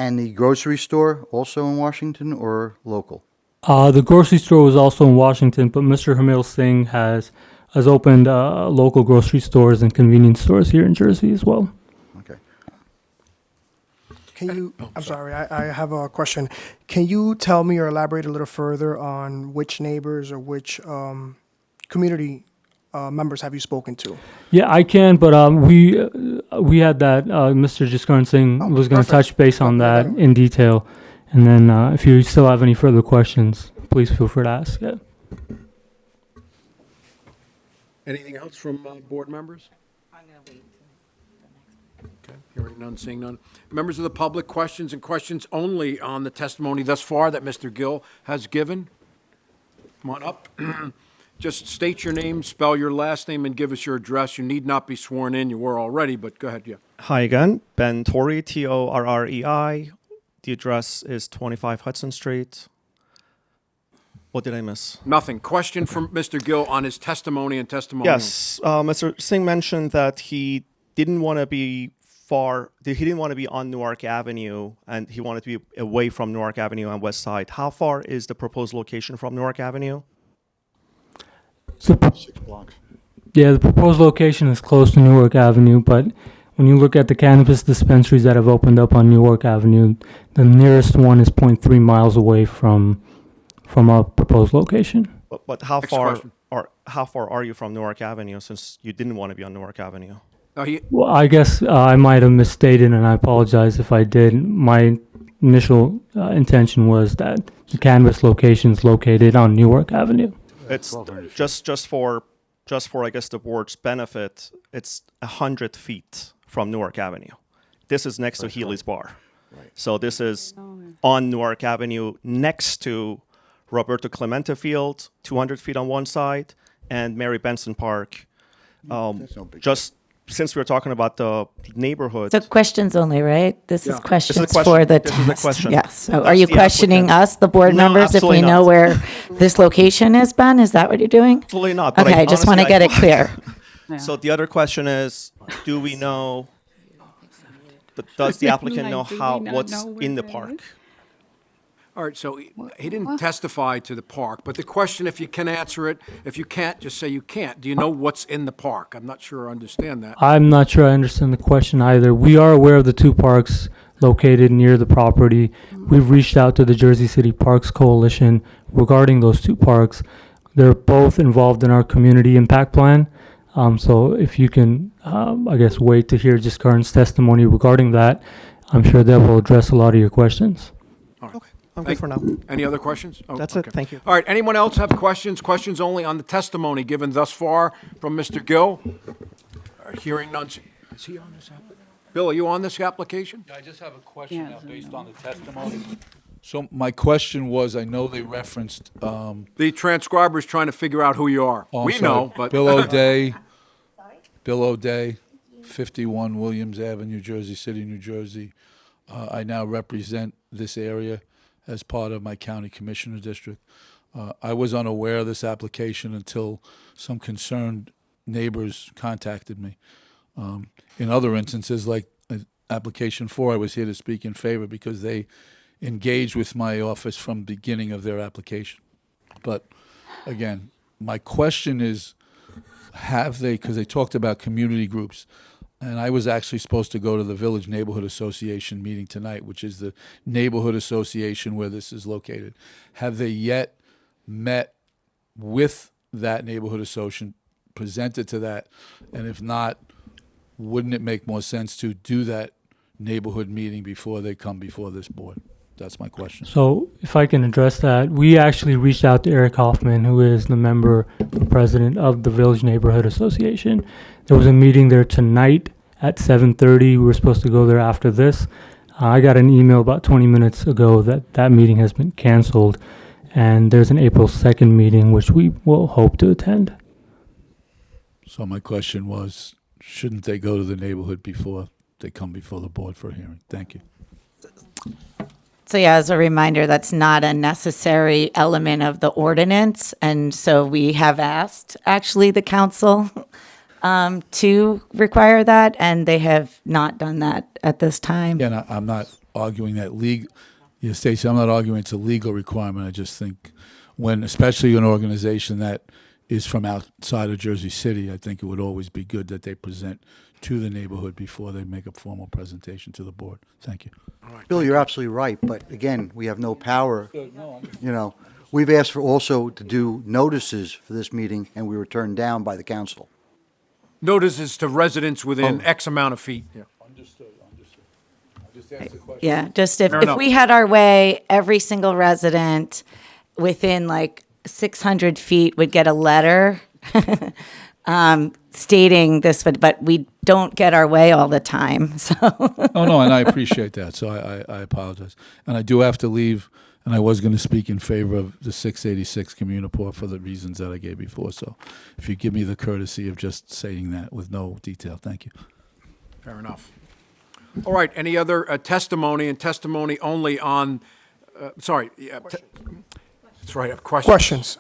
And the grocery store also in Washington or local? The grocery store was also in Washington, but Mr. Hamil Singh has opened local grocery stores and convenience stores here in Jersey as well. Okay. Can you, I'm sorry, I have a question. Can you tell me or elaborate a little further on which neighbors or which community members have you spoken to? Yeah, I can, but we had that, Mr. Jaskarn Singh was going to touch base on that in detail. And then if you still have any further questions, please feel free to ask. Yeah. Anything else from board members? I'm going to wait. Okay, hearing none, seeing none. Members of the public, questions and questions only on the testimony thus far that Mr. Gill has given. Come on up. Just state your name, spell your last name, and give us your address. You need not be sworn in. You were already, but go ahead, yeah. Hi again, Ben Torrey, Torrei. The address is 25 Hudson Street. What did I miss? Nothing. Question from Mr. Gill on his testimony and testimonial. Yes, Mr. Singh mentioned that he didn't want to be he didn't want to be on Newark Avenue, and he wanted to be away from Newark Avenue and West Side. How far is the proposed location from Newark Avenue? 6 blocks. Yeah, the proposed location is close to Newark Avenue, but when you look at the cannabis dispensaries that have opened up on Newark Avenue, the nearest one is 0.3 miles away from our proposed location. But how far are you from Newark Avenue, since you didn't want to be on Newark Avenue? Well, I guess I might have misstated, and I apologize if I did. My initial intention was that the cannabis location is located on Newark Avenue. It's just for I guess the board's benefit. It's 100 feet from Newark Avenue. This is next to Healy's Bar. Right. So this is on Newark Avenue next to Roberto Clemente Field, 200 feet on one side, and Mary Benson Park. Just since we're talking about the neighborhood. So questions only, right? This is questions This is a question. for the This test. is a question. Yes. So That's are you the questioning applicant. us, the board No, members, if we absolutely know not. where this location is, Ben? Is that what you're doing? Absolutely not. But Okay, I just want to honestly, get it clear. So the other question is, do we know? Does the applicant know what's in the park? All right, so he didn't testify to the park, but the question, if you can answer it, if you can't, just say you can't. Do you know what's in the park? I'm not sure I understand that. I'm not sure I understand the question either. We are aware of the two parks. located near the property. We've reached out to the Jersey City Parks Coalition regarding those two parks. They're both involved in our community impact plan. So if you can, I guess, wait to hear just Karen's testimony regarding that, I'm sure that will address a lot of your questions. I'm good for now. Any other questions? Oh, That's it. Thank you. All right, anyone else have questions? Questions only on the testimony given thus far from Mr. Gill? Hearing none. Is he on this application? Bill, are you on this application? I just have a question now based on the testimony. So my question was, I know they referenced. The transcriber's trying to figure out who you are. Oh, I'm We sorry. know, but. Bill O'Day, 51 Williams Avenue, Jersey City, New Jersey. I now represent this area as part of my county commissioner district. I was unaware of this application until some concerned neighbors contacted me. In other instances, like application 4, I was here to speak in favor because they engaged with my office from the beginning of their application. But again, my question is, have they, because they talked about community groups, and I was actually supposed to go to the Village Neighborhood Association meeting tonight, which is the neighborhood association where this is located. Have they yet met with that neighborhood association, presented to that? And if not, wouldn't it make more sense to do that neighborhood meeting before they come before this board? That's my question. So if I can address that, we actually reached out to Eric Hoffman, who is the member, the president of the Village Neighborhood Association. There was a meeting there tonight at 7:30. We were supposed to go there after this. I got an email about 20 minutes ago that that meeting has been canceled, and there's an April 2nd meeting, which we will hope to attend. So my question was, shouldn't they go to the neighborhood before they come before the board for a hearing? Thank you. So yeah, as a reminder, that's not a necessary element of the ordinance. And so we have asked actually the council to require that, and they have not done that at this time. Yeah, and I'm not arguing that Stacey, I'm not arguing it's a legal requirement. I just think when, especially an organization that is from outside of Jersey City, I think it would always be good that they present to the neighborhood before they make a formal presentation to the board. Thank you. Bill, you're absolutely right, but again, we have no power. We've asked for also to do notices for this meeting, and we were turned down by the council. Notices to residents within X amount of feet. Yeah. Understood. I just asked the question. Yeah, just if Fair enough. we had our way, every single resident within like 600 feet would get a letter stating this, but we don't get our way all the time. So. Oh, no, and I appreciate that, so I apologize. And I do have to leave, and I was going to speak in favor of the 686 Communiport for the reasons that I gave before. So if you give me the courtesy of just saying that with no detail, thank you. Fair enough. All right, any other testimony and testimony only on, sorry. Yeah, that's right, I have questions.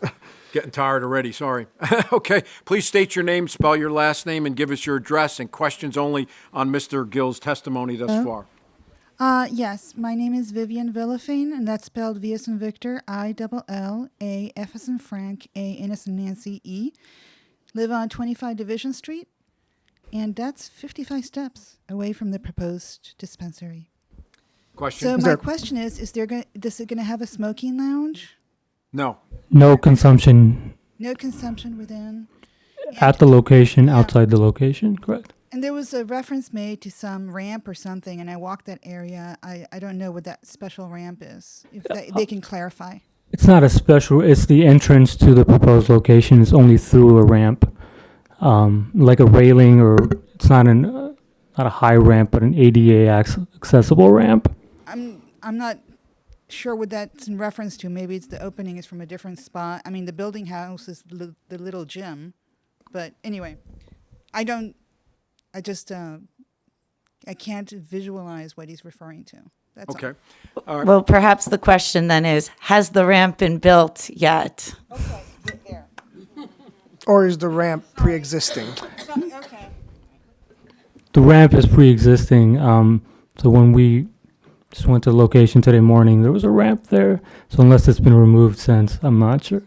Getting tired already, sorry. Okay, please state your name, spell your last name, and give us your address, and questions only on Mr. Gill's testimony thus far. Yes, my name is Vivian Villafane, and that's spelled V as in Victor, I-double-L-A, F as in Frank, A, N as in Nancy, E. Live on 25 Division Street, and that's 55 steps away from the proposed dispensary. Question? So my question is it going to have a smoking lounge? No. No consumption No consumption within? at the location, outside the location, correct? And there was a reference made to some ramp or something, and I walked that area. I don't know what that special ramp is, if they can clarify. It's not a special, it's the entrance to the proposed location. It's only through a ramp, like a railing, or it's not not a high ramp, but an ADA accessible ramp. I'm not sure what that's in reference to. Maybe it's the opening is from a different spot. I mean, the building house is the little gym, but anyway, I can't visualize what he's referring to. That's Okay. all. Well, perhaps the question then is, has the ramp been built yet? Okay, get there. Or is the ramp pre-existing? Okay. The ramp is pre-existing, so when we just went to the location today morning, there was a ramp there. So unless it's been removed since, I'm not sure.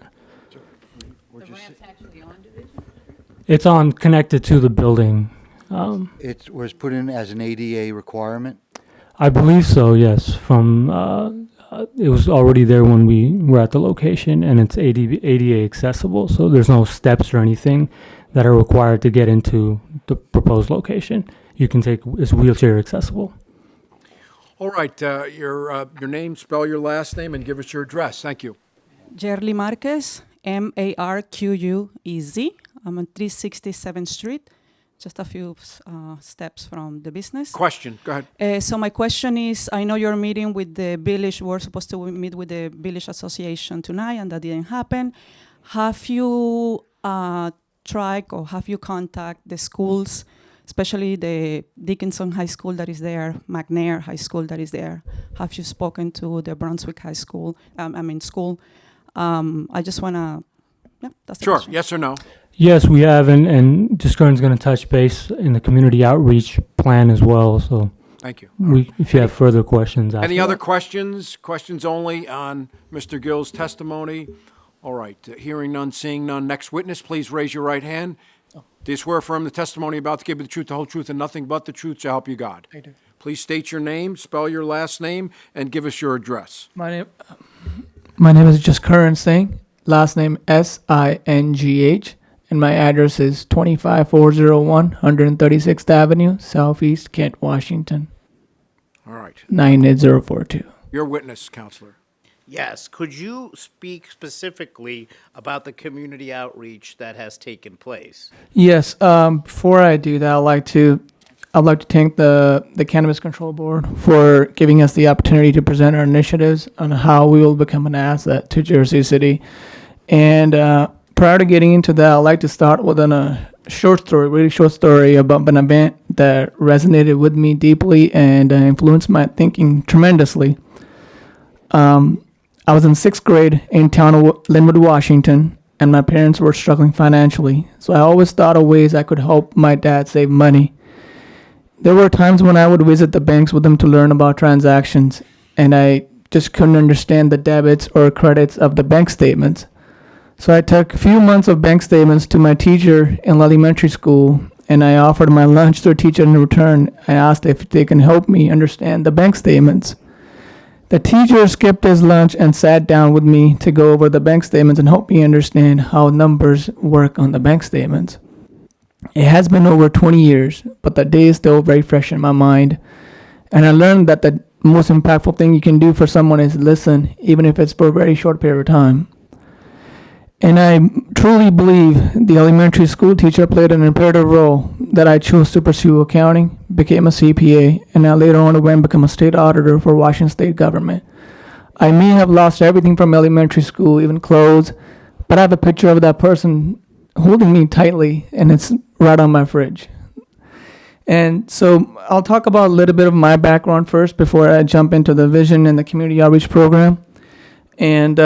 It's connected to the building. It was put in as an ADA requirement? I believe so, yes. It was already there when we were at the location, and it's ADA accessible, so there's no steps or anything that are required to get into the proposed location. You can it's wheelchair accessible. All right, your name, spell your last name, and give us your address. Thank you. Jerly Marquez, Marquez. I'm on 367th Street, just a few steps from the business. Question, go ahead. So my question is, I know you're meeting with the village, we're supposed to meet with the village association tonight, and that didn't happen. Have you tried or have you contacted the schools, especially the Dickinson High School that is there, McNair High School that is there? Have you spoken to the Brunswick High School, school? I just want to, that's the Sure, question. yes or no? Yes, we have, and Discern's going to touch base in the community outreach plan as well, so. Thank you. If you have further questions after Any other that. questions? Questions only on Mr. Gill's testimony? All right, hearing none, seeing none. Next witness, please raise your right hand. Do you swear affirm the testimony about to give you the truth, the whole truth, and nothing but the truth, so help you God? I do. Please state your name, spell your last name, and give us your address. My name is Jaskaran Singh. Last name Singh, and my address is 25401 136th Avenue, Southeast Kent, Washington. All right. 98042. Your witness, Counselor. Yes, could you speak specifically about the community outreach that has taken place? Yes. Before I do that, I'd like to thank the Cannabis Control Board for giving us the opportunity to present our initiatives on how we will become an asset to Jersey City. And prior to getting into that, I'd like to start with a really short story about an event that resonated with me deeply and influenced my thinking tremendously. I was in 6th grade in town of Linwood, Washington, and my parents were struggling financially. So I always thought of ways I could help my dad save money. There were times when I would visit the banks with him to learn about transactions, and I just couldn't understand the debits or credits of the bank statements. So I took a few months of bank statements to my teacher in elementary school, and I offered my lunch to a teacher in return. I asked if they can help me understand the bank statements. The teacher skipped his lunch and sat down with me to go over the bank statements and help me understand how numbers work on the bank statements. It has been over 20 years, but the day is still very fresh in my mind. And I learned that the most impactful thing you can do for someone is listen, even if it's for a very short period of time. And I truly believe the elementary school teacher played an imperative role that I chose to pursue accounting, became a CPA, and I later on went and become a state auditor for Washington state government. I may have lost everything from elementary school, even clothes, but I have a picture of that person holding me tightly, and it's right on my fridge. And so I'll talk about a little bit of my background first before I jump into the vision and the community outreach program. And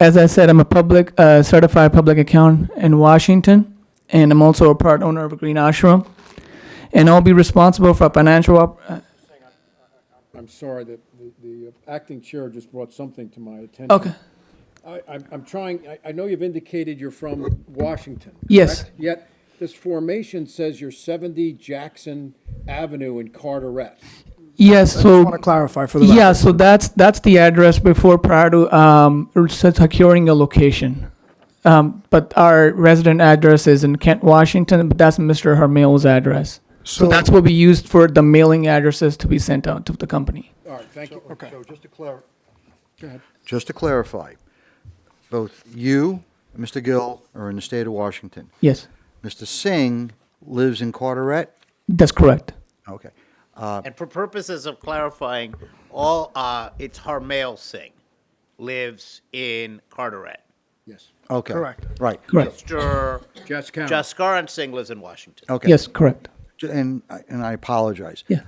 as I said, I'm a certified public accountant in Washington, and I'm also a part owner of a green ashram. And I'll be responsible for financial. I'm sorry that the acting chair just brought something to my attention. Okay. I'm trying, I know you've indicated you're from Washington. Yes. Correct? Yet this formation says you're 70 Jackson Avenue in Carteret. Yes, I so just want to clarify for the yeah, record. so that's the address before prior to securing a location. But our resident address is in Kent, Washington, but that's Mr. Hermel's address. So that's what we used for the mailing addresses to be sent out to the company. All right, thank you. Okay. So Go ahead. just to clarify, both you and Mr. Gill are in the state of Washington. Yes, Mr. Singh lives in Carteret? that's correct. Okay. And for purposes of clarifying, it's Harmail Singh lives in Carteret. Yes. Okay. Correct. Right. Correct. Mr. Jaskaran. Jaskaran Singh lives in Washington. Okay. Yes, correct. And I apologize. Yeah.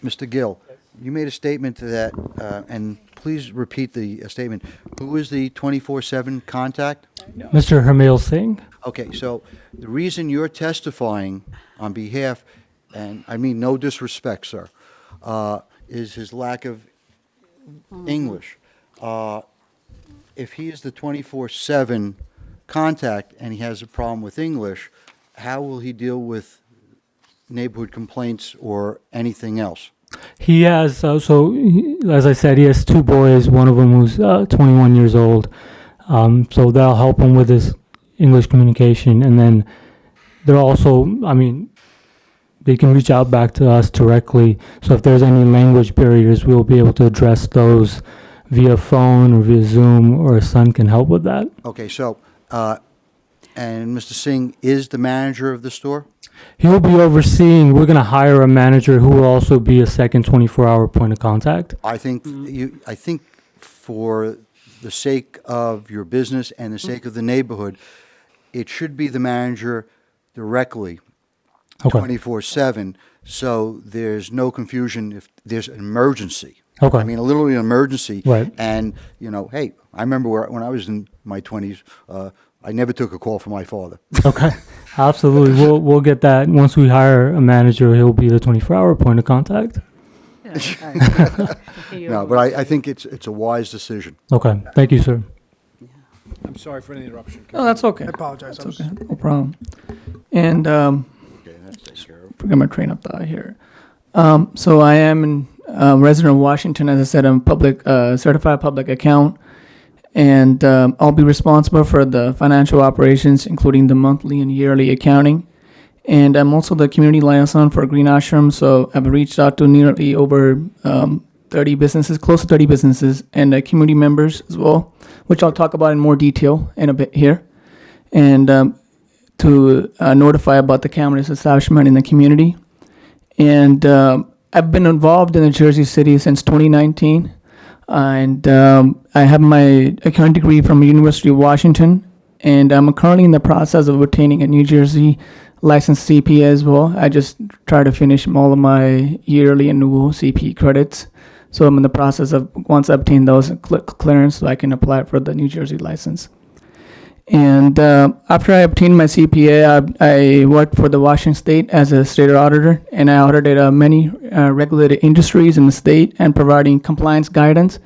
Mr. Gill, you made a statement to that, and please repeat the statement. Who is the 24/7 contact? Mr. Hermel Singh. Okay, so the reason you're testifying on behalf, and I mean no disrespect, sir, is his lack of English. If he is the 24/7 contact and he has a problem with English, how will he deal with neighborhood complaints or anything else? He has, as I said, he has two boys, one of them who's 21 years old. So that'll help him with his English communication. And then they're also, they can reach out back to us directly. So if there's any language barriers, we'll be able to address those via phone or via Zoom, or his son can help with that. Okay, so, and Mr. Singh is the manager of the store? He'll be overseeing, we're going to hire a manager who will also be a second 24-hour point of contact. I think I think for the sake of your business and the sake of the neighborhood, it should be the manager directly, Okay. 24/7, so there's no confusion if there's an emergency. Okay. I mean, literally an emergency. Right. And, hey, I remember when I was in my 20s, I never took a call from my father. Okay, absolutely. We'll get that. Once we hire a manager, he'll be the 24-hour point of contact. No, but I think it's a wise decision. Okay, thank you, sir. I'm sorry for any interruption. Oh, that's okay. I apologize. That's okay. No problem. And forget my train of thought here. So I am a resident of Washington. As I said, I'm certified public account, and I'll be responsible for the financial operations, including the monthly and yearly accounting. And I'm also the community liaison for Green Ashram. So I've reached out to nearly over 30 businesses, close to 30 businesses, and community members as well, which I'll talk about in more detail in a bit here. And to notify about the cannabis establishment in the community. And I've been involved in the Jersey City since 2019. And I have my accounting degree from the University of Washington. And I'm currently in the process of obtaining a New Jersey licensed CPA as well. I just try to finish all of my yearly annual CP credits. So I'm in the process of, once I obtain those clearance, so I can apply for the New Jersey license. And after I obtained my CPA, I worked for the Washington State as a state auditor, and I audited many regulated industries in the state and providing compliance guidance.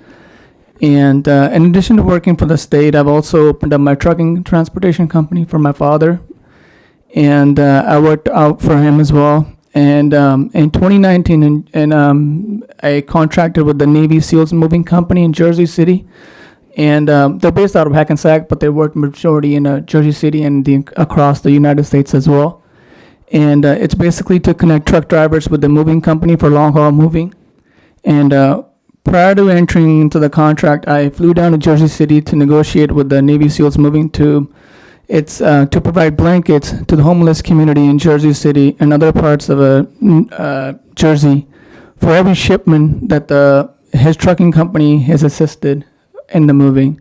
And in addition to working for the state, I've also opened up my trucking transportation company for my father, and I worked out for him as well. And in 2019, I contracted with the Navy SEALs Moving Company in Jersey City. And they're based out of Hackensack, but they work majority in Jersey City and across the United States as well. And it's basically to connect truck drivers with the moving company for long haul moving. And prior to entering into the contract, I flew down to Jersey City to negotiate with the Navy SEALs Moving to provide blankets to the homeless community in Jersey City and other parts of Jersey for every shipment that his trucking company has assisted in the moving.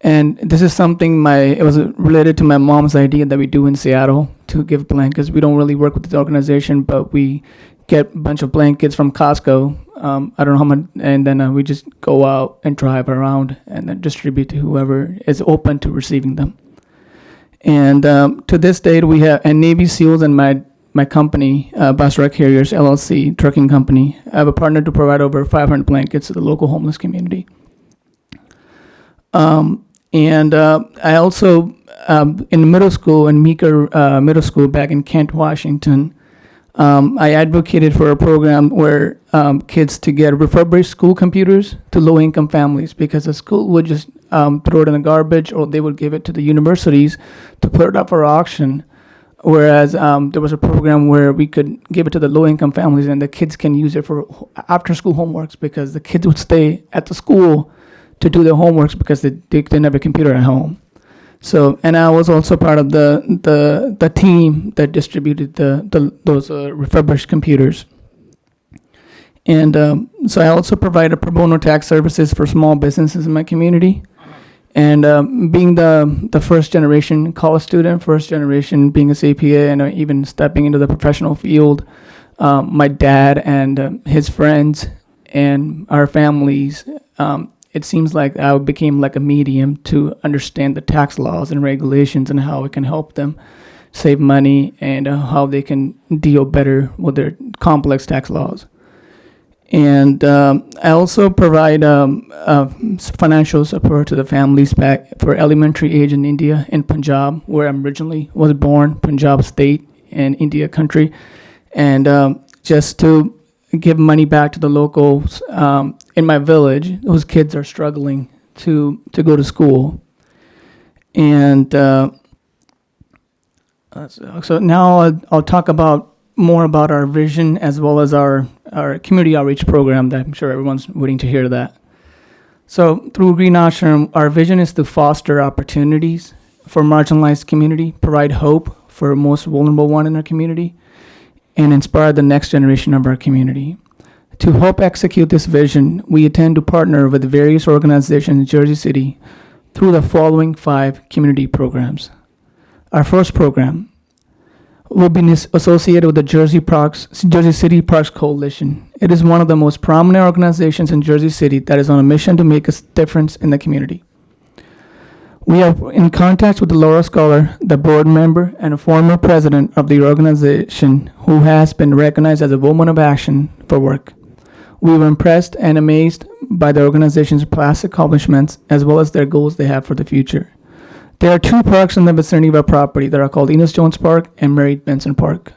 And this is something it was related to my mom's idea that we do in Seattle to give blankets. We don't really work with this organization, but we get a bunch of blankets from Costco. I don't know how much, and then we just go out and drive around and then distribute to whoever is open to receiving them. And to this date, we have Navy SEALs and my company, Bus Rec Carriers LLC, trucking company. I have a partner to provide over 500 blankets to the local homeless community. And I also, in middle school, in Meeker Middle School back in Kent, Washington, I advocated for a program where kids to get refurbished school computers to low-income families, because the school would just throw it in the garbage, or they would give it to the universities to put it up for auction. Whereas there was a program where we could give it to the low-income families, and the kids can use it for after-school homeworks, because the kids would stay at the school to do their homeworks because they didn't have a computer at home. So, and I was also part of the team that distributed those refurbished computers. And so I also provided pro bono tax services for small businesses in my community. And being the first generation college student, first generation being a CPA, and even stepping into the professional field, my dad and his friends and our families, it seems like I became like a medium to understand the tax laws and regulations and how it can help them save money and how they can deal better with their complex tax laws. And I also provide financial support to the families back for elementary age in India, in Punjab, where I originally was born, Punjab state and India country. And just to give money back to the locals in my village. Those kids are struggling to go to school. And so now I'll talk more about our vision as well as our community outreach program that I'm sure everyone's waiting to hear that. So through Green Ashram, our vision is to foster opportunities for marginalized community, provide hope for most vulnerable one in our community, and inspire the next generation of our community. To help execute this vision, we intend to partner with various organizations in Jersey City through the following 5 community programs. Our first program will be associated with the Jersey City Parks Coalition. It is one of the most prominent organizations in Jersey City that is on a mission to make a difference in the community. We are in contact with Laura Scholar, the board member and a former president of the organization, who has been recognized as a woman of action for work. We were impressed and amazed by the organization's past accomplishments as well as their goals they have for the future. There are 2 parks in the vicinity of our property that are called Enos Jones Park and Mary Benson Park.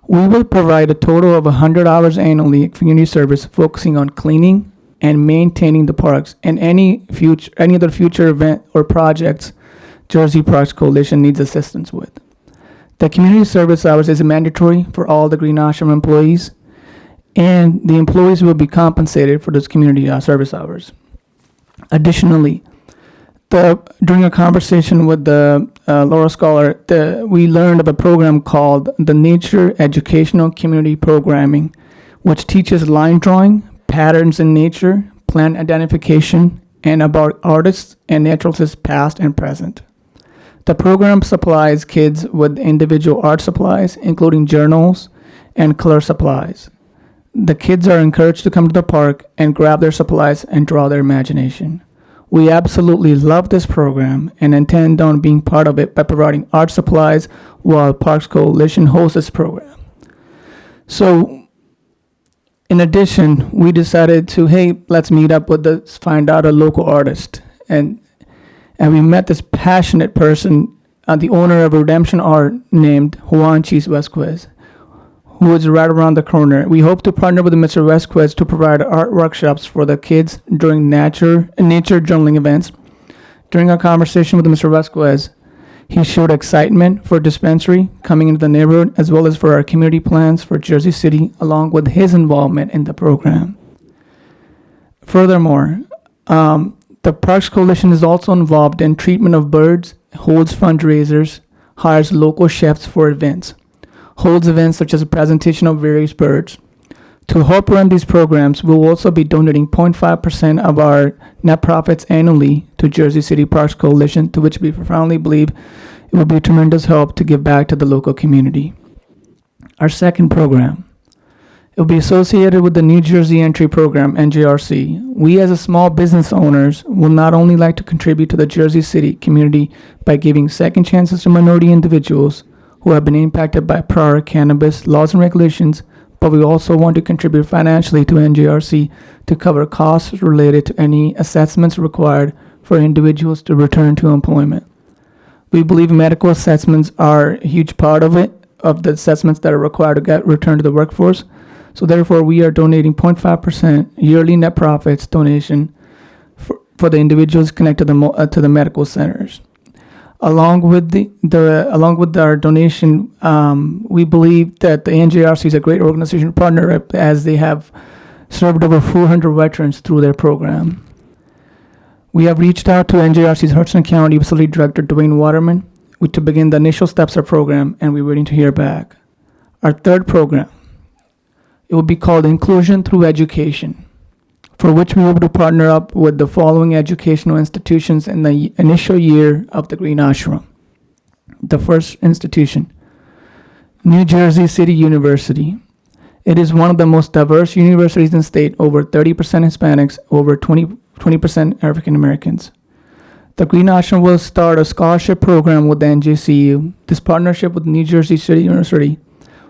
We will provide a total of $100 annually in community service focusing on cleaning and maintaining the parks and any other future event or projects Jersey Parks Coalition needs assistance with. The community service hours is mandatory for all the Green Ashram employees, and the employees will be compensated for those community service hours. Additionally, during a conversation with the Laura Scholar, we learned of a program called the Nature Educational Community Programming, which teaches line drawing, patterns in nature, plant identification, and about artists and naturalists past and present. The program supplies kids with individual art supplies, including journals and color supplies. The kids are encouraged to come to the park and grab their supplies and draw their imagination. We absolutely love this program and intend on being part of it by providing art supplies while Parks Coalition hosts this program. So, in addition, we decided to, let's meet up with find out a local artist. And we met this passionate person, the owner of Redemption Art, named Juan Chis Vesquez, who is right around the corner. We hope to partner with Mr. Vesquez to provide art workshops for the kids during nature journaling events. During our conversation with Mr. Vesquez, he showed excitement for dispensary coming into the neighborhood, as well as for our community plans for Jersey City, along with his involvement in the program. Furthermore, the Parks Coalition is also involved in treatment of birds, holds fundraisers, hires local chefs for events, holds events such as a presentation of various birds. To help run these programs, we will also be donating 0.5% of our net profits annually to Jersey City Parks Coalition, to which we profoundly believe it will be a tremendous help to give back to the local community. Our second program, it will be associated with the New Jersey Entry Program, NJRC. We as a small business owners will not only like to contribute to the Jersey City community by giving second chances to minority individuals who have been impacted by prior cannabis laws and regulations, but we also want to contribute financially to NJRC to cover costs related to any assessments required for individuals to return to employment. We believe medical assessments are a huge part of the assessments that are required to get returned to the workforce. So therefore, we are donating 0.5% yearly net profits donation for the individuals connected to the medical centers. Along with our donation, we believe that the NJRC is a great organization partner, as they have served over 400 veterans through their program. We have reached out to NJRC's Hudson County Facility Director, Dwayne Waterman, to begin the initial steps of the program, and we're waiting to hear back. Our third program, it will be called Inclusion Through Education, for which we hope to partner up with the following educational institutions in the initial year of the Green Ashram. The first institution, New Jersey City University. It is one of the most diverse universities in the state, over 30% Hispanics, over 20% African Americans. The Green Ashram will start a scholarship program with the NJCU. This partnership with New Jersey City University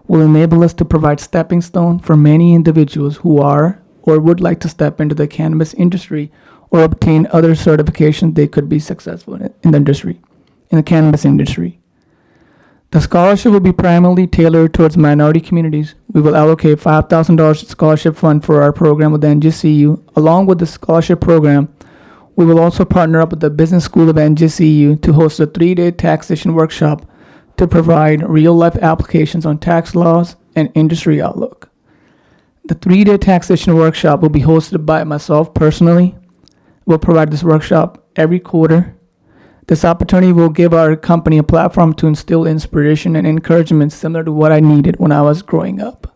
will enable us to provide stepping stone for many individuals who are or would like to step into the cannabis industry or obtain other certifications they could be successful in the cannabis industry. The scholarship will be primarily tailored towards minority communities. We will allocate $5,000 scholarship fund for our program with the NJCU. Along with the scholarship program, we will also partner up with the Business School of NJCU to host a 3-day taxation workshop to provide real-life applications on tax laws and industry outlook. The 3-day taxation workshop will be hosted by myself personally. We'll provide this workshop every quarter. This opportunity will give our company a platform to instill inspiration and encouragement similar to what I needed when I was growing up.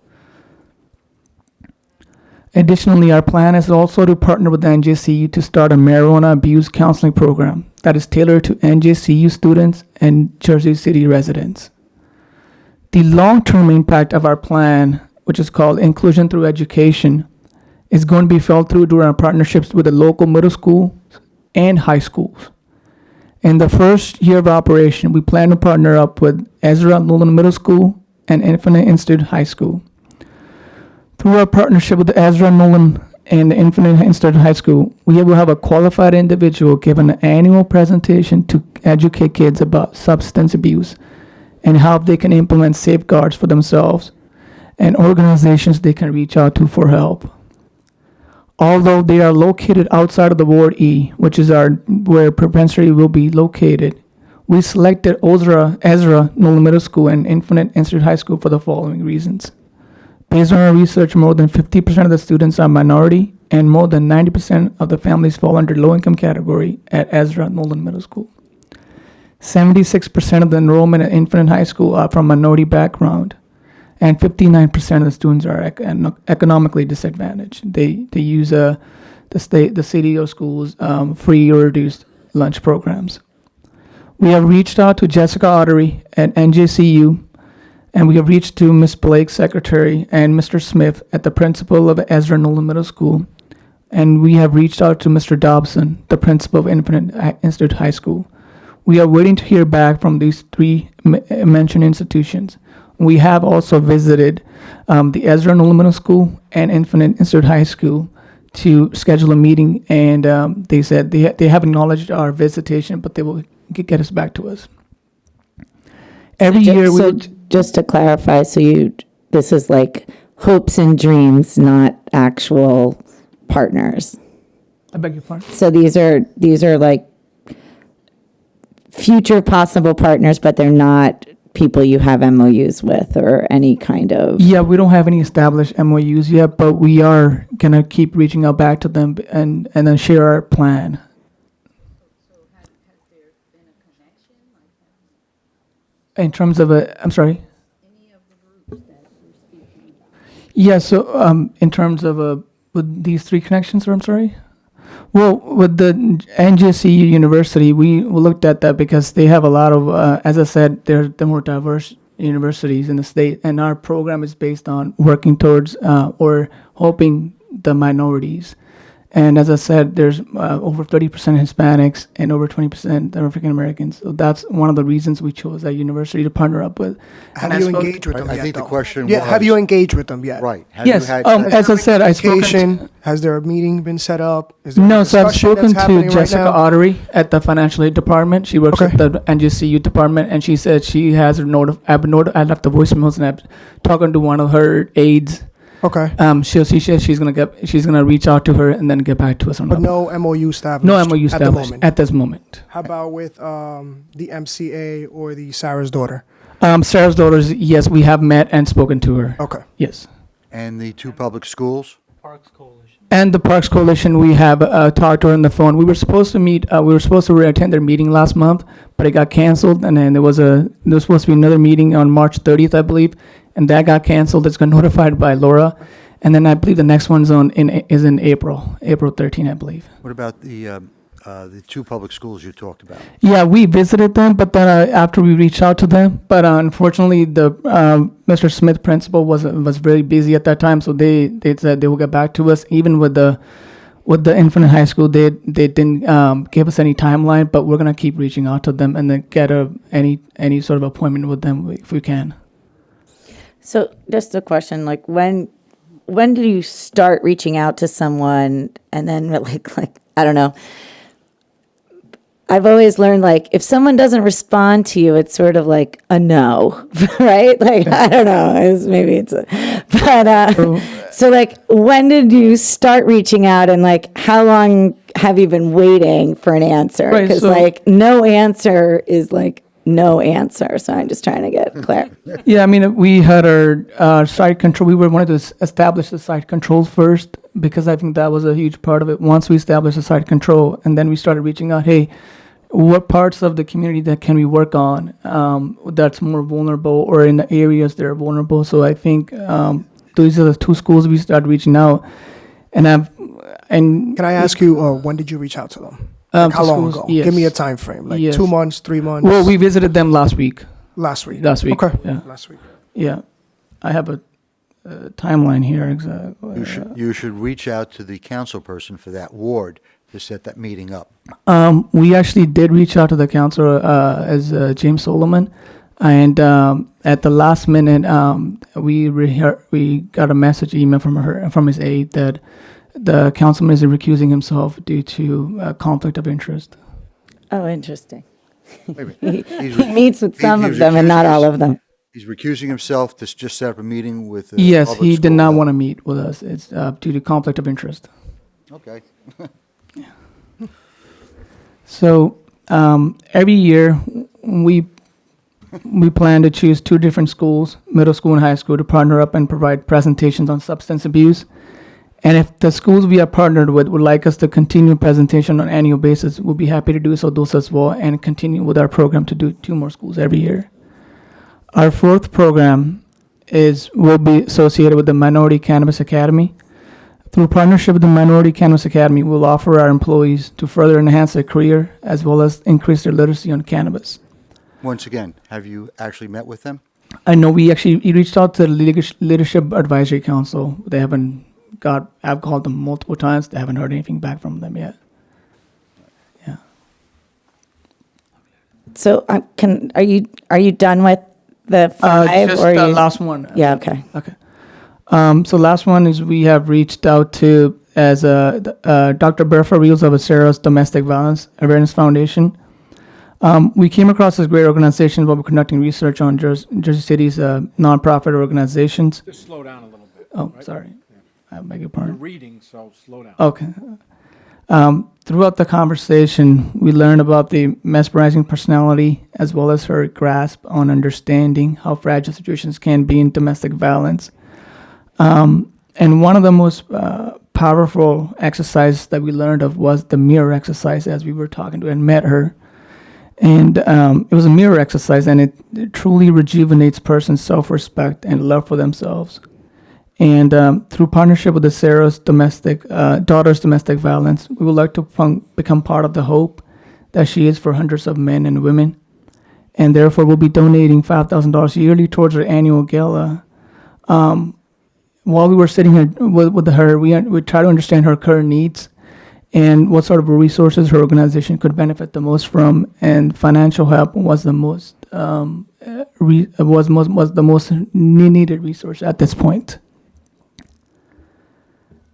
Additionally, our plan is also to partner with the NJCU to start a marijuana abuse counseling program that is tailored to NJCU students and Jersey City residents. The long-term impact of our plan, which is called Inclusion Through Education, is going to be felt through our partnerships with the local middle schools and high schools. In the first year of operation, we plan to partner up with Ezra Lumen Middle School and Infinite Institute High School. Through our partnership with Ezra Nolan and the Infinite Institute High School, we will have a qualified individual give an annual presentation to educate kids about substance abuse and how they can implement safeguards for themselves and organizations they can reach out to for help. Although they are located outside of the Ward E, which is where propensity will be located, we selected Ezra Nolan Middle School and Infinite Institute High School for the following reasons. Based on our research, more than 50% of the students are minority, and more than 90% of the families fall under low-income category at Ezra Nolan Middle School. 76% of the enrollment at Infinite High School are from minority background, and 59% of the students are economically disadvantaged. They use the city or schools free or reduced lunch programs. We have reached out to Jessica Ottery at NJCU, and we have reached to Ms. Blake, secretary, and Mr. Smith at the principal of Ezra Nolan Middle School, and we have reached out to Mr. Dobson, the principal of Infinite Institute High School. We are waiting to hear back from these three mentioned institutions. We have also visited the Ezra Nolan Middle School and Infinite Institute High School to schedule a meeting, and they said they have acknowledged our visitation, but they will get us back to us. Every year, just to clarify, this is like hopes and dreams, not actual partners. I beg your pardon? So these are like future possible partners, but they're not people you have MOUs with or any kind of... Yeah, we don't have any established MOUs yet, but we are going to keep reaching out back to them and then share our plan. In terms of I'm sorry? Yeah, so in terms of with these three connections, or I'm sorry? Well, with the NJCU University, we looked at that because they have a lot of, as I said, they're the more diverse universities in the state, and our program is based on working towards or helping the minorities. And as I said, there's over 30% Hispanics and over 20% African Americans. So that's one of the reasons we chose that university to partner up with. Have you engaged with them I yet? think the though? question Yeah, was... have you engaged with them yet? Right. Have Yes, you had... as I said, I've spoken Communication, has there a meeting been set up? Is there a No, so I've discussion spoken that's to happening right Jessica now? Ottery at the financial aid department. She works Okay. at the NJCU department, and she said she has I left the voicemails, and I'm talking to one of her aides. Okay. She says she's gonna reach out to her and then get back to us on But that. no MOU established. No MOU at the established moment. at this moment. How about with the MCA or the Sarah's daughter? Sarah's daughters, yes, we have met and spoken to her. Okay. Yes. And the two public schools? And the Parks Coalition, we have talked to her on the phone. We were supposed to meet. We were supposed to attend their meeting last month, but it got canceled. And then there was supposed to be another meeting on March 30th, I believe, and that got canceled. It's got notified by Laura, and then I believe the next one's is in April 13th, I believe. What about the two public schools you talked about? Yeah, we visited them, but then after we reached out to them, but unfortunately, the Mr. Smith principal was very busy at that time, so they said they will get back to us. Even with the Infinite High School, they didn't give us any timeline, but we're gonna keep reaching out to them and then get any sort of appointment with them if we can. So just a question, like when do you start reaching out to someone and then like I don't know. I've always learned, like, if someone doesn't respond to you, it's sort of like a no, right? Like, I don't know, so like, when did you start reaching out, and like, how long have you been waiting for an answer? Right, Because so- like, no answer is like no answer. So I'm just trying to get clear. Yeah, I mean, we had our site control. We wanted to establish the site control first, because I think that was a huge part of it. Once we established the site control, and then we started reaching out, hey, what parts of the community that can we work on that's more vulnerable, or in the areas that are vulnerable. So I think those are the two schools we started reaching out. And Can I ask you, when did you reach out to them? Like, how to long schools, ago? yes. Give me a time frame, like Yes. 2 months, 3 months. Well, we visited them last week. Last week. Last week. Okay. Yeah. Last week. Yeah. I have a timeline here exactly. You should reach out to the council person for that ward to set that meeting up. We actually did reach out to the counselor as James Solomon, and at the last minute, we got a message email from his aide that the councilman is recusing himself due to conflict of interest. Oh, interesting. He He meets with some of them and not all of them. He's recusing himself to just set up a meeting with the Yes, public he did school not level. want to meet with us. It's due to conflict of interest. Okay. So every year we plan to choose 2 different schools, middle school and high school, to partner up and provide presentations on substance abuse. And if the schools we are partnered with would like us to continue presentation on an annual basis, we'll be happy to do so those as well, and continue with our program to do 2 more schools every year. Our 4th program will be associated with the Minority Cannabis Academy. Through partnership with the Minority Cannabis Academy, we'll offer our employees to further enhance their career as well as increase their literacy on cannabis. Once again, have you actually met with them? I know we reached out to the Leadership Advisory Council. They haven't I've called them multiple times. They haven't heard anything back from them yet. So are you done with the 5? Just or the you- last one. Yeah, okay. Okay. So last one is we have reached out to Dr. Bertha Reels of Acero's Domestic Violence Awareness Foundation. We came across this great organization while we're conducting research on Jersey City's nonprofit organizations. Just slow down a little bit. Oh, right? sorry. I beg your You're pardon. reading, so slow down. Okay. Throughout the conversation, we learned about the mesmerizing personality as well as her grasp on understanding how fragile situations can be in domestic violence. And one of the most powerful exercises that we learned of was the mirror exercise as we were talking to and met her. And it was a mirror exercise, and it truly rejuvenates person's self-respect and love for themselves. And through partnership with the Sarah's Daughters Domestic Violence, we would like to become part of the hope that she is for hundreds of men and women. And therefore, we'll be donating $5,000 yearly towards her annual gala. While we were sitting here with her, we tried to understand her current needs and what sort of resources her organization could benefit the most from. And financial help was the most needed resource at this point.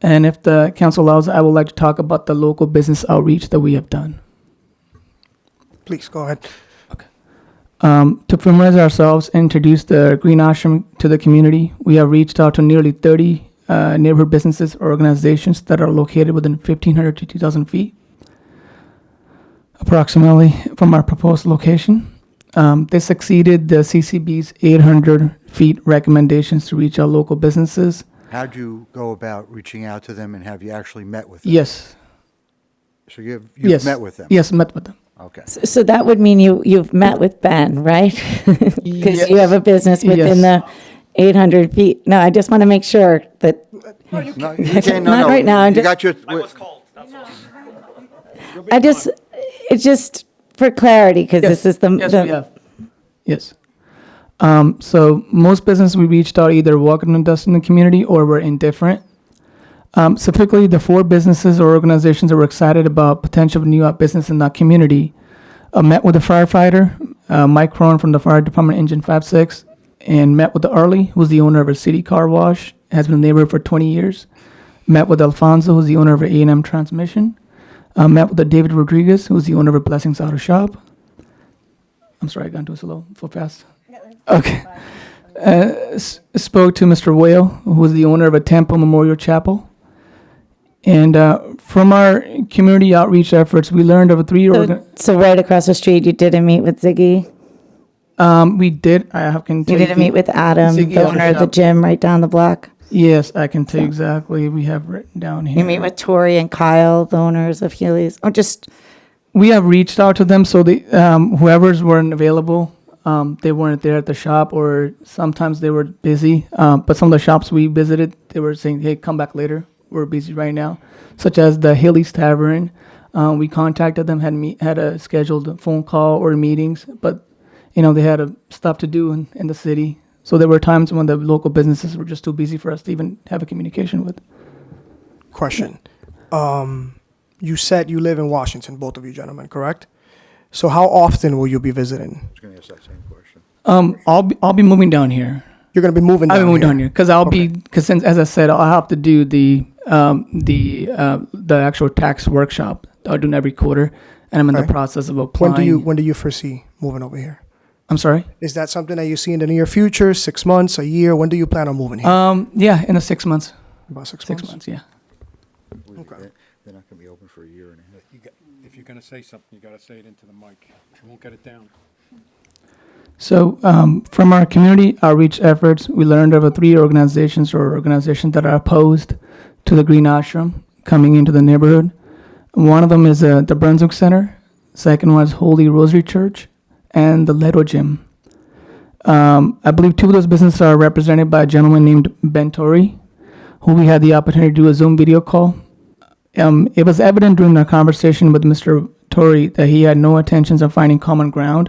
And if the council allows, I would like to talk about the local business outreach that we have done. Please go ahead. To familiarize ourselves and introduce the Green Ashram to the community, we have reached out to nearly 30 neighborhood businesses or organizations that are located within 1,500 to 2,000 feet, approximately, from our proposed location. This exceeded the CCB's 800 feet recommendations to reach out local businesses. How'd you go about reaching out to them, and have you actually met with them? Yes. So you've Yes. met with them? Yes, met with them. Okay. So that would mean you've met with Ben, right? Because you have a business within the 800 feet. No, I just want to make sure that. No, you can't, Not right now, I'm You just- got your. It's just for clarity, because this is the. Yes, we have. Yes. So most businesses we reached out either welcomed us in the community or were indifferent. Specifically, the 4 businesses or organizations that were excited about potential new business in that community met with a firefighter, Mike Cron from the Fire Department Engine 56, and met with the Early, who's the owner of a city car wash, has been a neighbor for 20 years. Met with Alfonso, who's the owner of an A&M Transmission. Met with David Rodriguez, who's the owner of Blessings Auto Shop. I'm sorry, I got too slow, for fast. Okay. Spoke to Mr. Whale, who was the owner of a Temple Memorial Chapel. And from our community outreach efforts, we learned of a 3-year. So right across the street, you didn't meet with Ziggy? We did. I can tell You didn't meet with Adam, Ziggy the Auto owner of the Shop. gym right down the block? Yes, I can tell you exactly. We have written down here. You meet with Tori and Kyle, the owners of Healy's, or just, We have reached out to them, so they, whoever's weren't available, they weren't there at the shop, or sometimes they were busy. But some of the shops we visited, they were saying, "Hey, come back later. We're busy right now." Such as the Haley's Tavern, we contacted them, had a scheduled phone call or meetings, but they had stuff to do in the city. So there were times when the local businesses were just too busy for us to even have a communication with. Question. You said you live in Washington, both of you gentlemen, correct? So how often will you be visiting? I was going to ask that same question. I'll be moving down here. You're going to be moving down I'll be moving here? down here because since, as I said, I'll have to do the actual tax workshop that I do every quarter, and I'm in the Okay. process of applying. When do you foresee moving over here? I'm sorry. Is that something that you see in the near future? 6 months, a year? When do you plan on moving here? Yeah, in 6 months. About 6 6 months. months, yeah. They're not going to be open for a year and a half. If you're going to say something, you got to say it into the mic. You won't get it down. So from our community outreach efforts, we learned of 3 organizations that are opposed to the Green Ashram coming into the neighborhood. One of them is the Brunswick Center. Second one is Holy Rosary Church and the Leto Gym. I believe 2 of those businesses are represented by a gentleman named Ben Torrey, who we had the opportunity to do a Zoom video call. It was evident during our conversation with Mr. Torrey that he had no intentions of finding common ground.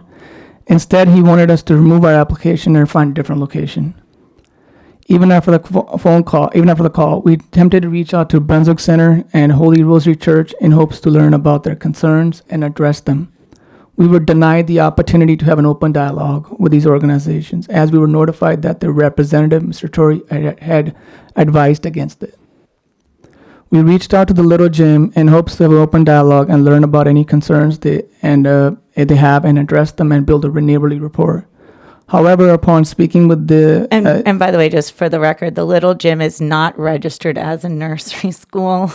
Instead, he wanted us to remove our application and find a different location. Even after the call, we attempted to reach out to Brunswick Center and Holy Rosary Church in hopes to learn about their concerns and address them. We were denied the opportunity to have an open dialogue with these organizations, as we were notified that their representative, Mr. Torrey, had advised against it. We reached out to the Little Gym in hopes to have an open dialogue and learn about any concerns they have and address them and build a neighborly rapport. However, upon speaking with the... and by the way, just for the record, the Little Gym is not registered as a nursery school.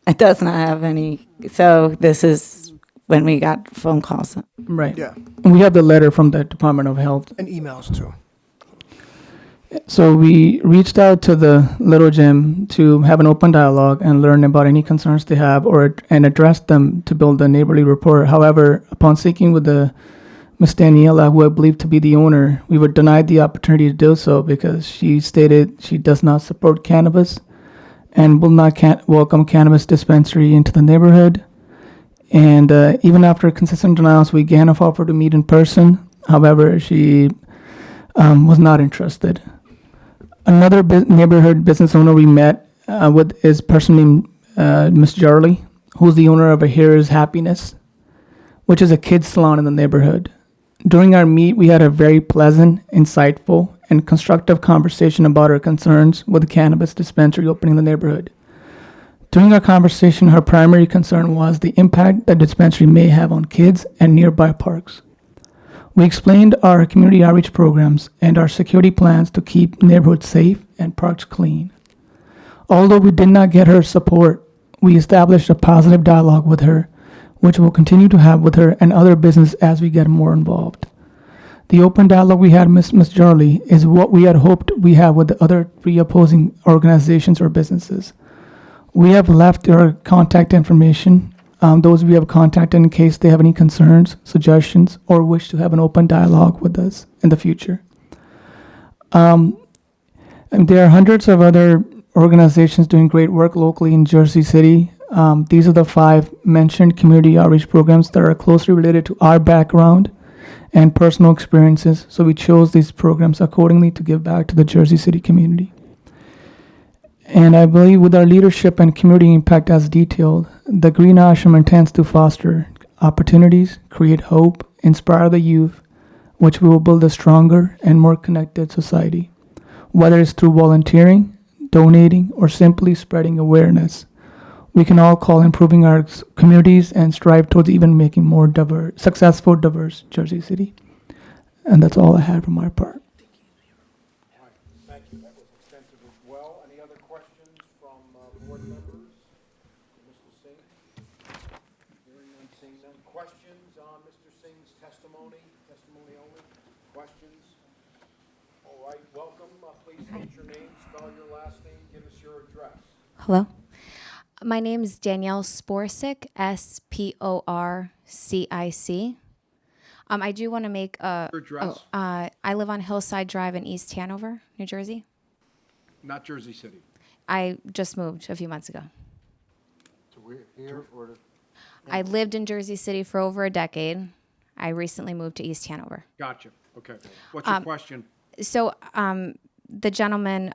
It does not have any, so this is when we got phone calls. Right. Yeah. And we have the letter from the Department of Health. And emails too. So we reached out to the Little Gym to have an open dialogue and learn about any concerns they have and address them to build a neighborly rapport. However, upon speaking with Ms. Daniela, who I believe to be the owner, we were denied the opportunity to do so because she stated she does not support cannabis and will not welcome cannabis dispensary into the neighborhood. And even after consistent denials, we again have offered to meet in person. However, she was not interested. Another neighborhood business owner we met with is a person named Miss Jarley, who's the owner of a Here's Happiness, which is a kids salon in the neighborhood. During our meet, we had a very pleasant, insightful, and constructive conversation about our concerns with the cannabis dispensary opening in the neighborhood. During our conversation, her primary concern was the impact that dispensary may have on kids and nearby parks. We explained our community outreach programs and our security plans to keep neighborhoods safe and parks clean. Although we did not get her support, we established a positive dialogue with her, which we'll continue to have with her and other businesses as we get more involved. The open dialogue we had with Ms. Jarley is what we had hoped we have with the other 3 opposing organizations or businesses. We have left her contact information. Those we have contacted in case they have any concerns, suggestions, or wish to have an open dialogue with us in the future. And there are hundreds of other organizations doing great work locally in Jersey City. These are the 5 mentioned community outreach programs that are closely related to our background and personal experiences, so we chose these programs accordingly to give back to the Jersey City community. And I believe with our leadership and community impact as detailed, the Green Ashram intends to foster opportunities, create hope, inspire the youth, which will build a stronger and more connected society. Whether it's through volunteering, donating, or simply spreading awareness, we can all call improving our communities and strive towards even making more diverse, successful, diverse Jersey City. And that's all I had from my part. All right, thank you. That was extensive as well. Any other questions from board members? Mr. Singh? Hearing none, seeing none. Questions on Mr. Singh's testimony? Testimony only? Questions? All right, welcome. Please state your name, spell your last name, give us your address. Hello. My name is Danielle Sporcic, Sporcic. I do want to make a. Your address? I live on Hillside Drive in East Hanover, New Jersey. Not Jersey City. I just moved a few months ago. So we're here or? I lived in Jersey City for over a decade. I recently moved to East Hanover. Gotcha. Okay. What's your question? So the gentleman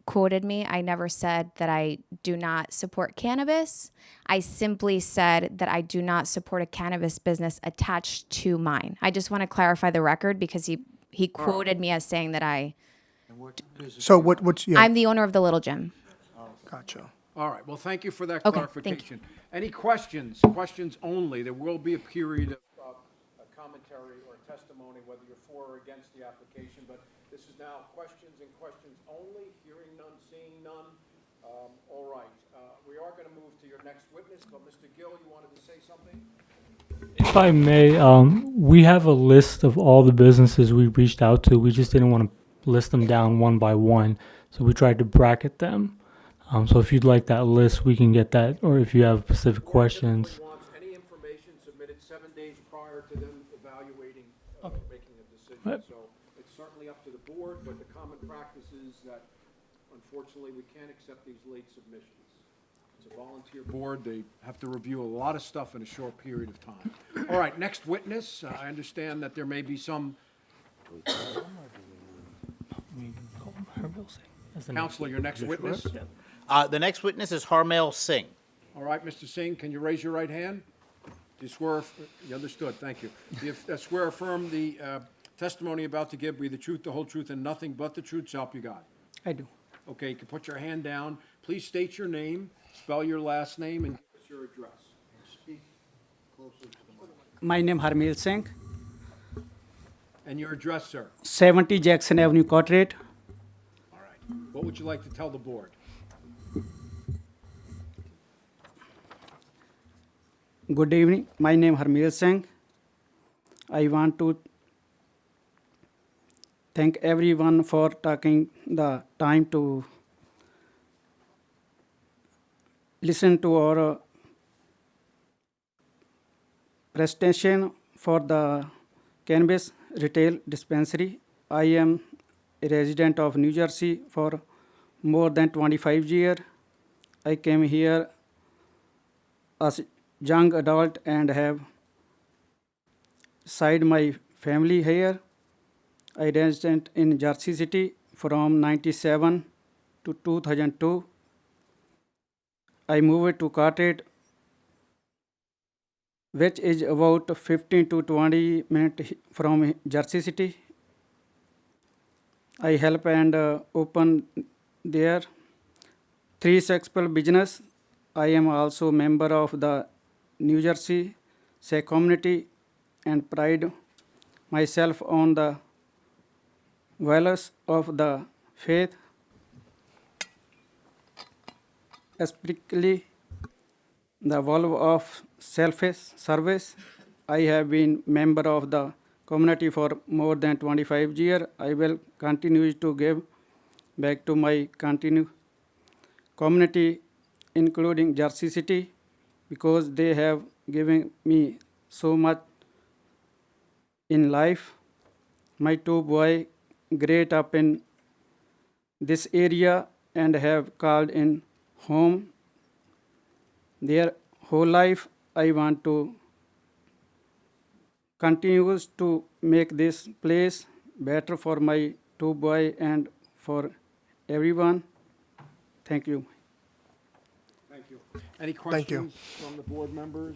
quoted me. I never said that I do not support cannabis. I simply said that I do not support a cannabis business attached to mine. I just want to clarify the record because he quoted me as saying that I. So what's yeah? I'm the owner of the Little Gym. Gotcha. All right. Well, thank you for that Okay, thank you. clarification. Any questions? Questions only. There will be a period of commentary or testimony, whether you're for or against the application, but this is now questions and questions only, hearing none, seeing none. All right. We are going to move to your next witness, but Mr. Gill, you wanted to say something? If I may, we have a list of all the businesses we reached out to. We just didn't want to list them down one by one, so we tried to bracket them. So if you'd like that list, we can get that, or if you have specific questions. Wants any information submitted 7 days prior to them evaluating, making a decision. Right. So it's certainly up to the board, but the common practice is that unfortunately we can't accept these late submissions. It's a volunteer board. They have to review a lot of stuff in a short period of time. All right, next witness. I understand that there may be some. Counselor, your next witness. The next witness is Harmail Singh. All right, Mr. Singh, can you raise your right hand? Do you swear, you understood, thank you. Do you swear affirm the testimony about to give be the truth, the whole truth, and nothing but the truth, so help you God? I do. Okay, you can put your hand down. Please state your name, spell your last name, and give us your address. Speak closer to the mic. My name Harmail Singh, And your address, sir. 70 Jackson Avenue, Carteret. All right. What would you like to tell the board? Good evening. My name Harmail Singh. I want to thank everyone for taking the time to listen to our presentation for the cannabis retail dispensary. I am a resident of New Jersey for more than 25 years. I came here as young adult and have side my family here. I resident in Jersey City from 97 to 2002. I moved to Carteret, which is about 15 to 20 minutes from Jersey City. I help and open there 3 successful business. I am also member of the New Jersey Sikh community and pride myself on the values of the faith, especially the value of self-service. I have been member of the community for more than 25 years. I will continue to give back to my community, including Jersey City, because they have given me so much in life. My 2 boys grew up in this area and have called in home their whole life. I want to continue to make this place better for my 2 boys and for everyone. Thank you. Thank you. Any Thank you. questions from the board members?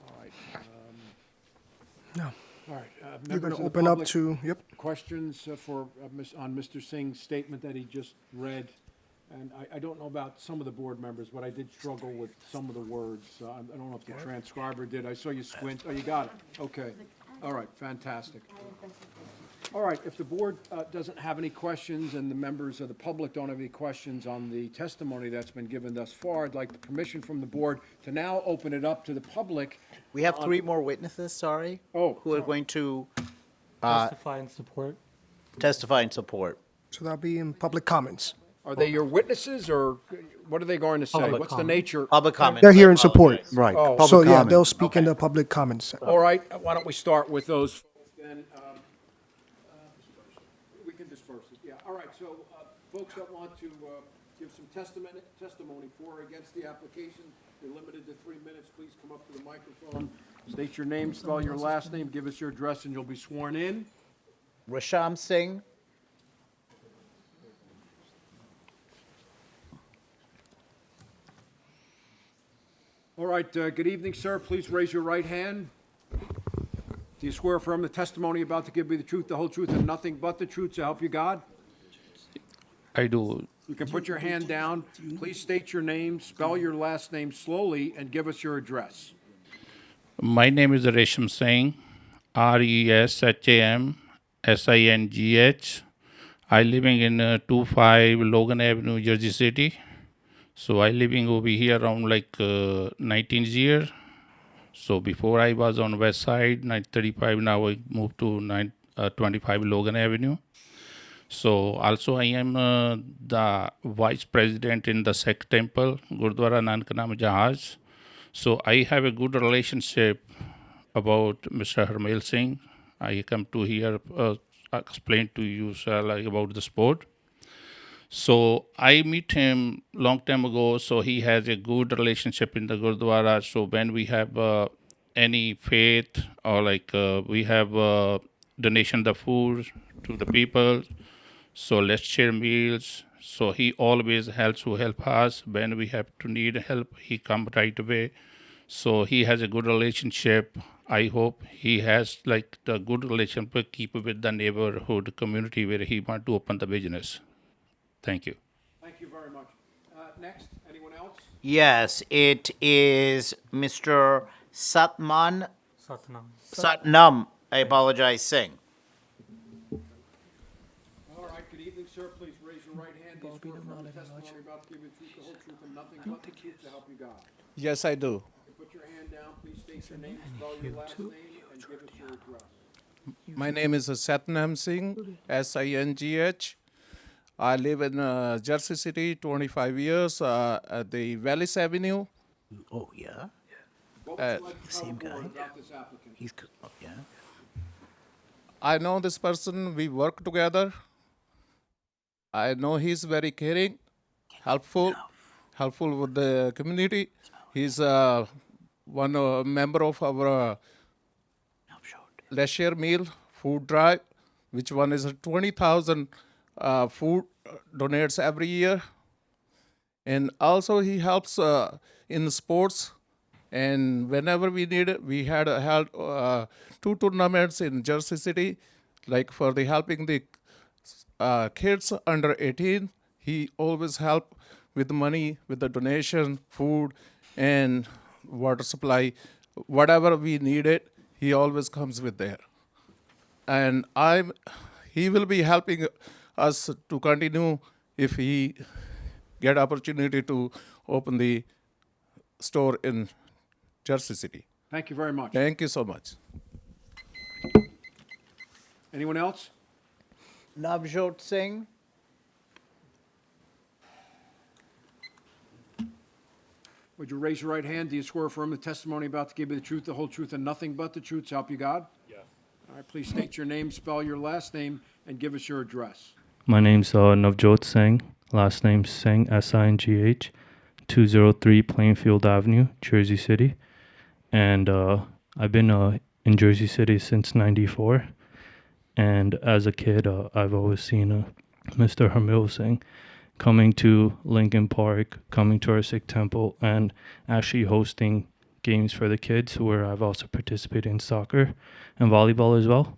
All right. No. All right. You're going members to of the open up public, to, yep. Questions on Mr. Singh's statement that he just read And I don't know about some of the board members, but I did struggle with some of the words. I don't know if the transcriber did. I saw you squint. Oh, you got it. Okay. All right, fantastic. All right, if the board doesn't have any questions and the members of the public don't have any questions on the testimony that's been given thus far, I'd like the permission from the board to now open it up to the public. We have three more witnesses, sorry. Oh. Who are going to Testify in support. testify in support. So that'll be in public comments. Are they your witnesses, or what are they going to say? Public What's the comment. nature? Public comment. They're here in support. Right. Oh. public So yeah, comment. they'll speak in the public comments. All right, why don't we start with those folks then? We can disperse it, yeah. All right, so folks that want to give some testimony for or against the application, you're limited to 3 minutes. Please come up to the microphone, state your name, spell your last name, give us your address, and you'll be sworn in. Rasham Singh. All right, good evening, sir. Please raise your right hand. Do you swear affirm the testimony you're about to give me the truth, the whole truth, and nothing but the truth, so help you God? I do. You can put your hand down. Please state your name, spell your last name slowly, and give us your address. My name is Resham Singh, RESHAM I living in 25 Logan Avenue, Jersey City. So I living over here around like 19 years. So before I was on west side, 935, now I moved to 25 Logan Avenue. So also I am the vice president in the Sikh temple, Gurdwara Nanak Nam Jahaz. So I have a good relationship about Mr. Harmail Singh. I come to here explain to you sir, like about the sport. So I meet him long time ago. So he has a good relationship in the Gurdwara. So when we have any faith or like we have donation the food to the people. So let's share meals. So he always helps to help us. When we have to need help, he come right away. So he has a good relationship. I hope he has like the good relationship keep with the neighborhood community where he want to open the business. Thank you. Thank you very much. Next, anyone else? Yes, it is Mr. Satnam. I apologize, Singh. All right, good evening, sir. Please raise your right hand. Do you swear affirm the testimony you're about to give you the truth, the whole truth, and nothing but the truth to help you God? Yes, I do. Put your hand down. Please state your name, spell your last name, and give us your address. My name is Satnam Singh, SINGH. I live in Jersey City, 25 years, at the Vallis Avenue. Oh, yeah? What would you like to tell the board about this applicant? Yeah. I know this person, we work together. I know he's very caring, helpful with the community. He's one member of our Let's Share Meal food drive, which one is 20,000 food donates every year. And also he helps in sports. And whenever we need it, we had held 2 tournaments in Jersey City, like for the helping the kids under 18. He always help with money, with the donation, food, and water supply. Whatever we needed, he always comes with there. And he will be helping us to continue if he get opportunity to open the store in Jersey City. Thank you very much. Thank you so much. Anyone else? Navjot Singh. Would you raise your right hand? Do you swear affirm the testimony about to give you the truth, the whole truth, and nothing but the truth, so help you God? Yes. All right, please state your name, spell your last name, and give us your address. My name's Navjot Singh. Last name Singh, SINGH, 203 Plainfield Avenue, Jersey City. And I've been in Jersey City since '94. And as a kid, I've always seen Mr. Harmail Singh coming to Lincoln Park, coming to our Sikh temple, and actually hosting games for the kids, where I've also participated in soccer and volleyball as well.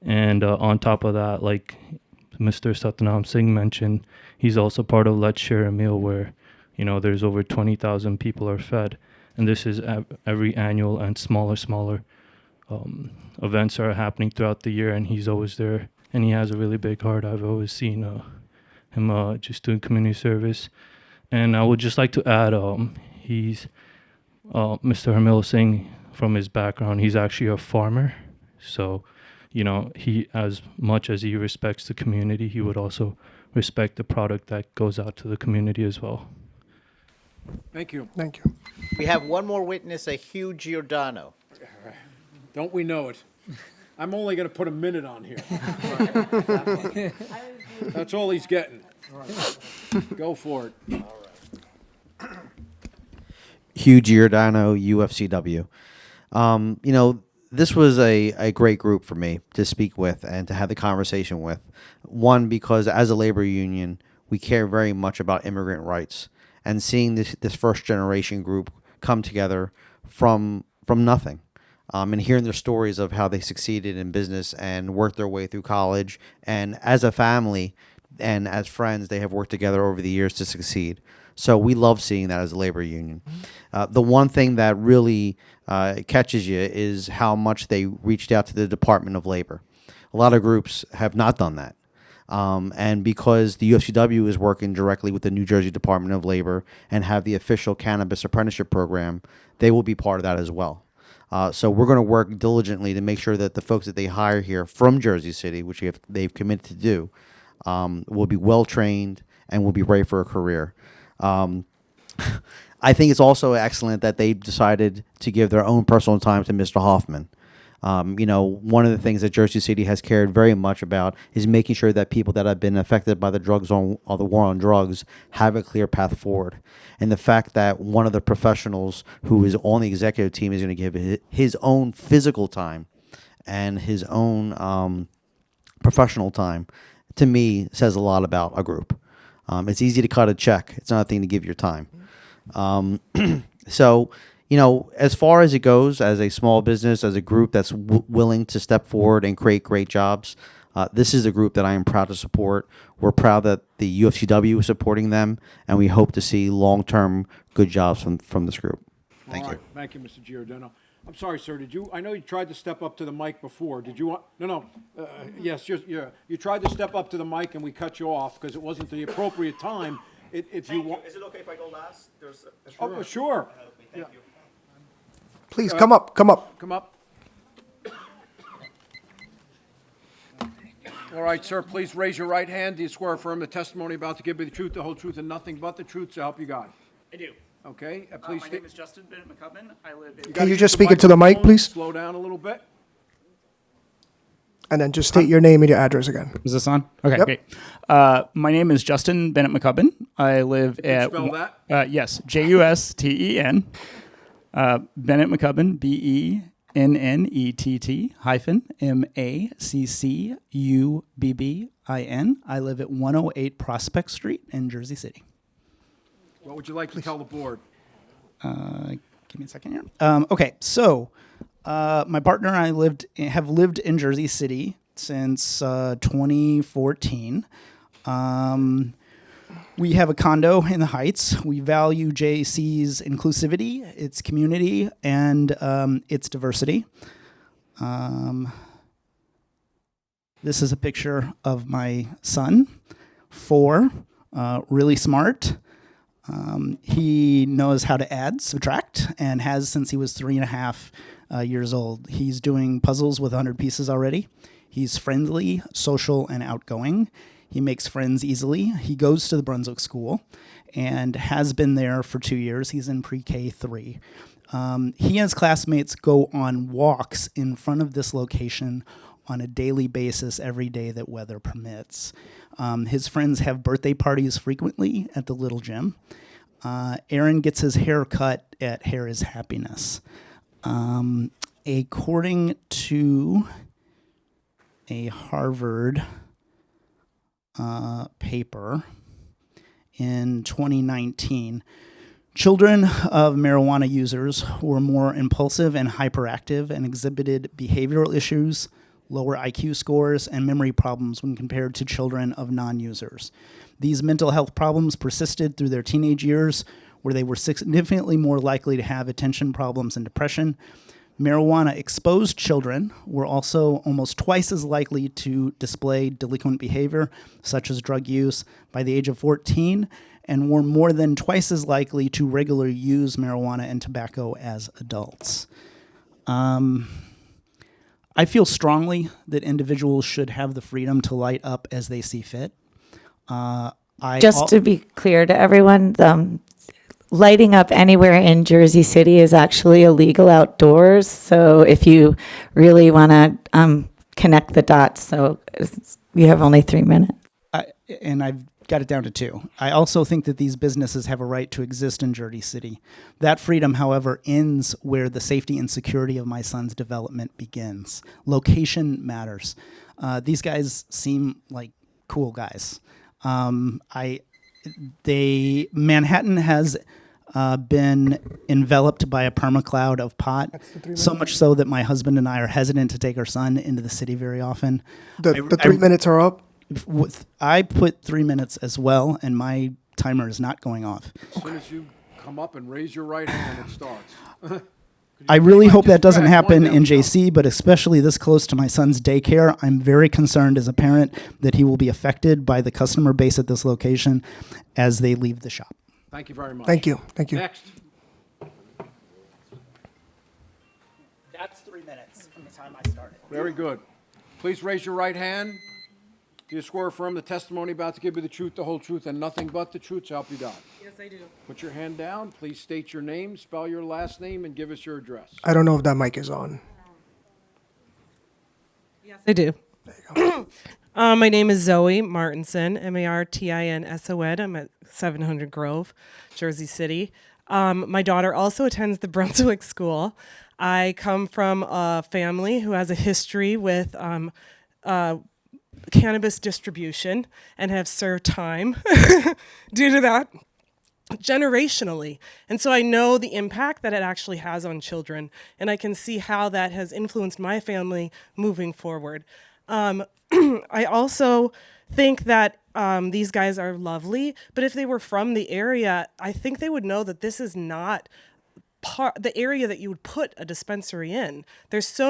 And on top of that, like Mr. Satnam Singh mentioned, he's also part of Let's Share a Meal, where, you know, there's over 20,000 people are fed. And this is every annual, and smaller events are happening throughout the year, and he's always there. And he has a really big heart. I've always seen him just doing community service. And I would just like to add, he's Mr. Harmil Singh, from his background, he's actually a farmer. So, you know, he, as much as he respects the community, he would also respect the product that goes out to the community as well. Thank you. Thank you. We have one more witness, a Hugh Giordano. Don't we know it? I'm only going to put a minute on here. That's all he's getting. Go for it. Hugh Giordano, UFCW. You know, this was a great group for me to speak with and to have the conversation with. One, because as a labor union, we care very much about immigrant rights, and seeing this first generation group come together from nothing, and hearing their stories of how they succeeded in business and worked their way through college, and as a family and as friends, they have worked together over the years to succeed. So we love seeing that as a labor union. The one thing that really catches you is how much they reached out to the Department of Labor. A lot of groups have not done that. And because the UFCW is working directly with the New Jersey Department of Labor and have the official cannabis apprenticeship program, they will be part of that as well. So we're going to work diligently to make sure that the folks that they hire here from Jersey City, which they've committed to do, will be well trained and will be ready for a career. I think it's also excellent that they decided to give their own personal time to Mr. Hoffman. You know, one of the things that Jersey City has cared very much about is making sure that people that have been affected by the the war on drugs have a clear path forward. And the fact that one of the professionals who is on the executive team is going to give his own physical time and his own professional time, to me, says a lot about a group. It's easy to cut a check. It's not a thing to give your time. So, you know, as far as it goes, as a small business, as a group that's willing to step forward and create great jobs, this is a group that I am proud to support. We're proud that the UFCW is supporting them, and we hope to see long-term good jobs from this group. Thank you. Thank you, Mr. Giordano. I'm sorry, sir. I know you tried to step up to the mic before. Did you want? No. Yes, you tried to step up to the mic and we cut you off because it wasn't the appropriate time. If you want. Is it okay if I go last? There's Oh, sure. Thank you. Please come up. Come up. Come up. All right, sir. Please raise your right hand. Do you swear or affirm the testimony about to give you the truth, the whole truth, and nothing but the truth, so help you God? I do. Okay. Please. My name is Justin Bennett McCubbin. I live in. Can you just speak into the mic, please? Slow down a little bit. And then just state your name and your address again. Is this on? Okay, Yep. great. My name is Justin Bennett McCubbin. I live at. Spell that? Yes, Justen. Bennett McCubbin, BENNETT -MACCUBBIN. I live at 108 Prospect Street in Jersey City. What would you like to tell the board? Give me a second here. Okay, so my partner and I have lived in Jersey City since 2014. We have a condo in the Heights. We value JC's inclusivity, its community, and its diversity. This is a picture of my son, 4, really smart. He knows how to add, subtract, and has since he was 3.5 years old. He's doing puzzles with 100 pieces already. He's friendly, social, and outgoing. He makes friends easily. He goes to the Brunswick School and has been there for 2 years. He's in pre-K 3. He and his classmates go on walks in front of this location on a daily basis every day that weather permits. His friends have birthday parties frequently at the little gym. Aaron gets his hair cut at Hair is Happiness. According to a Harvard paper in 2019, children of marijuana users were more impulsive and hyperactive and exhibited behavioral issues, lower IQ scores, and memory problems when compared to children of non-users. These mental health problems persisted through their teenage years, where they were significantly more likely to have attention problems and depression. Marijuana-exposed children were also almost twice as likely to display delinquent behavior, such as drug use, by the age of 14, and were more than twice as likely to regularly use marijuana and tobacco as adults. I feel strongly that individuals should have the freedom to light up as they see fit. Just to be clear to everyone, lighting up anywhere in Jersey City is actually illegal outdoors. So if you really want to connect the dots, so you have only 3 minutes. And I've got it down to 2. I also think that these businesses have a right to exist in Jersey City. That freedom, however, ends where the safety and security of my son's development begins. Location matters. These guys seem like cool guys. Manhattan has been enveloped by a permacloud of pot, so much so that my husband and I are hesitant to take our son into the city very often. The 3 minutes are up? I put 3 minutes as well, and my timer is not going off. As soon as you come up and raise your right hand, it starts. I really hope that doesn't happen in JC, but especially this close to my son's daycare. I'm very concerned as a parent that he will be affected by the customer base at this location as they leave the shop. Thank you very much. Thank you. Thank you. Next. That's 3 minutes from the time I started. Very good. Please raise your right hand. Do you swear or affirm the testimony about to give you the truth, the whole truth, and nothing but the truth? So help you God. Yes, I do. Put your hand down. Please state your name, spell your last name, and give us your address. I don't know if that mic is on. Yes, I do. My name is Zoe Martinson, Martinson. I'm at 700 Grove, Jersey City. My daughter also attends the Brunswick School. I come from a family who has a history with cannabis distribution and have served time due to that generationally. And so I know the impact that it actually has on children, and I can see how that has influenced my family moving forward. I also think that these guys are lovely, but if they were from the area, I think they would know that this is not the area that you would put a dispensary in. It's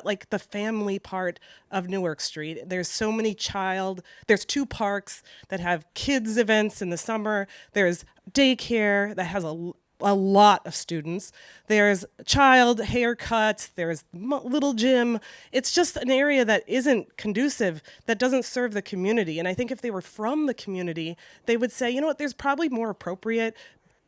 like the family part of Newark Street. There's 2 parks that have kids events in the summer. There's daycare that has a lot of students. There's child haircuts. There's little gym. It's just an area that isn't conducive, that doesn't serve the community. And I think if they were from the community, they would say, you know what, there's probably more appropriate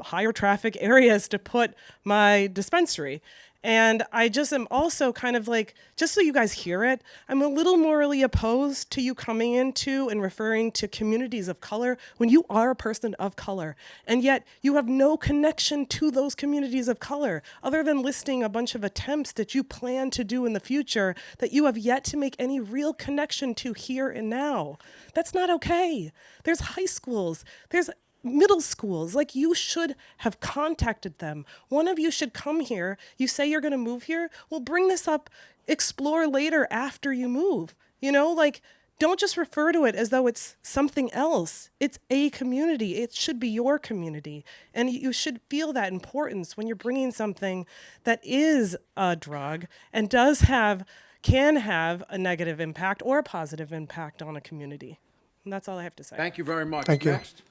higher traffic areas to put my dispensary. And I just am also kind of like, just so you guys hear it, I'm a little morally opposed to you coming into and referring to communities of color when you are a person of color. And yet you have no connection to those communities of color other than listing a bunch of attempts that you plan to do in the future that you have yet to make any real connection to here and now. That's not okay. There's high schools. There's middle schools. Like, you should have contacted them. One of you should come here. You say you're going to move here. Well, bring this up, explore later after you move. Don't just refer to it as though it's something else. It's a community. It should be your community. And you should feel that importance when you're bringing something that is a drug and can have a negative impact or a positive impact on a community. And that's all I have to say. Thank you very much. Thank you. Next.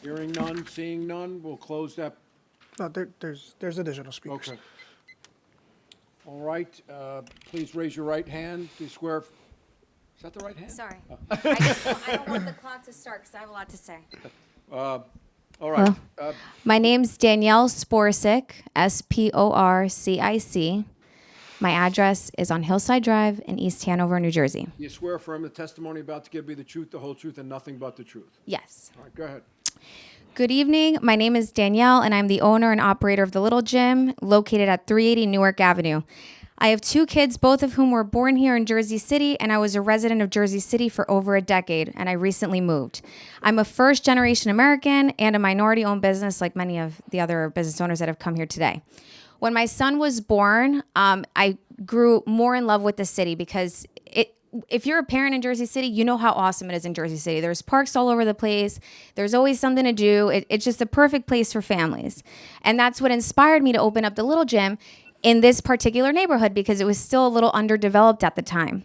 Hearing none, seeing none, we'll close that. No, there's additional speakers. Okay. All right. Please raise your right hand. Do you swear? Is that the right hand? Sorry. I don't want the clock to start because I have a lot to say. All right. My name's Danielle Sporcic, Sporcic. My address is on Hillside Drive in East Hanover, New Jersey. You swear affirm the testimony about to give you the truth, the whole truth, and nothing but the truth? Yes. All right, go ahead. Good evening. My name is Danielle, and I'm the owner and operator of the Little Gym, located at 380 Newark Avenue. I have 2 kids, both of whom were born here in Jersey City, and I was a resident of Jersey City for over a decade, and I recently moved. I'm a first-generation American and a minority-owned business like many of the other business owners that have come here today. When my son was born, I grew more in love with the city because if you're a parent in Jersey City, you know how awesome it is in Jersey City. There's parks all over the place. There's always something to do. It's just the perfect place for families. And that's what inspired me to open up the Little Gym in this particular neighborhood because it was still a little underdeveloped at the time.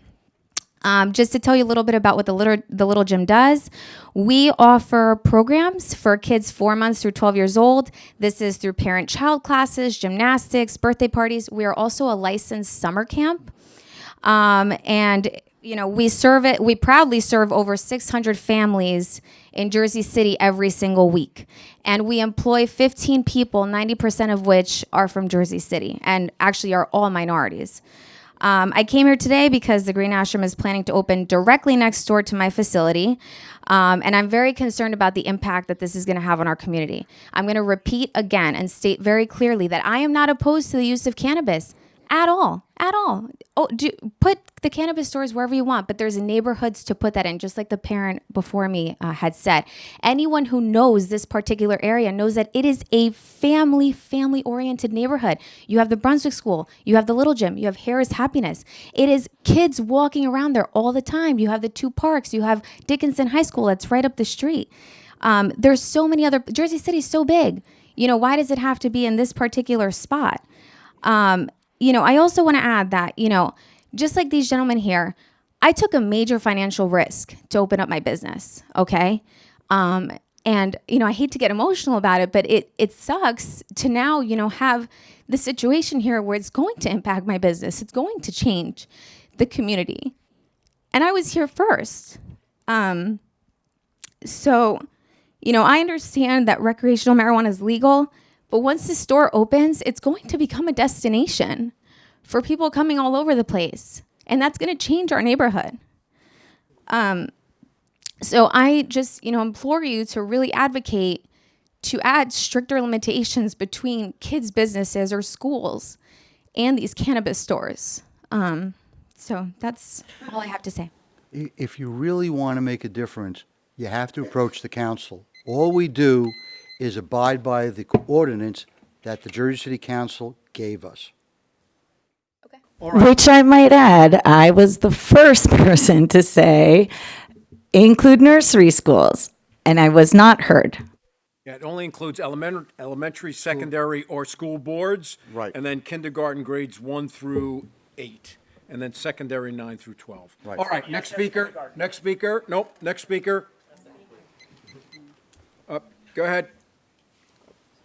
Just to tell you a little bit about what the Little Gym does, we offer programs for kids 4 months through 12 years old. This is through parent-child classes, gymnastics, birthday parties. We are also a licensed summer camp. And you know, we proudly serve over 600 families in Jersey City every single week. And we employ 15 people, 90% of which are from Jersey City and actually are all minorities. I came here today because the Green Ashram is planning to open directly next door to my facility. And I'm very concerned about the impact that this is going to have on our community. I'm going to repeat again and state very clearly that I am not opposed to the use of cannabis at all. Oh, put the cannabis stores wherever you want, but there's neighborhoods to put that in, just like the parent before me had said. Anyone who knows this particular area knows that it is a family-oriented neighborhood. You have the Brunswick School, you have the Little Gym, you have Harris Happiness. It is kids walking around there all the time. You have the 2 parks, you have Dickinson High School that's right up the street. There's so many other, Jersey City's so big. You know, why does it have to be in this particular spot? You know, I also want to add that, you know, just like these gentlemen here, I took a major financial risk to open up my business, okay? And, you know, I hate to get emotional about it, but it sucks to now, you know, have the situation here where it's going to impact my business. It's going to change the community. And I was here first. So, you know, I understand that recreational marijuana is legal, but once the store opens, it's going to become a destination for people coming all over the place. And that's going to change our neighborhood. So I just, you know, implore you to really advocate to add stricter limitations between kids' businesses or schools and these cannabis stores. So that's all I have to say. If you really want to make a difference, you have to approach the council. All we do is abide by the ordinance that the Jersey City Council gave us. Which I might add, I was the first person to say, include nursery schools, and I was not heard. Yeah, it only includes elementary, secondary, or school boards. Right. And then kindergarten grades 1 through 8. And then secondary 9 through 12. Right. All right, next speaker. Next speaker. Nope, next speaker. Go ahead.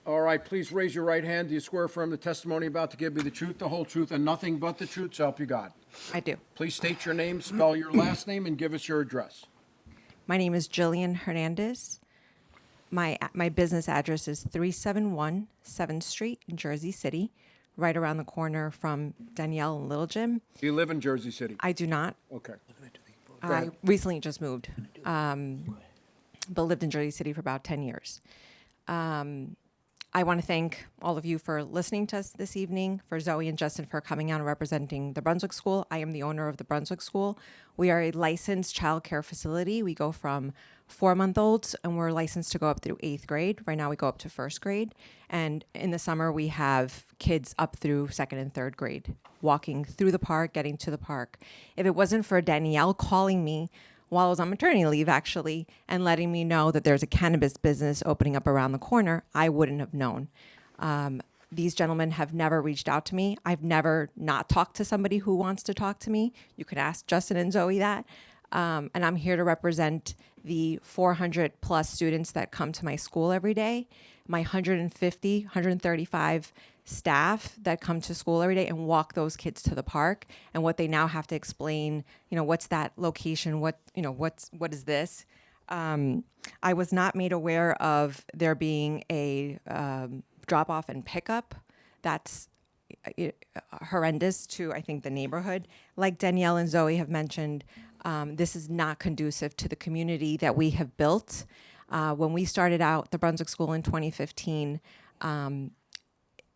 All right, please raise your right hand. Do you swear affirm the testimony about to give you the truth, the whole truth, and nothing but the truth, so help you God? I do. Please state your name, spell your last name, and give us your address. My name is Jillian Hernandez. My business address is 371 7th Street in Jersey City, right around the corner from Danielle and Little Gym. Do you live in Jersey City? I do not. Okay. I recently just moved, but lived in Jersey City for about 10 years. I want to thank all of you for listening to us this evening, for Zoe and Justin for coming out and representing the Brunswick School. I am the owner of the Brunswick School. We are a licensed child care facility. We go from 4-month-olds, and we're licensed to go up through 8th grade. Right now we go up to 1st grade. And in the summer, we have kids up through 2nd and 3rd grade, walking through the park, getting to the park. If it wasn't for Danielle calling me while I was on maternity leave, actually, and letting me know that there's a cannabis business opening up around the corner, I wouldn't have known. These gentlemen have never reached out to me. I've never not talked to somebody who wants to talk to me. You could ask Justin and Zoe that. And I'm here to represent the 400 plus students that come to my school every day, my 135 staff that come to school every day and walk those kids to the park, and what they now have to explain, you know, what's that location? What is this? I was not made aware of there being a drop off and pickup. That's horrendous to, I think, the neighborhood. Like Danielle and Zoe have mentioned, this is not conducive to the community that we have built. When we started out the Brunswick School in 2015,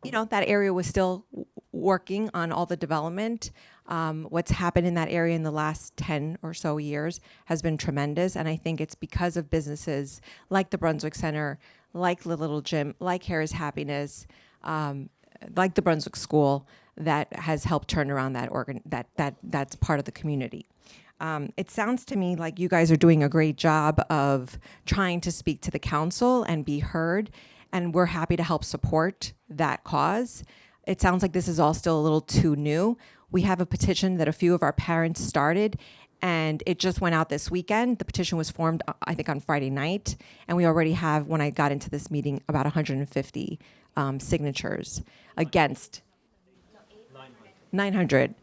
you know, that area was still working on all the development. What's happened in that area in the last 10 or so years has been tremendous. And I think it's because of businesses like the Brunswick Center, like the Little Gym, like Harris Happiness, like the Brunswick School, that has helped turn around that's part of the community. It sounds to me like you guys are doing a great job of trying to speak to the council and be heard, and we're happy to help support that cause. It sounds like this is all still a little too new. We have a petition that a few of our parents started, and it just went out this weekend. The petition was formed, I think, on Friday night, and we already have, when I got into this meeting, about 150 signatures against 900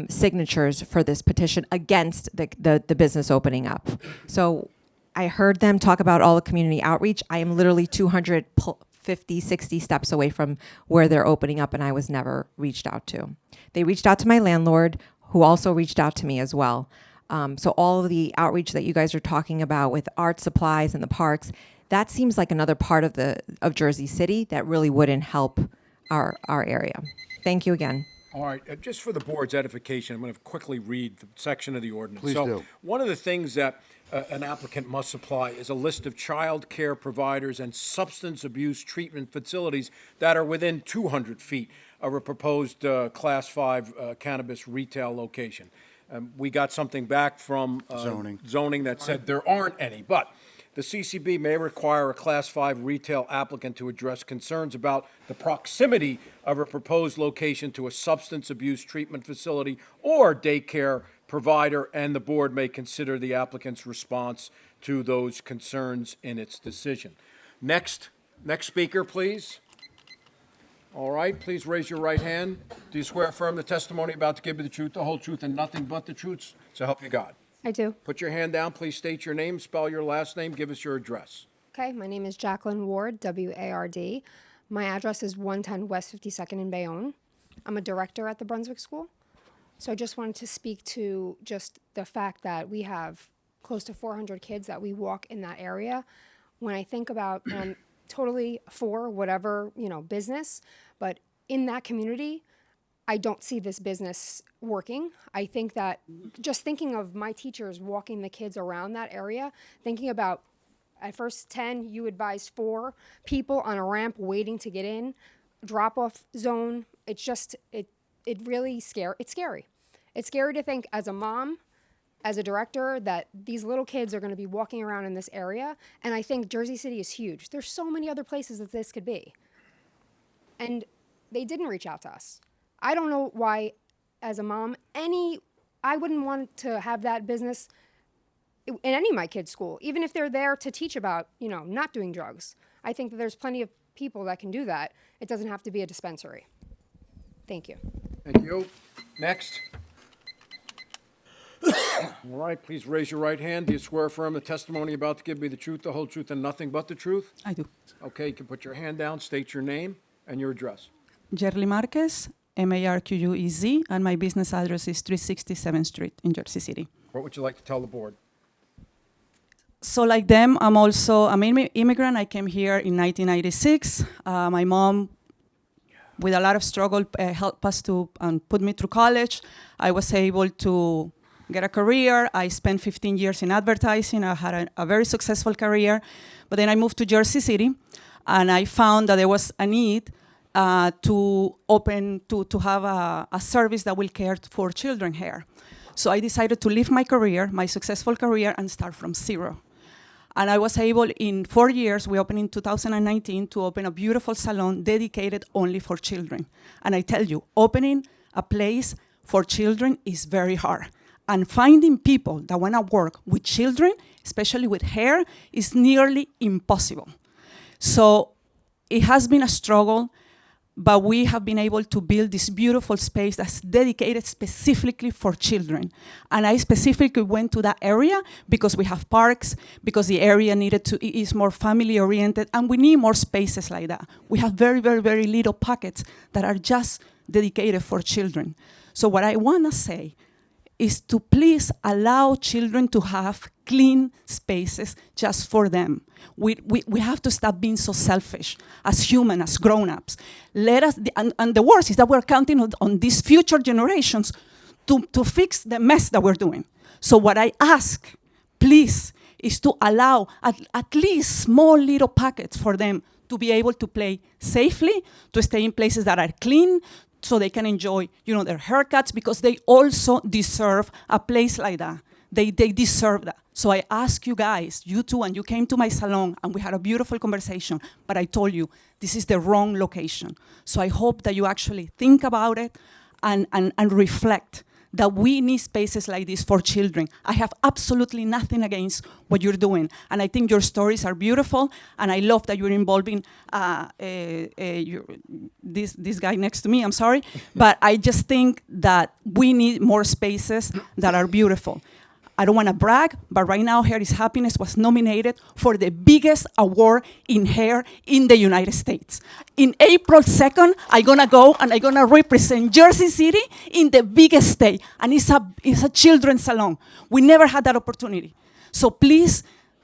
signatures for this petition against the business opening up. So I heard them talk about all the community outreach. I am literally 250, 60 steps away from where they're opening up, and I was never reached out to. They reached out to my landlord, who also reached out to me as well. So all of the outreach that you guys are talking about with art supplies and the parks, that seems like another part of Jersey City that really wouldn't help our area. Thank you again. All right, just for the board's edification, I'm going to quickly read the section of the ordinance. Please so do. One of the things that an applicant must supply is a list of child care providers and substance abuse treatment facilities that are within 200 feet of a proposed Class 5 cannabis retail location. We got something back from zoning that said there aren't any, but the CCB may require a Class 5 retail applicant to address concerns about the proximity of a proposed location to a substance abuse treatment facility or daycare provider, and the board may consider the applicant's response to those concerns in its decision. Next speaker, please. All right, please raise your right hand. Do you swear affirm the testimony about to give you the truth, the whole truth, and nothing but the truth? So help you God. I do. Put your hand down. Please state your name, spell your last name, give us your address. Okay, my name is Jacqueline Ward, W-A-R-D. My address is 110 West 52nd in Bayonne. I'm a director at the Brunswick School. So I just wanted to speak to just the fact that we have close to 400 kids that we walk in that area. When I think about, I'm totally for whatever, business, but in that community, I don't see this business working. I think that just thinking of my teachers walking the kids around that area, thinking about at first 10, you advised 4 people on a ramp waiting to get in, drop-off zone. It's just, it really it's scary. It's scary to think as a mom, as a director, that these little kids are gonna be walking around in this area. And I think Jersey City is huge. There's so many other places that this could be. And they didn't reach out to us. I don't know why, as a mom, I wouldn't want to have that business in any of my kids' school, even if they're there to teach about, not doing drugs. I think that there's plenty of people that can do that. It doesn't have to be a dispensary. Thank you. Thank you. Next. All right, please raise your right hand. Do you swear affirm the testimony about to give me the truth, the whole truth, and nothing but the truth? I do. Okay, you can put your hand down, state your name and your address. Jerly Marquez, Marquez, and my business address is 367th Street in Jersey City. What would you like to tell the board? So like them, I'm also an immigrant. I came here in 1996. My mom, with a lot of struggle, helped us to put me through college. I was able to get a career. I spent 15 years in advertising. I had a very successful career. But then I moved to Jersey City, and I found that there was a need to have a service that will care for children here. So I decided to leave my career, my successful career, and start from zero. And I was able, in 4 years, we opened in 2019, to open a beautiful salon dedicated only for children. And I tell you, opening a place for children is very hard. And finding people that want to work with children, especially with hair, is nearly impossible. So it has been a struggle, but we have been able to build this beautiful space that's dedicated specifically for children. And I specifically went to that area because we have parks, because the area is more family oriented, and we need more spaces like that. We have very, very, very little pockets that are just dedicated for children. So what I wanna say is to please allow children to have clean spaces just for them. We have to stop being so selfish as humans, as grown-ups. And the worst is that we're counting on these future generations to fix the mess that we're doing. So what I ask, please, is to allow at least small little pockets for them to be able to play safely, to stay in places that are clean, so they can enjoy, their haircuts, because they also deserve a place like that. They deserve that. So I ask you guys, you two, and you came to my salon, and we had a beautiful conversation, but I told you, this is the wrong location. So I hope that you actually think about it and reflect that we need spaces like this for children. I have absolutely nothing against what you're doing. And I think your stories are beautiful, and I love that you're involving this guy next to me, I'm sorry. But I just think that we need more spaces that are beautiful. I don't want to brag, but right now Hair is Happiness was nominated for the biggest award in hair in the United States. In April 2nd, I'm going to go and I'm going to represent Jersey City in the biggest state. And it's a children's salon. We never had that opportunity. So please,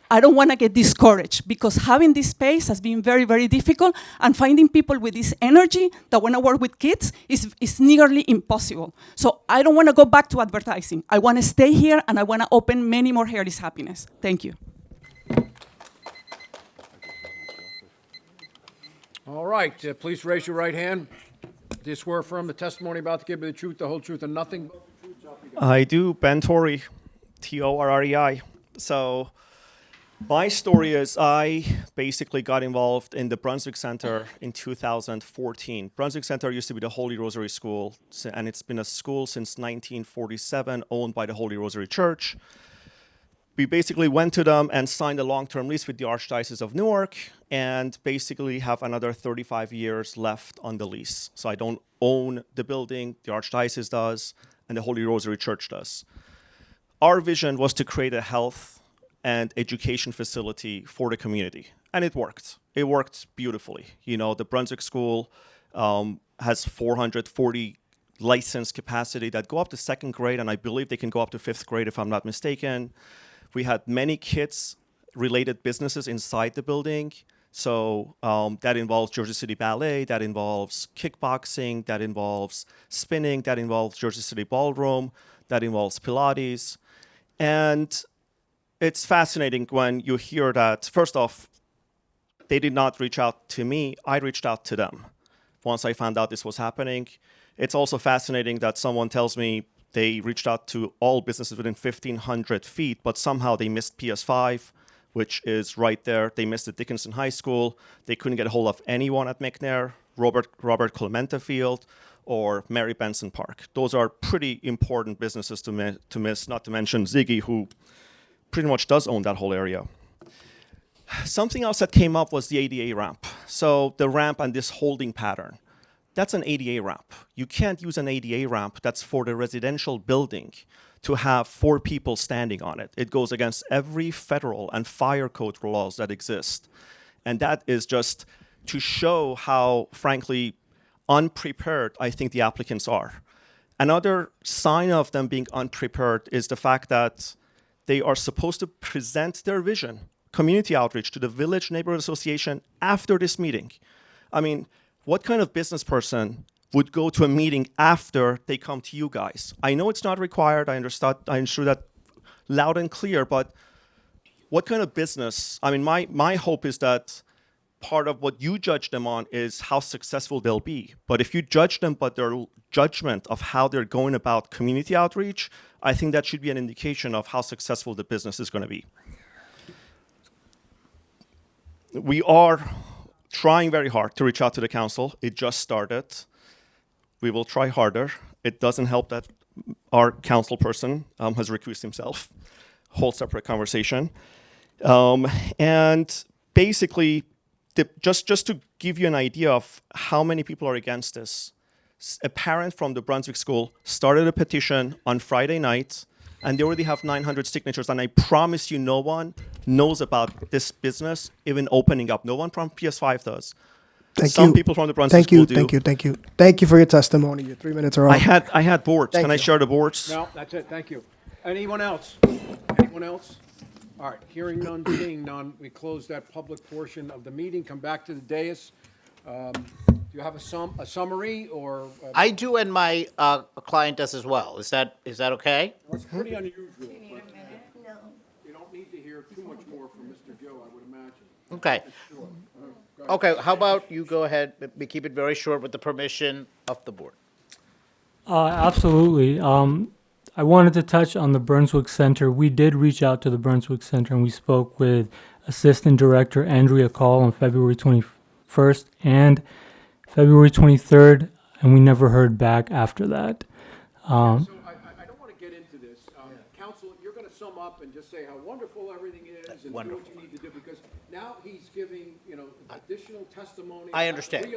I don't want to get discouraged, because having this space has been very, very difficult, and finding people with this energy that want to work with kids is nearly impossible. So I don't want to go back to advertising. I want to stay here, and I want to open many more Hair is Happiness. Thank you. All right, please raise your right hand. Do you swear affirm the testimony about to give you the truth, the whole truth, and nothing but the truth? So help you God. I do, Ben Torrey, Torrei. So my story is I basically got involved in the Brunswick Center in 2014. Brunswick Center used to be the Holy Rosary School, and it's been a school since 1947, owned by the Holy Rosary Church. We basically went to them and signed a long-term lease with the Archdiocese of Newark, and basically have another 35 years left on the lease. So I don't own the building, the Archdiocese does, and the Holy Rosary Church does. Our vision was to create a health and education facility for the community. And it worked. It worked beautifully. The Brunswick School has 440 licensed capacity that go up to second grade, and I believe they can go up to fifth grade if I'm not mistaken. We had many kids-related businesses inside the building. So that involves Jersey City Ballet, that involves kickboxing, that involves spinning, that involves Jersey City Ballroom, that involves Pilates. And it's fascinating when you hear that, first off, they did not reach out to me, I reached out to them once I found out this was happening. It's also fascinating that someone tells me they reached out to all businesses within 1,500 feet, but somehow they missed PS5, which is right there. They missed the Dickinson High School. They couldn't get a hold of anyone at McNair, Robert Clementa Field, or Mary Benson Park. Those are pretty important businesses to miss, not to mention Ziggy, who pretty much does own that whole area. Something else that came up was the ADA ramp. So the ramp and this holding pattern. That's an ADA ramp. You can't use an ADA ramp that's for the residential building to have 4 people standing on it. It goes against every federal and fire code laws that exist. And that is just to show how, frankly, unprepared I think the applicants are. Another sign of them being unprepared is the fact that they are supposed to present their vision, community outreach, to the Village Neighborhood Association after this meeting. I mean, what kind of business person would go to a meeting after they come to you guys? I know it's not required. I understood that loud and clear, but what kind of business? I mean, my hope is that part of what you judge them on is how successful they'll be. But if you judge them by their judgment of how they're going about community outreach, I think that should be an indication of how successful the business is going to be. We are trying very hard to reach out to the council. It just started. We will try harder. It doesn't help that our council person has recused himself. Whole separate conversation. And basically, just to give you an idea of how many people are against this, a parent from the Brunswick School started a petition on Friday night, and they already have 900 signatures, and I promise you no one knows about this business even opening up. No one from PS5 does. Some people from the Brunswick School do. Thank you for your testimony. Your 3 minutes are up. I had boards. Can I share the boards? No, that's it. Thank you. Anyone else? Anyone else? All right. Hearing none, seeing none, we close that public portion of the meeting. Come back to the dais. Do you have a summary or? I do, and my client does as well. Is that okay? Well, it's pretty unusual. Do you need a minute? No. You don't need to hear too much more from Mr. Gill, I would imagine. Okay. Okay, how about you go ahead, we keep it very short with the permission of the board. Absolutely. I wanted to touch on the Brunswick Center. We did reach out to the Brunswick Center and we spoke with Assistant Director Andrea Call on February 21st and February 23rd, and we never heard back after that. So I don't want to get into this. Council, you're going to sum up and just say how wonderful everything is and do what you need to do, because now he's giving, additional testimony. I understand.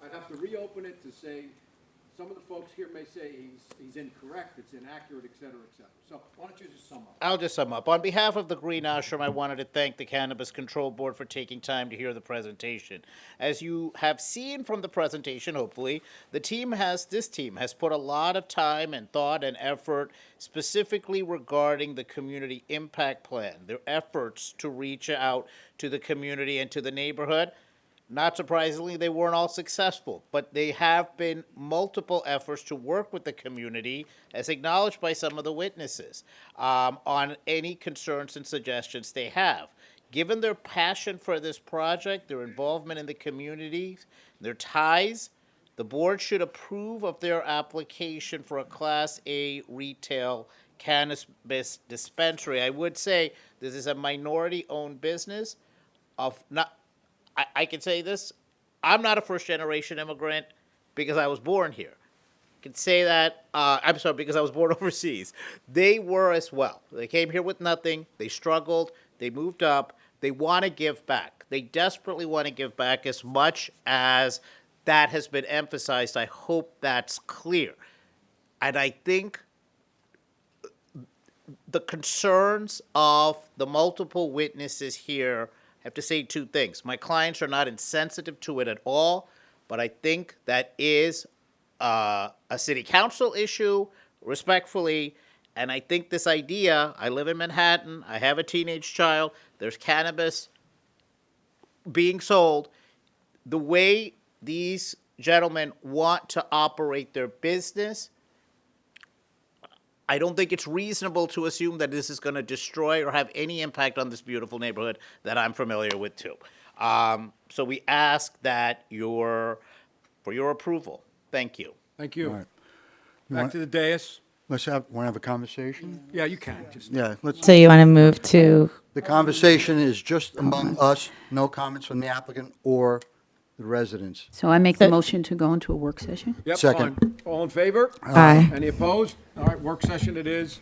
I'd have to reopen it to say, some of the folks here may say he's incorrect, it's inaccurate, et cetera, et cetera. So why don't you just sum up? I'll just sum up. On behalf of the Green Ashram, I wanted to thank the Cannabis Control Board for taking time to hear the presentation. As you have seen from the presentation, hopefully, this team has put a lot of time and thought and effort specifically regarding the community impact plan, their efforts to reach out to the community and to the neighborhood. Not surprisingly, they weren't all successful, but they have been multiple efforts to work with the community, as acknowledged by some of the witnesses, on any concerns and suggestions they have. Given their passion for this project, their involvement in the community, their ties, the board should approve of their application for a Class A retail cannabis dispensary. I would say this is a minority-owned business of not. I can say this, I'm not a first-generation immigrant because I was born here. I can say that, I'm sorry, because I was born overseas. They were as well. They came here with nothing, they struggled, they moved up, they want to give back. They desperately want to give back. As much as that has been emphasized, I hope that's clear. And I think the concerns of the multiple witnesses here, I have to say two things. My clients are not insensitive to it at all, but I think that is a city council issue, respectfully. And I think this idea, I live in Manhattan, I have a teenage child, there's cannabis being sold. The way these gentlemen want to operate their business, I don't think it's reasonable to assume that this is going to destroy or have any impact on this beautiful neighborhood that I'm familiar with too. So we ask that for your approval. Thank you. Thank you. All right. Back to the dais. Want to have a conversation? Yeah, you can. Yeah, let's. So you want to move to, The conversation is just among us, no comments from the applicant or the residents. So I make the motion to go into a work session? Yep, Second. fine. All in favor? Aye. Any opposed? All right, work session it is.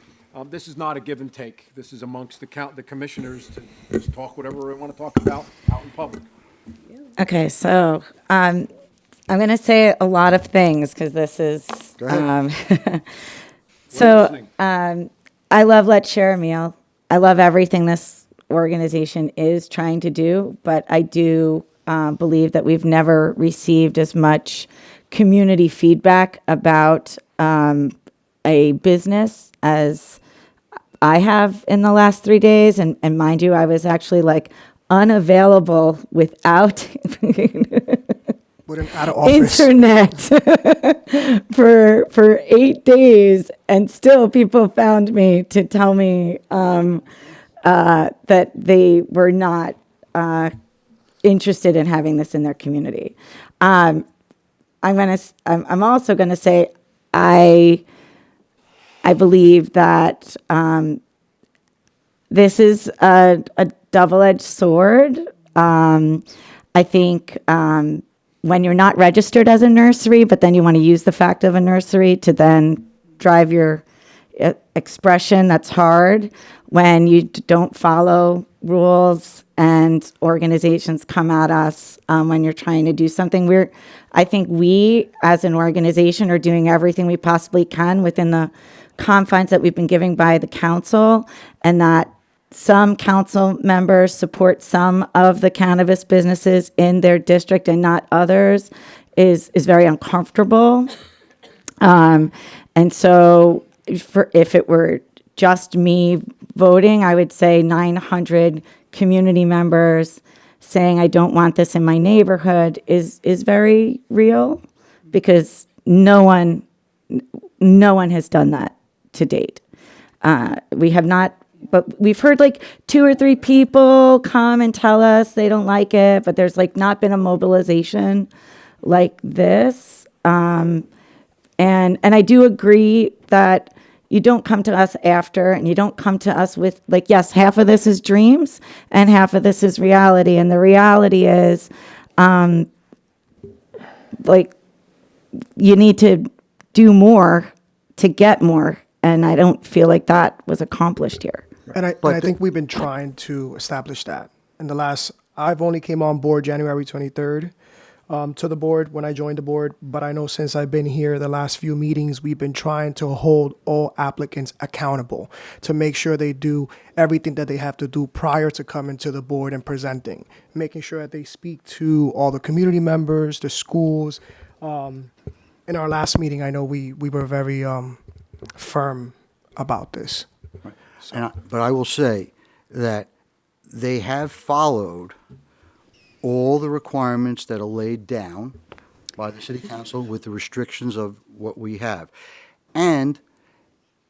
This is not a give and take. This is amongst the commissioners to just talk whatever we want to talk about out in public. okay, so I'm going to say a lot of things because this is, Go ahead. so I love Let's Share a Meal. I love everything this organization is trying to do, but I do believe that we've never received as much community feedback about a business as I have in the last 3 days. And mind you, I was actually like unavailable without Out of office. internet for 8 days, and still people found me to tell me that they were not interested in having this in their community. I'm also gonna say I believe that this is a double-edged sword. I think when you're not registered as a nursery, but then you want to use the fact of a nursery to then drive your expression, that's hard. When you don't follow rules and organizations come at us when you're trying to do something, I think we as an organization are doing everything we possibly can within the confines that we've been given by the council, and that some council members support some of the cannabis businesses in their district and not others is very uncomfortable. And so if it were just me voting, I would say 900 community members saying I don't want this in my neighborhood is very real, because no one has done that to date. We have not, but we've heard like 2 or 3 people come and tell us they don't like it, but there's like not been a mobilization like this. And I do agree that you don't come to us after, and you don't come to us with, like, yes, half of this is dreams and half of this is reality. And the reality is, like, you need to do more to get more. And I don't feel like that was accomplished here. And I think we've been trying to establish that. In the last, I've only came on board January 23rd to the board when I joined the board. But I know since I've been here, the last few meetings, we've been trying to hold all applicants accountable to make sure they do everything that they have to do prior to coming to the board and presenting, making sure that they speak to all the community members, the schools. In our last meeting, I know we were very firm about this. But I will say that they have followed all the requirements that are laid down by the city council with the restrictions of what we have. And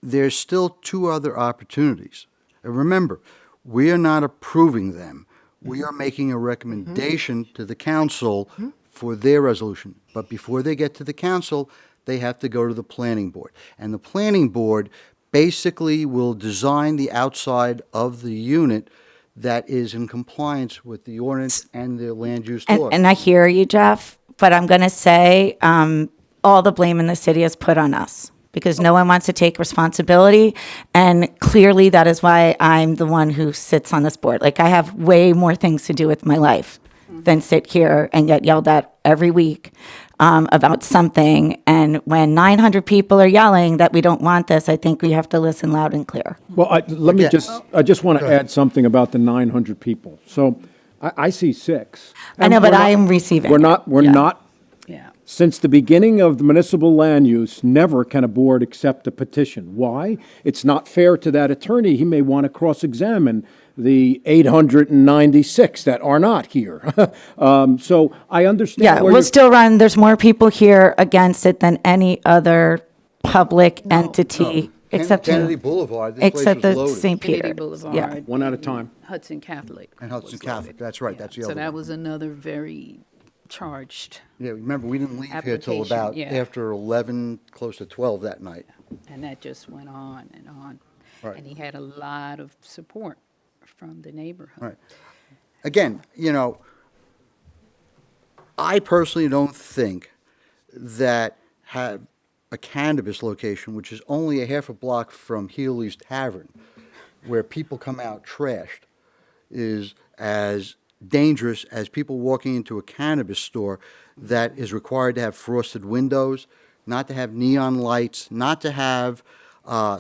there's still two other opportunities. And remember, we are not approving them. We are making a recommendation to the council for their resolution. But before they get to the council, they have to go to the planning board. And the planning board basically will design the outside of the unit that is in compliance with the ordinance and the land use law. And I hear you, Jeff, but I'm going to say all the blame in the city is put on us because no one wants to take responsibility. And clearly that is why I'm the one who sits on this board. Like, I have way more things to do with my life than sit here and get yelled at every week about something. And when 900 people are yelling that we don't want this, I think we have to listen loud and clear. Well, I just want to add something about the 900 people. So I see 6. I know, but I am receiving. We're not, Yeah. since the beginning of the municipal land use, never can a board accept a petition. Why? It's not fair to that attorney. He may want to cross-examine the 896 that are not here. So I understand. Yeah, where we'll you're- still run. There's more people here against it than any other public entity, except Kennedy Boulevard, this place except was the loaded. St. Kennedy Peter. Boulevard. Yeah. One at a time. Hudson Catholic. And Hudson Catholic, that's right, that's the So other that one. was another very charged, Yeah, remember, we didn't leave here till application, about yeah. after 11, close to 12 that night. and that just went on and on. Right. And he had a lot of support from the neighborhood. Right. Again, I personally don't think that have a cannabis location, which is only a half a block from Healy's Tavern, where people come out trashed, is as dangerous as people walking into a cannabis store that is required to have frosted windows, not to have neon lights, not to have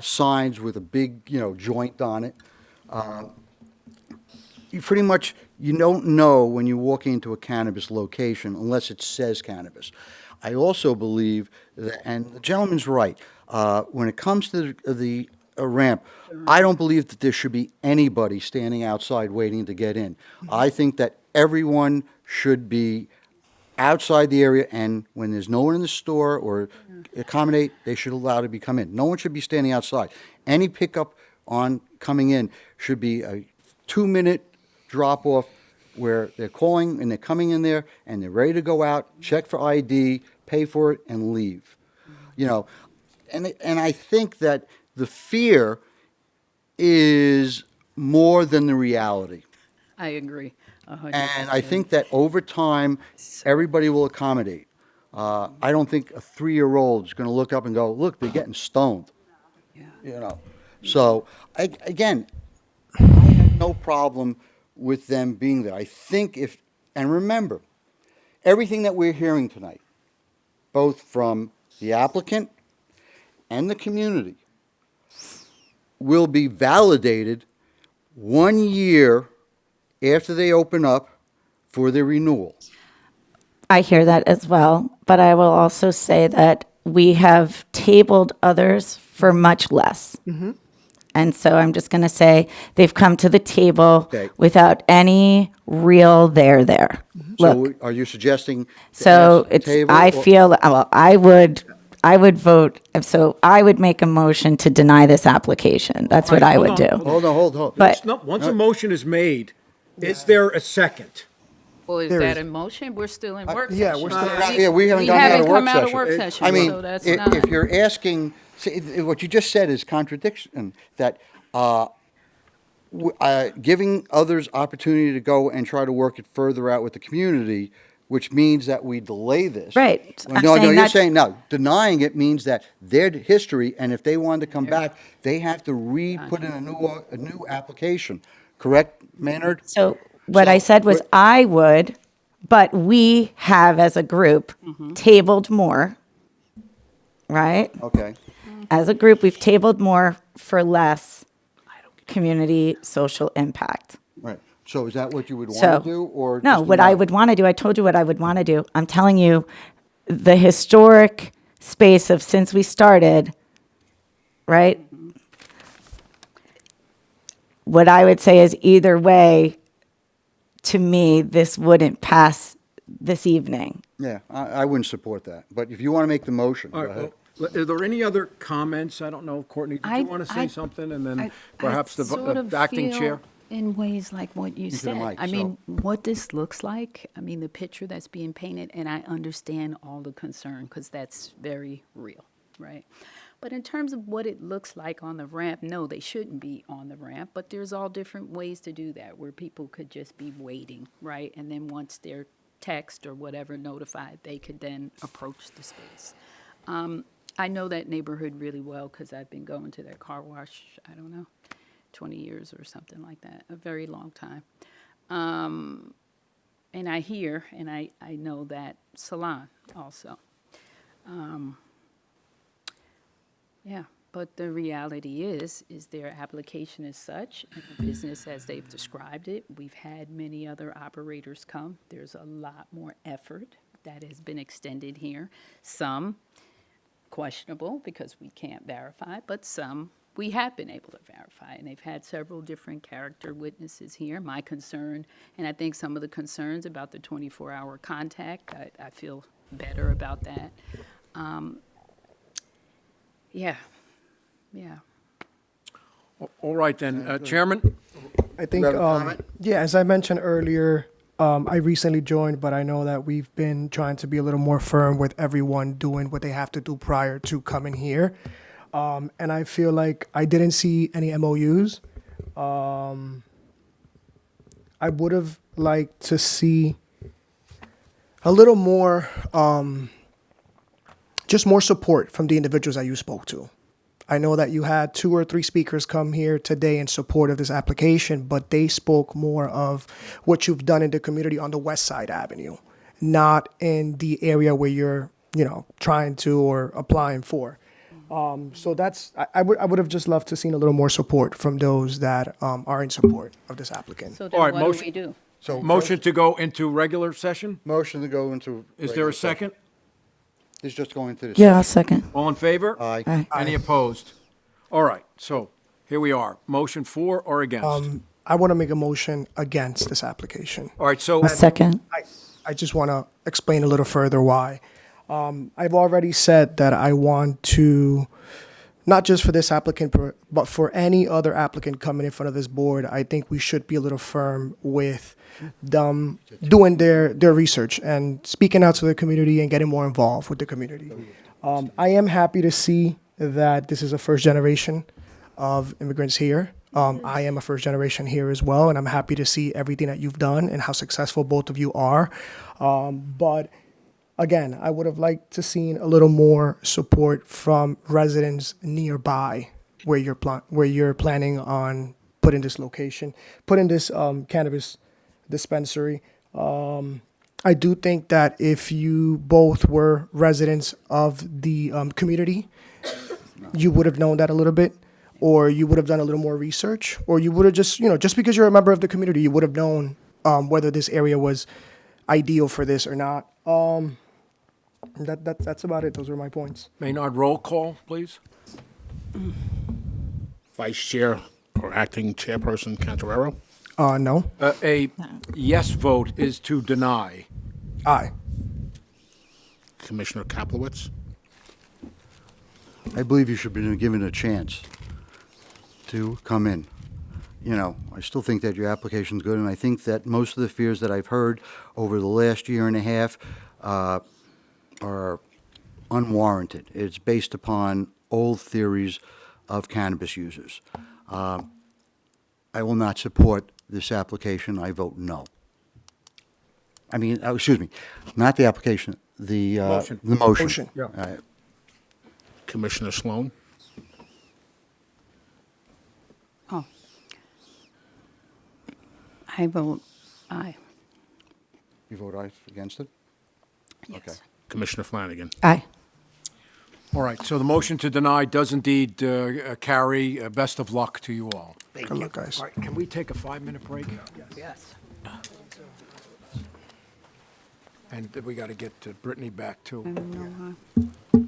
signs with a big, joint on it. You pretty much, you don't know when you walk into a cannabis location unless it says cannabis. I also believe that, and the gentleman's right, when it comes to the ramp, I don't believe that there should be anybody standing outside waiting to get in. I think that everyone should be outside the area, and when there's no one in the store or accommodate, they should allow to be come in. No one should be standing outside. Any pickup on coming in should be a 2-minute drop-off where they're calling and they're coming in there and they're ready to go out, check for ID, pay for it, and leave. And I think that the fear is more than the reality. I agree, 100%. And I think that over time, everybody will accommodate. I don't think a 3-year-old is going to look up and go, look, they're getting stoned. So, again, I have no problem with them being there. I think and remember, everything that we're hearing tonight, both from the applicant and the community, will be validated 1 year after they open up for their renewal. I hear that as well, but I will also say that we have tabled others for much less. And so I'm just going to say they've come to the table without any real there. Look, So are you suggesting? to so ask it's, table I or- feel, well, I would vote, so I would make a motion to deny this application. That's what I would do. Hold on. But Once a motion is made, is there a second? Well, is There that is- a motion? We're still in work yeah, session. we're still- We haven't gone out of work come out of session. work session, I mean, so that's if not. you're asking, see, what you just said is contradiction, that giving others opportunity to go and try to work it further out with the community, which means that we delay this. Right. I'm No, saying you're that's- saying, no, denying it means that their history, and if they wanted to come back, they have to put in a new application. Correct, Maynard? So what I said was I would, but we have as a group tabled more, right? Okay. As a group, we've tabled more for less community social impact. Right. So is that what you would want So, to do, or? no, just what I deny? would want to do, I told you what I would want to do. I'm telling you, the historic space of since we started, right? What I would say is either way, to me, this wouldn't pass this evening. Yeah, I wouldn't support that, but if you want to make the motion, go All right, ahead. well, are there any other comments? I don't know, Courtney, did you want to say something? And then perhaps the sort of acting feel chair? in ways like what you Into the said. mic, I so- mean, what this looks like, I mean, the picture that's being painted, and I understand all the concern because that's very real, right? But in terms of what it looks like on the ramp, no, they shouldn't be on the ramp, but there's all different ways to do that where people could just be waiting, right? And then once they're text or whatever notified, they could then approach the space. I know that neighborhood really well because I've been going to that car wash, I don't know, 20 years or something like that, a very long time. And I hear, and I know that salon also. Yeah, but the reality is their application is such, and the business as they've described it, we've had many other operators come. There's a lot more effort that has been extended here. Some questionable because we can't verify, but some we have been able to verify, and they've had several different character witnesses here. My concern, and I think some of the concerns about the 24-hour contact, I feel better about that. Yeah. All right, then, Chairman? I think, have a comment? yeah, as I mentioned earlier, I recently joined, but I know that we've been trying to be a little more firm with everyone doing what they have to do prior to coming here. And I feel like I didn't see any MOUs. I would have liked to see a little more, just more support from the individuals that you spoke to. I know that you had 2 or 3 speakers come here today in support of this application, but they spoke more of what you've done in the community on the West Side Avenue, not in the area where you're, trying to or applying for. So that's, I would have just loved to seen a little more support from those that are in support of this applicant. So All then right, what do motion- we do? So Motion to go into regular session? Motion to go into. Is there regular a session. second? It's just going to the. Yeah, I'll second. All in favor? Aye. Aye. Any opposed? All right, so here we are. Motion for or against? I want to make a motion against this application. All right, so A second. I just want to explain a little further why. I've already said that I want to, not just for this applicant, but for any other applicant coming in front of this board, I think we should be a little firm with them doing their research and speaking out to the community and getting more involved with the community. I am happy to see that this is a first generation of immigrants here. I am a first generation here as well, and I'm happy to see everything that you've done and how successful both of you are. But again, I would have liked to seen a little more support from residents nearby where you're planning on putting this location, putting this cannabis dispensary. I do think that if you both were residents of the community, you would have known that a little bit, or you would have done a little more research, or you would have just, just because you're a member of the community, you would have known whether this area was ideal for this or not. That's about it. Those were my points. Maynard, roll call, please. Vice Chair or Acting Chairperson Cantorero? No. A yes vote is to deny. Aye. Commissioner Kaplowitz? I believe you should be given a chance to come in. you know, I still think that your application's good, and I think that most of the fears that I've heard over the last year and a half are unwarranted. It's based upon old theories of cannabis users. I will not support this application. I vote no. I mean, excuse me, not the application, the Motion. the motion. Motion. Yeah. Commissioner Sloan? Oh. I vote aye. You vote aye against it? Yes. Okay. Commissioner Flanagan? Aye. All right, so the motion to deny does indeed carry. Best of luck to you all. Good luck, guys. All right, can we take a 5-minute break? Yes. And we got to get Brittany back, too. I don't know how.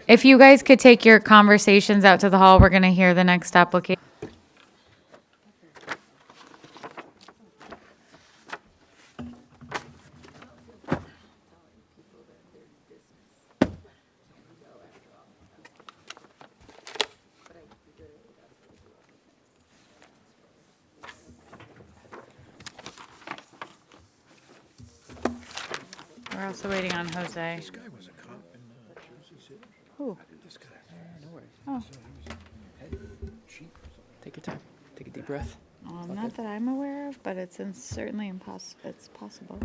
If you guys could take your conversations out to the hall, we're going to hear the next application. We're also waiting on Jose. This guy was a cop in Jersey City. Who? This guy. Oh. Take your time. Take a deep breath. Not that I'm aware of, but it's certainly it's possible.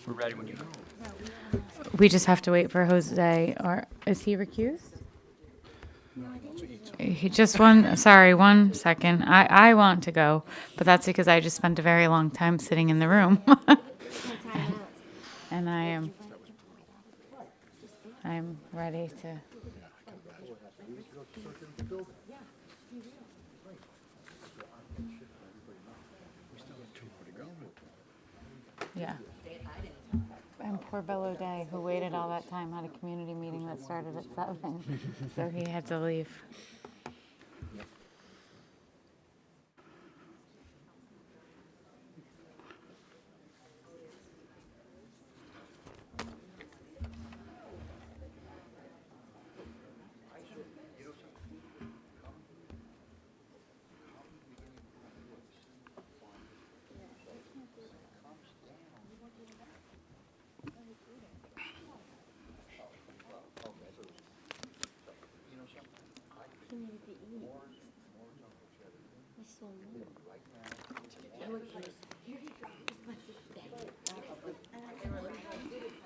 We're ready when you are. We just have to wait for Jose, or is he recused? He just one second. I want to go, but that's because I just spent a very long time sitting in the room. And I am ready to. Yeah. And poor Bill O'Day, who waited all that time, had a community meeting that started at 7, so he had to leave.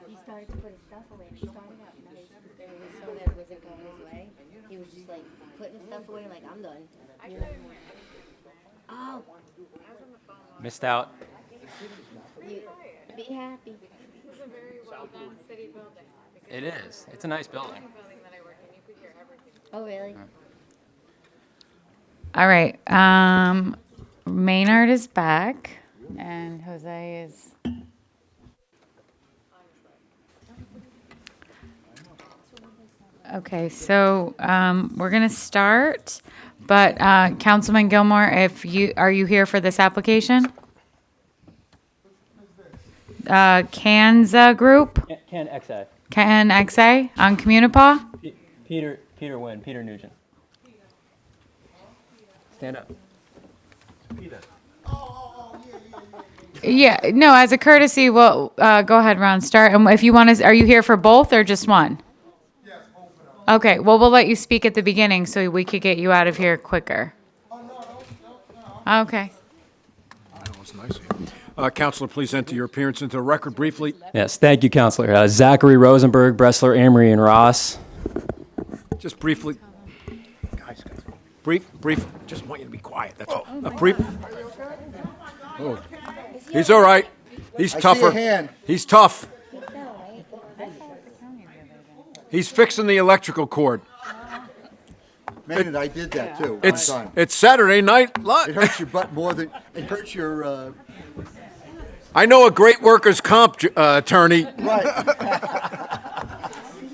He started to put his stuff away. He started out nice, but then when he saw that it wasn't going his way, he was just like putting his stuff away, like I'm done. You know? Oh, Missed out. you be happy. This is a very well-done city building. It is. It's a nice building. Building that I work in, you could hear everything. Oh, really? All right. Maynard is back, and Jose is. Okay, so we're gonna start, but Councilman Gilmore, if you are you here for this application? Kanza Group, Can XA. Can XA on Communipaw. Peter Wynn, Peter Nugent. Stand up. Yeah, no, as a courtesy, well, go ahead, Ron, start. And if you want to, are you here for both or just one? Okay, well, we'll let you speak at the beginning so we could get you out of here quicker. Okay. That was nice of you. Counselor, please enter your appearance into the record briefly. Yes, thank you, Counselor. Zachary Rosenberg, Bressler, Amory, and Ross. Just briefly. Guys. Brief. Just want you to be quiet. That's all. A brief. Oh. He's all right. He's I see tougher. a hand. He's tough. He's fixing the electrical cord. Man, I did that too. It's one time. it's Saturday night. It hurts your butt more than it hurts your. I know a great workers' comp attorney. Right.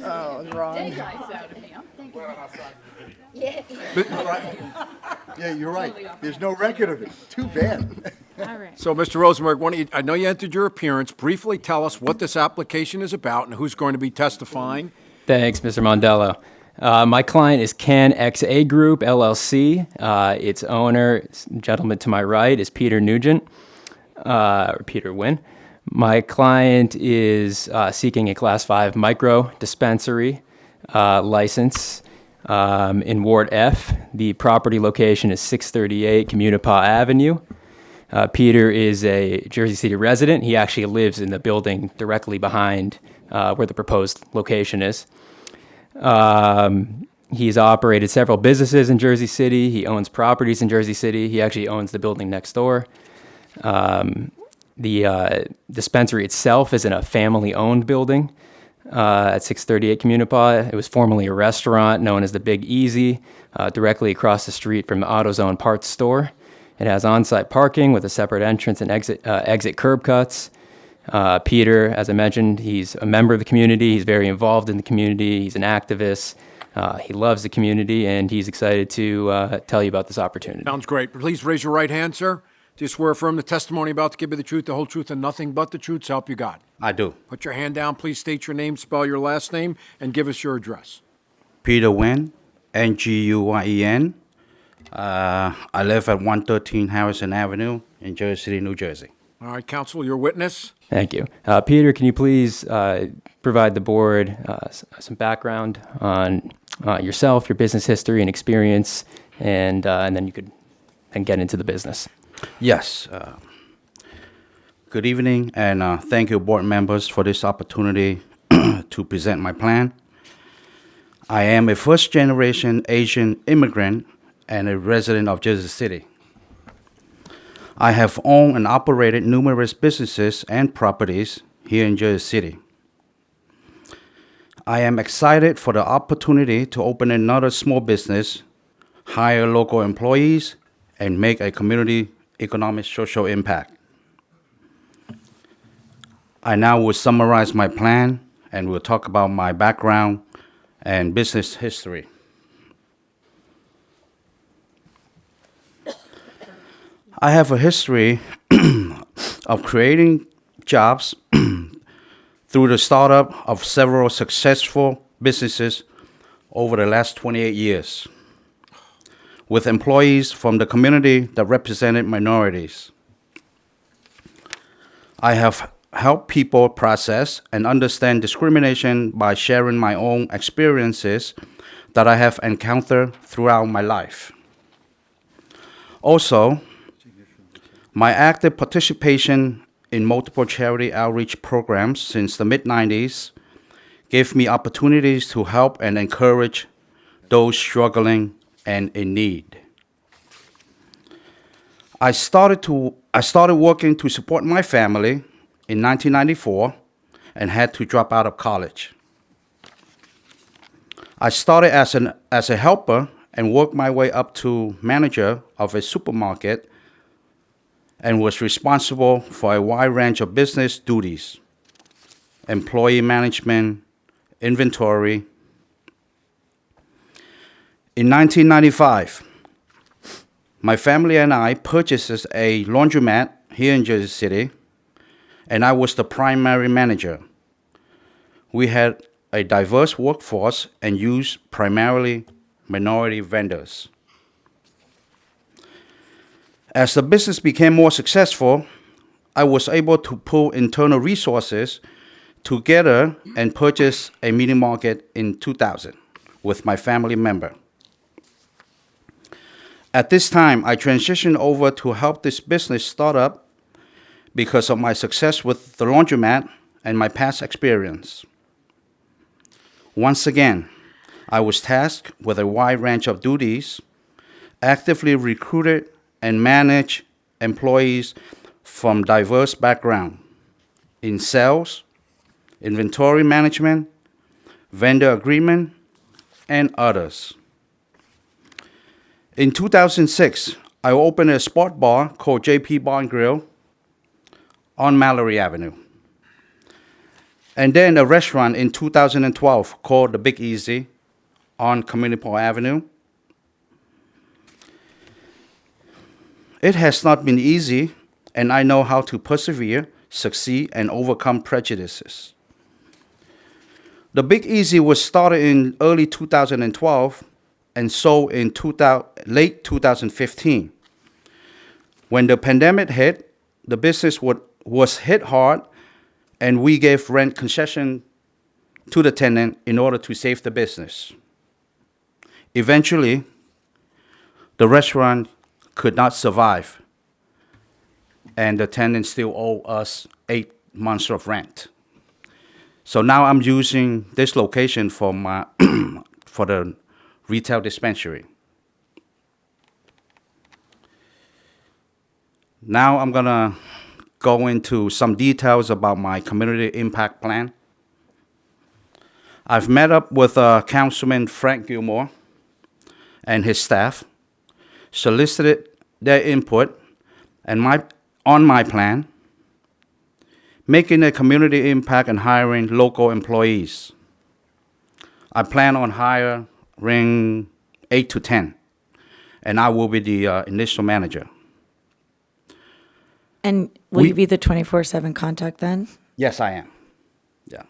Oh, wrong. Yeah. Yeah, you're right. There's no record of it. Too bad. All right. So, Mr. Rosenberg, I know you entered your appearance. Briefly tell us what this application is about and who's going to be testifying. Thanks, Mr. Mondello. My client is Can XA Group, LLC. Its owner, gentleman to my right, is Peter Nugent, or Peter Wynn. My client is seeking a Class 5 micro dispensary license in Ward F. The property location is 638 Communipaw Avenue. Peter is a Jersey City resident. He actually lives in the building directly behind where the proposed location is. He's operated several businesses in Jersey City. He owns properties in Jersey City. He actually owns the building next door. The dispensary itself is in a family-owned building at 638 Communipaw. It was formerly a restaurant known as the Big Easy, directly across the street from the AutoZone parts store. It has on-site parking with a separate entrance and exit curb cuts. Peter, as I mentioned, he's a member of the community. He's very involved in the community. He's an activist. He loves the community, and he's excited to tell you about this opportunity. Sounds great. Please raise your right hand, sir. Do you swear affirm the testimony about to give you the truth, the whole truth, and nothing but the truth, so help you God? I do. Put your hand down. Please state your name, spell your last name, and give us your address. Peter Wynn, Nguyen. I live at 113 Harrison Avenue in Jersey City, New Jersey. All right, counsel, your witness. Thank you. Peter, can you please provide the board some background on yourself, your business history and experience, and then you could then get into the business. Yes. Good evening, and thank you, board members, for this opportunity to present my plan. I am a first-generation Asian immigrant and a resident of Jersey City. I have owned and operated numerous businesses and properties here in Jersey City. I am excited for the opportunity to open another small business, hire local employees, and make a community economic social impact. I now will summarize my plan and will talk about my background and business history. I have a history of creating jobs through the startup of several successful businesses over the last 28 years, with employees from the community that represented minorities. I have helped people process and understand discrimination by sharing my own experiences that I have encountered throughout my life. Also, my active participation in multiple charity outreach programs since the mid-90s gave me opportunities to help and encourage those struggling and in need. I started working to support my family in 1994 and had to drop out of college. I started as a helper and worked my way up to manager of a supermarket and was responsible for a wide range of business duties: employee management, inventory. In 1995, my family and I purchased a laundromat here in Jersey City, and I was the primary manager. We had a diverse workforce and used primarily minority vendors. As the business became more successful, I was able to pull internal resources together and purchase a mini market in 2000 with my family member. At this time, I transitioned over to help this business start up because of my success with the laundromat and my past experience. Once again, I was tasked with a wide range of duties, actively recruited and managed employees from diverse backgrounds in sales, inventory management, vendor agreement, and others. In 2006, I opened a sport bar called JP Bar and Grill on Mallory Avenue. And then a restaurant in 2012 called The Big Easy on Community Park Avenue. It has not been easy, and I know how to persevere, succeed, and overcome prejudices. The Big Easy was started in early 2012 and sold in late 2015. When the pandemic hit, the business was hit hard, and we gave rent concession to the tenant in order to save the business. Eventually, the restaurant could not survive, and the tenant still owe us 8 months of rent. So now I'm using this location for for the retail dispensary. Now I'm gonna go into some details about my community impact plan. I've met up with Councilman Frank Gilmore and his staff, solicited their input on my plan, making a community impact and hiring local employees. I plan on hiring 8 to 10, and I will be the initial manager. And will you be the 24/7 contact then? Yes, I am. Yeah.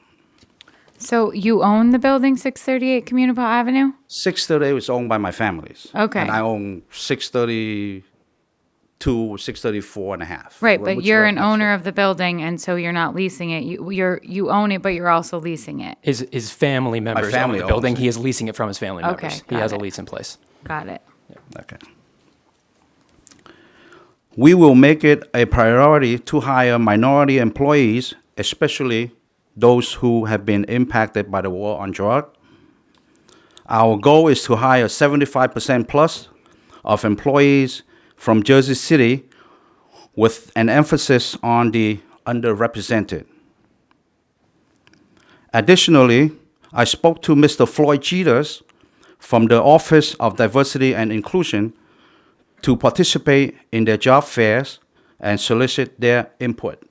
So you own the building 638 Community Park Avenue? 638 is owned by my families. Okay. And I own 632, 634 and a half. Right, but which you're right an next owner door. of the building, and so you're not leasing it. You own it, but you're also leasing it. His family members family own the building. owns it. He is leasing it from his family Okay, members. He got has a it. lease in place. Got it. Okay. We will make it a priority to hire minority employees, especially those who have been impacted by the war on drugs. Our goal is to hire 75% plus of employees from Jersey City with an emphasis on the underrepresented. Additionally, I spoke to Mr. Floyd Jeters from the Office of Diversity and Inclusion to participate in their job fairs and solicit their input.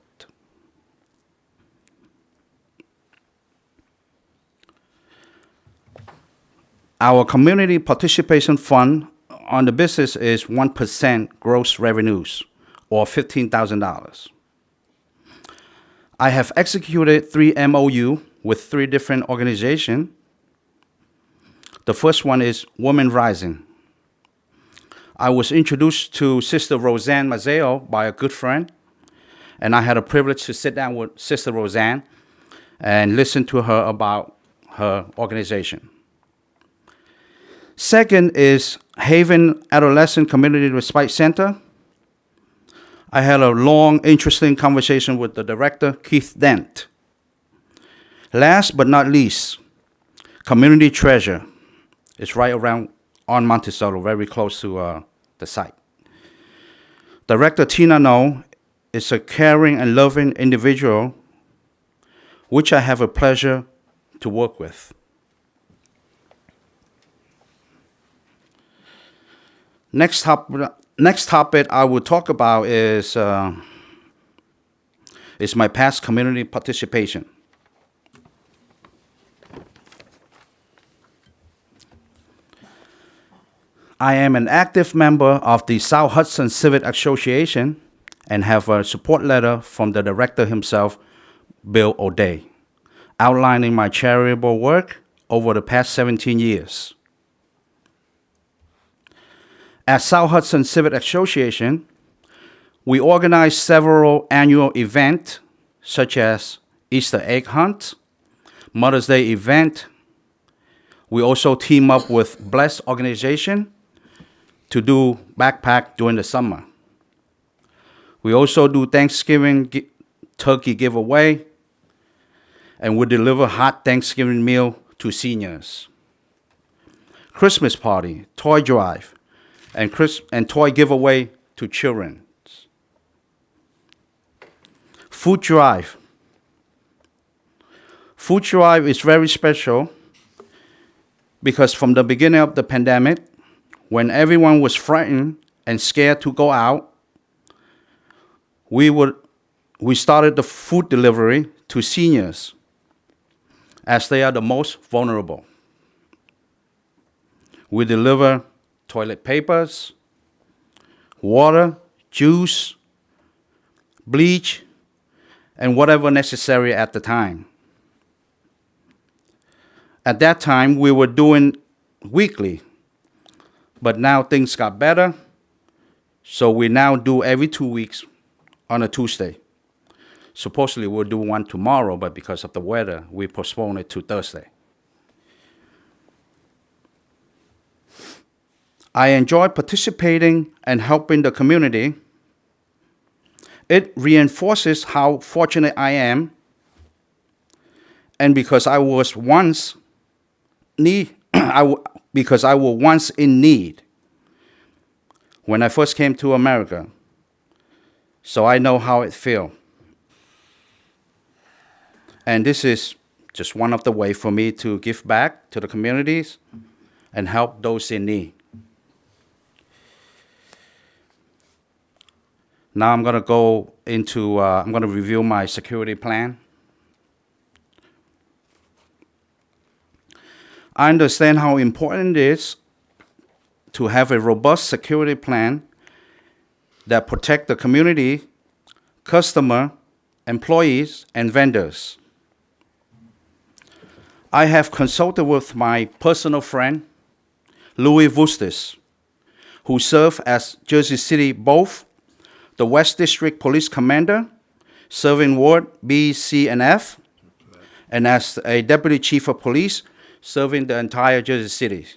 Our community participation fund on the business is 1% gross revenues, or $15,000. I have executed 3 MOU with 3 different organizations. The first one is Women Rising. I was introduced to Sister Roseanne Mazzeo by a good friend, and I had a privilege to sit down with Sister Roseanne and listen to her about her organization. Second is Haven Adolescent Community Respite Center. I had a long, interesting conversation with the director, Keith Dent. Last but not least, Community Treasure. It's right around on Monticello, very close to the site. Director Tina No is a caring and loving individual, which I have a pleasure to work with. Next topic I will talk about is my past community participation. I am an active member of the South Hudson Civic Association and have a support letter from the director himself, Bill O'Day, outlining my charitable work over the past 17 years. At South Hudson Civic Association, we organize several annual events such as Easter egg hunt, Mother's Day event. We also team up with Blessed Organization to do backpack during the summer. We also do Thanksgiving turkey giveaway, and we deliver hot Thanksgiving meal to seniors. Christmas party, toy drive, and toy giveaway to children. Food drive. Food drive is very special because from the beginning of the pandemic, when everyone was frightened and scared to go out, we started the food delivery to seniors as they are the most vulnerable. We deliver toilet papers, water, juice, bleach, and whatever necessary at the time. At that time, we were doing weekly, but now things got better, so we now do every 2 weeks on a Tuesday. Supposedly we'll do one tomorrow, but because of the weather, we postponed it to Thursday. I enjoy participating and helping the community. It reinforces how fortunate I am, and because I was once in need when I first came to America, so I know how it feels. And this is just one of the ways for me to give back to the communities and help those in need. Now I'm going to go into, I'm going to review my security plan. I understand how important it is to have a robust security plan that protect the community, customer, employees, and vendors. I have consulted with my personal friend, Louis Vustis, who served as Jersey City both the West District Police Commander, serving Ward B, C, and F, and as a Deputy Chief of Police, serving the entire Jersey City.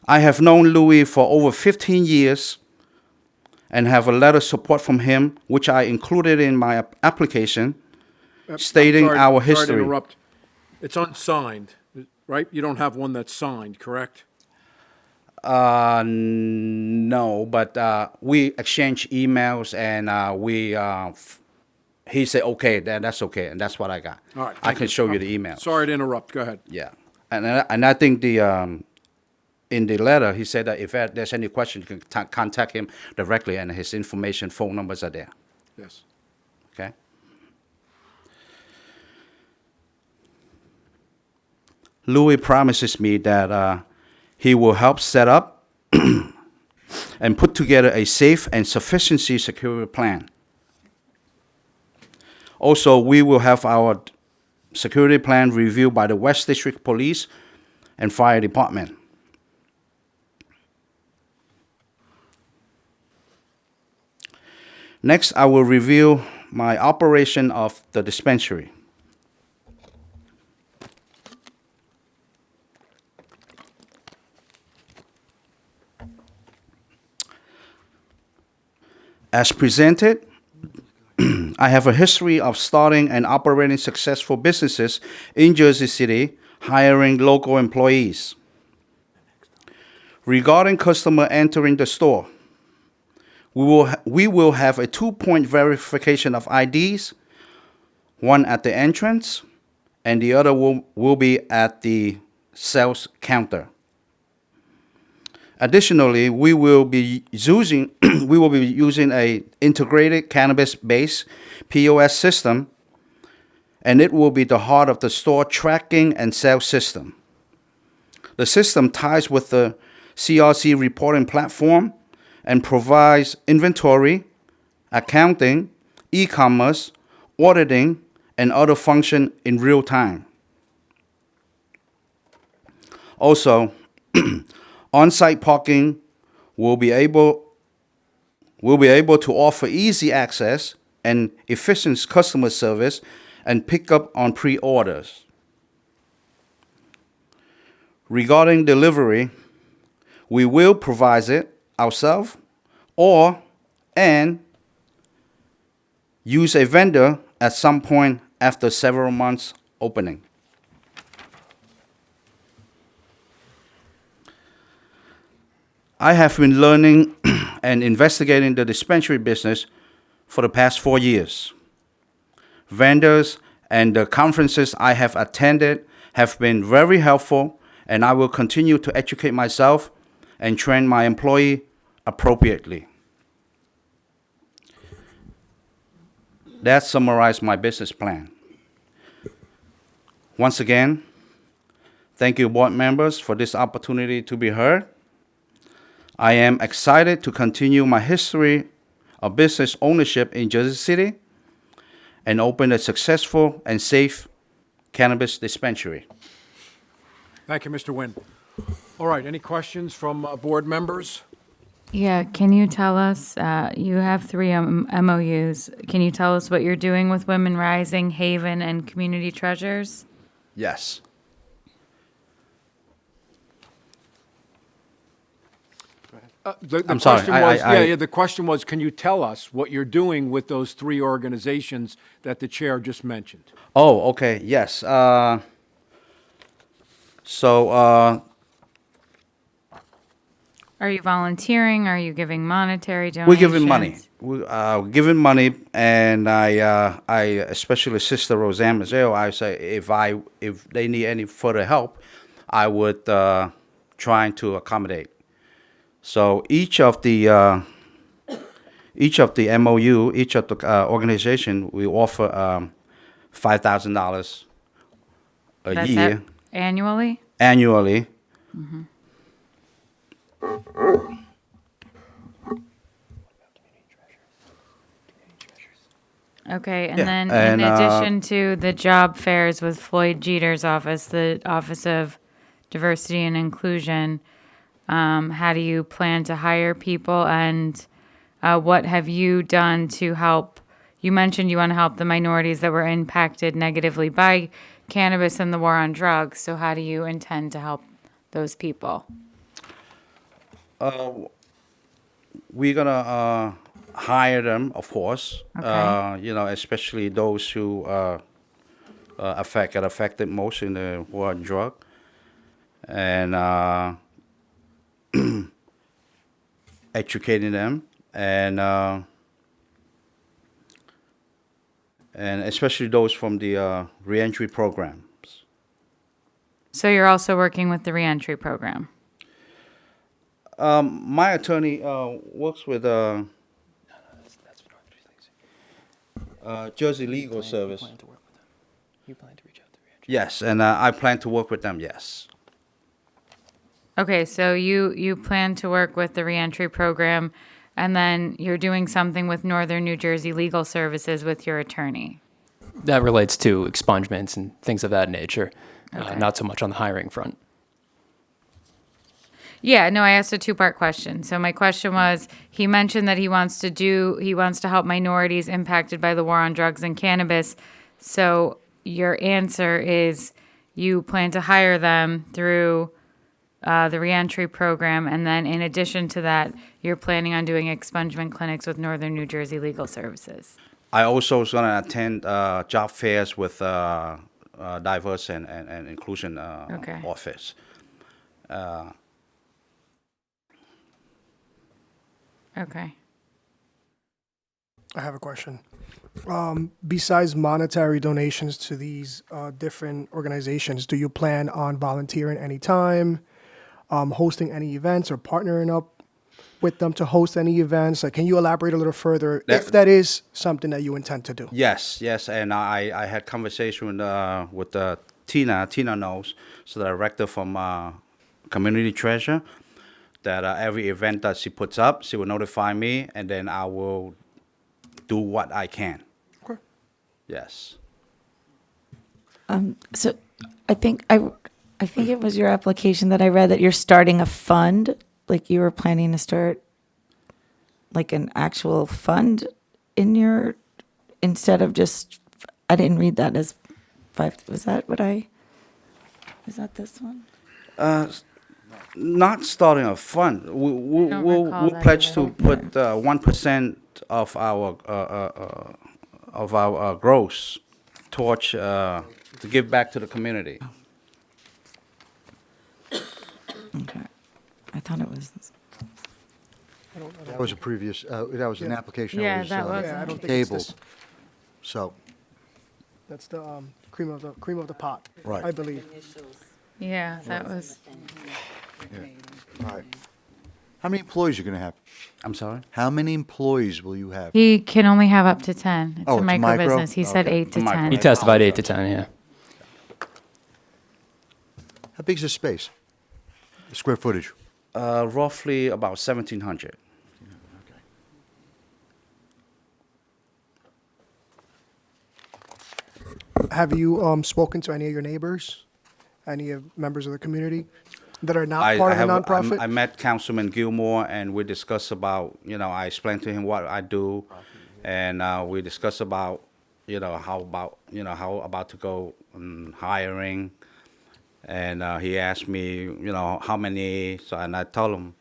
I have known Louis for over 15 years and have a letter of support from him, which I included in my application, stating our history. Sorry to interrupt. It's unsigned, right? You don't have one that's signed, correct? No, but we exchange emails, and he said, okay, that's okay, and that's what I got. All right. I can show you the email. Sorry to interrupt. Go ahead. Yeah, and I think in the letter, he said that if there's any question, you can contact him directly, and his information, phone numbers are there. Yes. Okay. Louis promises me that he will help set up and put together a safe and sufficiency security plan. Also, we will have our security plan reviewed by the West District Police and Fire Department. Next, I will review my operation of the dispensary. As presented, I have a history of starting and operating successful businesses in Jersey City, hiring local employees. Regarding customer entering the store, we will have a 2-point verification of IDs, one at the entrance, and the other will be at the sales counter. Additionally, we will be using a integrated cannabis-based POS system, and it will be the heart of the store tracking and sales system. The system ties with the CRC reporting platform and provides inventory, accounting, e-commerce, auditing, and other functions in real time. Also, on-site parking will be able to offer easy access and efficient customer service and pick up on pre-orders. Regarding delivery, we will provide it ourselves and use a vendor at some point after several months opening. I have been learning and investigating the dispensary business for the past 4 years. Vendors and the conferences I have attended have been very helpful, and I will continue to educate myself and train my employee appropriately. That summarizes my business plan. Once again, thank you, board members, for this opportunity to be heard. I am excited to continue my history of business ownership in Jersey City and open a successful and safe cannabis dispensary. Thank you, Mr. Nguyen. All right, any questions from board members? Yeah, can you tell us, you have 3 MOUs. Can you tell us what you're doing with Women Rising, Haven, and Community Treasures? Yes. I'm sorry, the question was, can you tell us what you're doing with those 3 organizations that the chair just mentioned? Oh, okay, yes. Are you volunteering? Are you giving monetary donations? We're giving money. We're giving money, and I especially Sister Roseanne Mazzeo, I say if they need any further help, I would try to accommodate. So each of the MOU, each of the organization, we offer $5,000 a year. Annually? Annually. Mm-hmm. Okay, and then in addition to the job fairs with Floyd Jeter's office, the Office of Diversity and Inclusion, how do you plan to hire people, and what have you done to help? You mentioned you want to help the minorities that were impacted negatively by cannabis and the war on drugs. So how do you intend to help those people? We're gonna hire them, of course. Okay. Especially those who get affected most in the war on drug, and educating them, and especially those from the reentry programs. So you're also working with the reentry program. My attorney works with Jersey Legal Service. You plan to reach out to reentry? Yes, and I plan to work with them, yes. Okay, so you plan to work with the reentry program, and then you're doing something with Northern New Jersey Legal Services with your attorney. That relates to expungements and things of that nature, Okay. not so much on the hiring front. Yeah, no, I asked a 2-part question. So my question was, he mentioned that he wants to help minorities impacted by the war on drugs and cannabis. So your answer is you plan to hire them through the reentry program, and then in addition to that, you're planning on doing expungement clinics with Northern New Jersey Legal Services. I also was going to attend job fairs with diverse and inclusion Okay. office. Okay. I have a question. Besides monetary donations to these different organizations, do you plan on volunteering any time, hosting any events, or partnering up with them to host any events? Like, can you elaborate a little further if that is something that you intend to do? Yes, and I had conversation with Tina. Tina knows, so the director from Community Treasure, that every event that she puts up, she will notify me, and then I will do what I can. Okay. Yes. So I think it was your application that I read that you're starting a fund, like you were planning to start like an actual fund in your, instead of just, I didn't read that as five, was that this one? Not starting a fund. We'll pledge to put 1% of our gross towards to give back to the community. Okay. I thought it was this. That was a previous, that was an application Yeah, that that was was. Yeah, I don't think it's tabled. this. So, That's the cream of the pot. Right. I believe. Yeah, that was. all right. How many employees are you going to have? I'm sorry? How many employees will you have? He can only have up to 10. It's Oh, a it's a micro micro? business. He said Okay. 8 to A micro. 10. He testified 8 to 10, yeah. How big is the space? The square footage? Roughly about 1,700. Have you spoken to any of your neighbors, any of members of the community that are not part of the nonprofit? I met Councilman Gilmore, and we discussed about, I explained to him what I do, and we discussed about, how about to go hiring, and he asked me, how many, and I told him,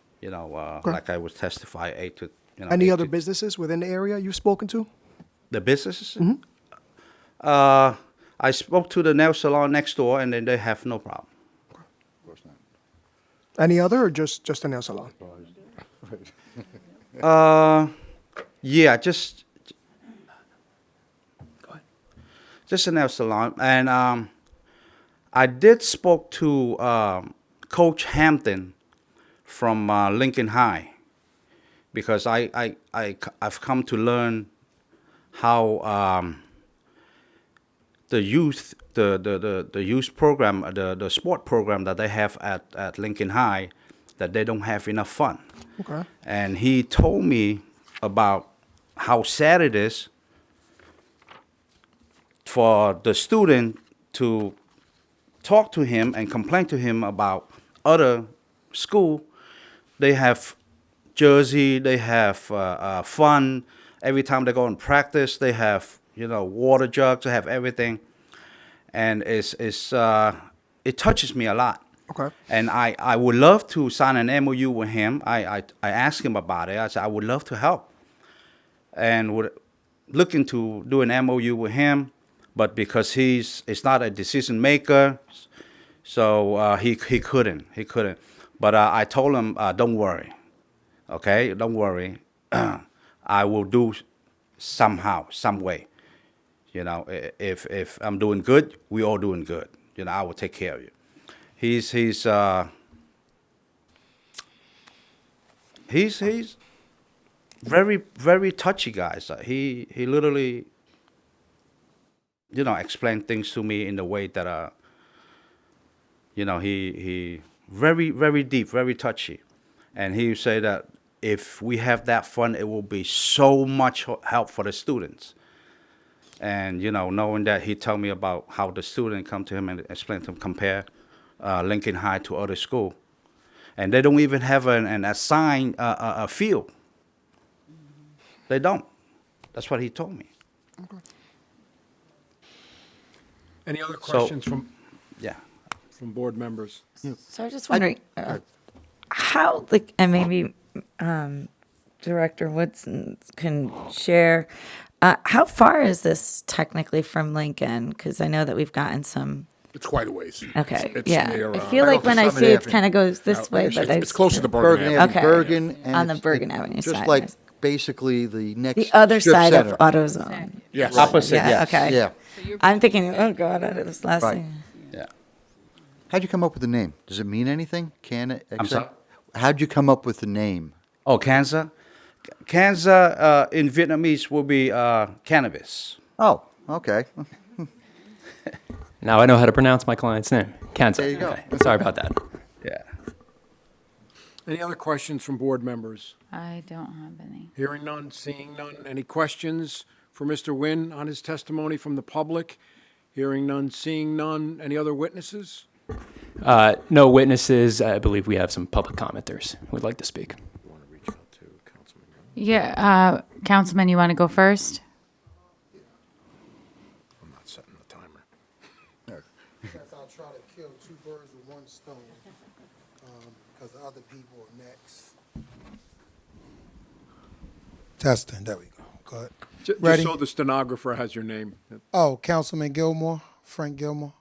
like I was testify 8 to, Any 8 other to- businesses within the area you've spoken to? The businesses? Mm-hmm. I spoke to the nail salon next door, and then they have no problem. Any other, or just a nail salon? Yeah, just a nail salon, and I did spoke to Coach Hampton from Lincoln High, because I've come to learn how the youth program, the sport program that they have at Lincoln High, that they don't have enough fun. Okay. And he told me about how sad it is for the student to talk to him and complain to him about other school. They have jersey, they have fun. Every time they go and practice, they have water jugs, they have everything, and it touches me a lot. Okay. And I would love to sign an MOU with him. I asked him about it. I said I would love to help, and would looking to do an MOU with him, but because he's not a decision maker, so he couldn't. But I told him, don't worry, okay, don't worry. I will do somehow, some way. If I'm doing good, we all doing good. I will take care of you. He's very, very touchy guy. So he literally, explained things to me in the way that he very, very deep, very touchy, and he say that if we have that fun, it will be so much help for the students. And knowing that, he told me about how the student come to him and explain to him, compare Lincoln High to other school, and they don't even have an assigned a field. They don't. That's what he told me. Any other questions from? Yeah. from board members? So I'm just wondering, how, like, and maybe Director Woodson can share, how far is this technically from Lincoln? Because I know that we've gotten some. It's quite a ways. Okay, It's yeah. near, I feel like when I see it kind of goes this way, but it's closer to Bergen Avenue. Okay. Bergen. And On the it's Bergen Avenue just side. like basically the next The other strip side center. of AutoZone. Yes. Opposite, Yeah, yes. okay. Yeah. I'm thinking, oh God, this last Right. thing. Yeah. How'd you come up with the name? Does it mean anything? I'm sorry? How'd you come up with the name? Oh, cancer? Cancer in Vietnamese will be cannabis. Oh, okay. Now I know how to pronounce my client's name. Kansa. There you go. Okay. Sorry about that. Yeah. Any other questions from board members? I don't have any. Hearing none, seeing none. Any questions for Mr. Nguyen on his testimony from the public? Hearing none, seeing none. Any other witnesses? No witnesses. I believe we have some public commenters who would like to speak. Yeah, Councilman, you want to go first? I'm not setting the timer. Guess I'll try to kill two birds with one stone, because other people are next. Testing, there we go. Go ahead. Just Ready? so the stenographer has your name. Oh, Councilman Gilmore, Frank Gilmore.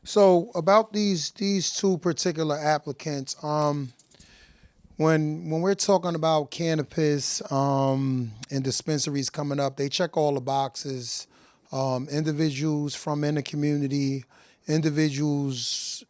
So about these two particular applicants, when we're talking about cannabis and dispensaries coming up, they check all the boxes. Individuals from in the community, individuals.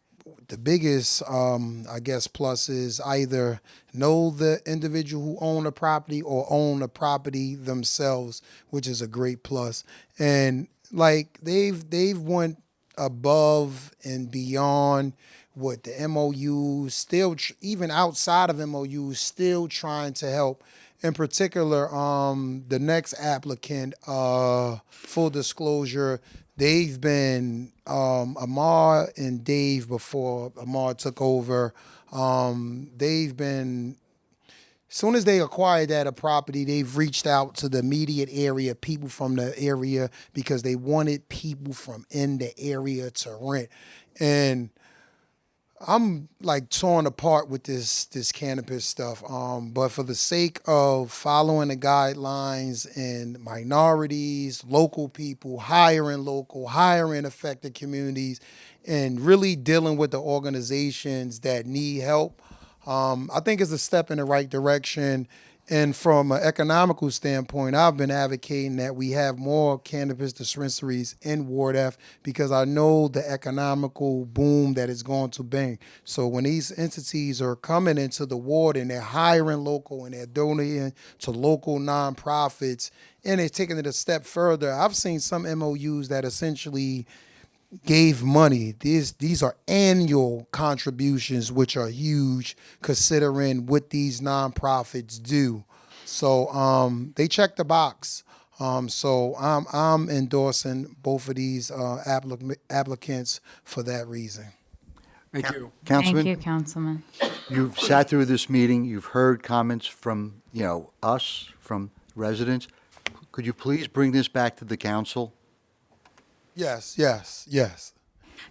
The biggest, I guess, plus is either know the individual who own the property or own the property themselves, which is a great plus. And like they've went above and beyond what the MOU, still even outside of MOU, still trying to help. In particular, the next applicant, full disclosure, they've been Amar and Dave before Amar took over. They've been, as soon as they acquired that property, they've reached out to the immediate area, people from the area, because they wanted people from in the area to rent. And I'm like torn apart with this cannabis stuff. But for the sake of following the guidelines and minorities, local people, hiring affected communities, and really dealing with the organizations that need help, I think it's a step in the right direction. And from an economical standpoint, I've been advocating that we have more cannabis dispensaries in Ward F because I know the economical boom that it's going to bring. So when these entities are coming into the ward and they're hiring local and they're donating to local nonprofits and they're taking it a step further, I've seen some MOUs that essentially gave money. These are annual contributions, which are huge considering what these nonprofits do. So they check the box. So I'm endorsing both of these applicants for that reason. Thank you. Councilman? Thank you, Councilman. You've sat through this meeting, you've heard comments from, us, from residents. Could you please bring this back to the council? Yes.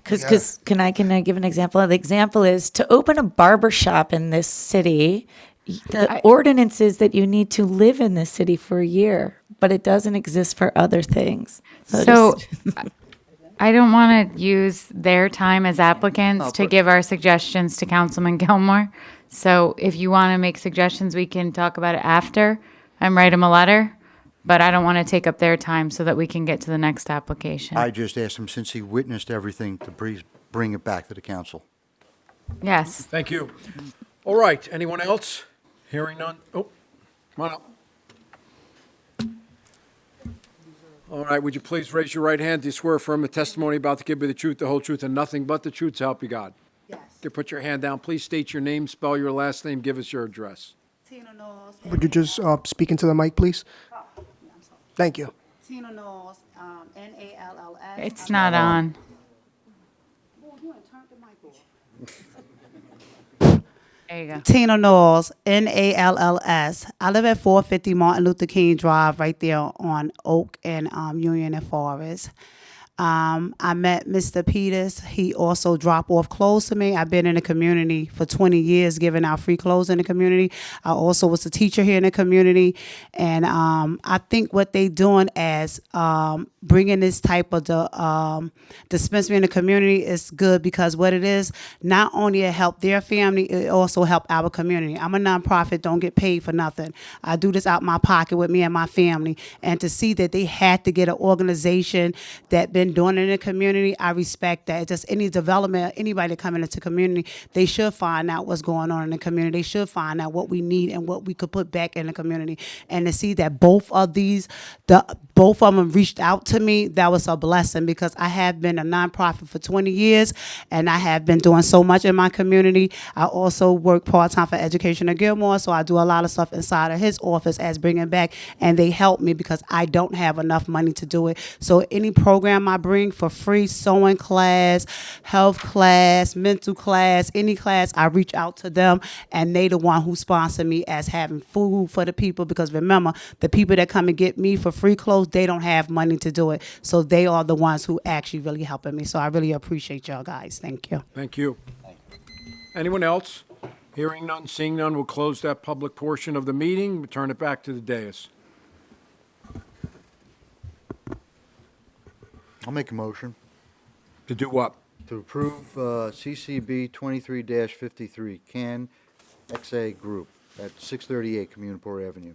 Because can I give an example? The example is to open a barber shop in this city. The ordinance is that you need to live in this city for a year, but it doesn't exist for other things. So I don't want to use their time as applicants to give our suggestions to Councilman Gilmore. So if you want to make suggestions, we can talk about it after and write them a letter. But I don't want to take up their time so that we can get to the next application. I just asked him, since he witnessed everything, to bring it back to the council. Yes. Thank you. All right, anyone else? Hearing none? Oh, come on up. All right, would you please raise your right hand? Do you swear or affirm the testimony about to give you the truth, the whole truth, and nothing but the truth to help you God? Yes. Okay, put your hand down. Please state your name, spell your last name, give us your address. Would you just speak into the mic, please? Thank you. Tina Knowles, N-A-L-L-S. It's not on. There you go. Tina Knowles, N-A-L-L-S. I live at 450 Martin Luther King Drive, right there on Oak and Union and Forest. I met Mr. Peters. He also dropped off clothes to me. I've been in the community for 20 years giving out free clothes in the community. I also was a teacher here in the community. And I think what they doing as bringing this type of dispensary in the community is good, because what it is, not only it help their family, it also help our community. I'm a nonprofit, don't get paid for nothing. I do this out my pocket with me and my family. And to see that they had to get an organization that been doing it in the community, I respect that. Just any development, anybody that coming into the community, they should find out what's going on in the community. They should find out what we need and what we could put back in the community. And to see that both of them reached out to me, that was a blessing, because I have been a nonprofit for 20 years and I have been doing so much in my community. I also work part-time for Education at Gilmore, so I do a lot of stuff inside of his office as bringing back, and they help me because I don't have enough money to do it. So any program I bring for free, sewing class, health class, mental class, any class, I reach out to them, and they the one who sponsor me as having food for the people, because remember, the people that come and get me for free clothes, they don't have money to do it. So they are the ones who actually really helping me. So I really appreciate y'all guys. Thank you. Thank you. Anyone else? Hearing none, seeing none, we'll close that public portion of the meeting. We'll turn it back to the dais. I'll make a motion To do what? to approve CCB 23-53, Can XA Group at 638 Communipore Avenue.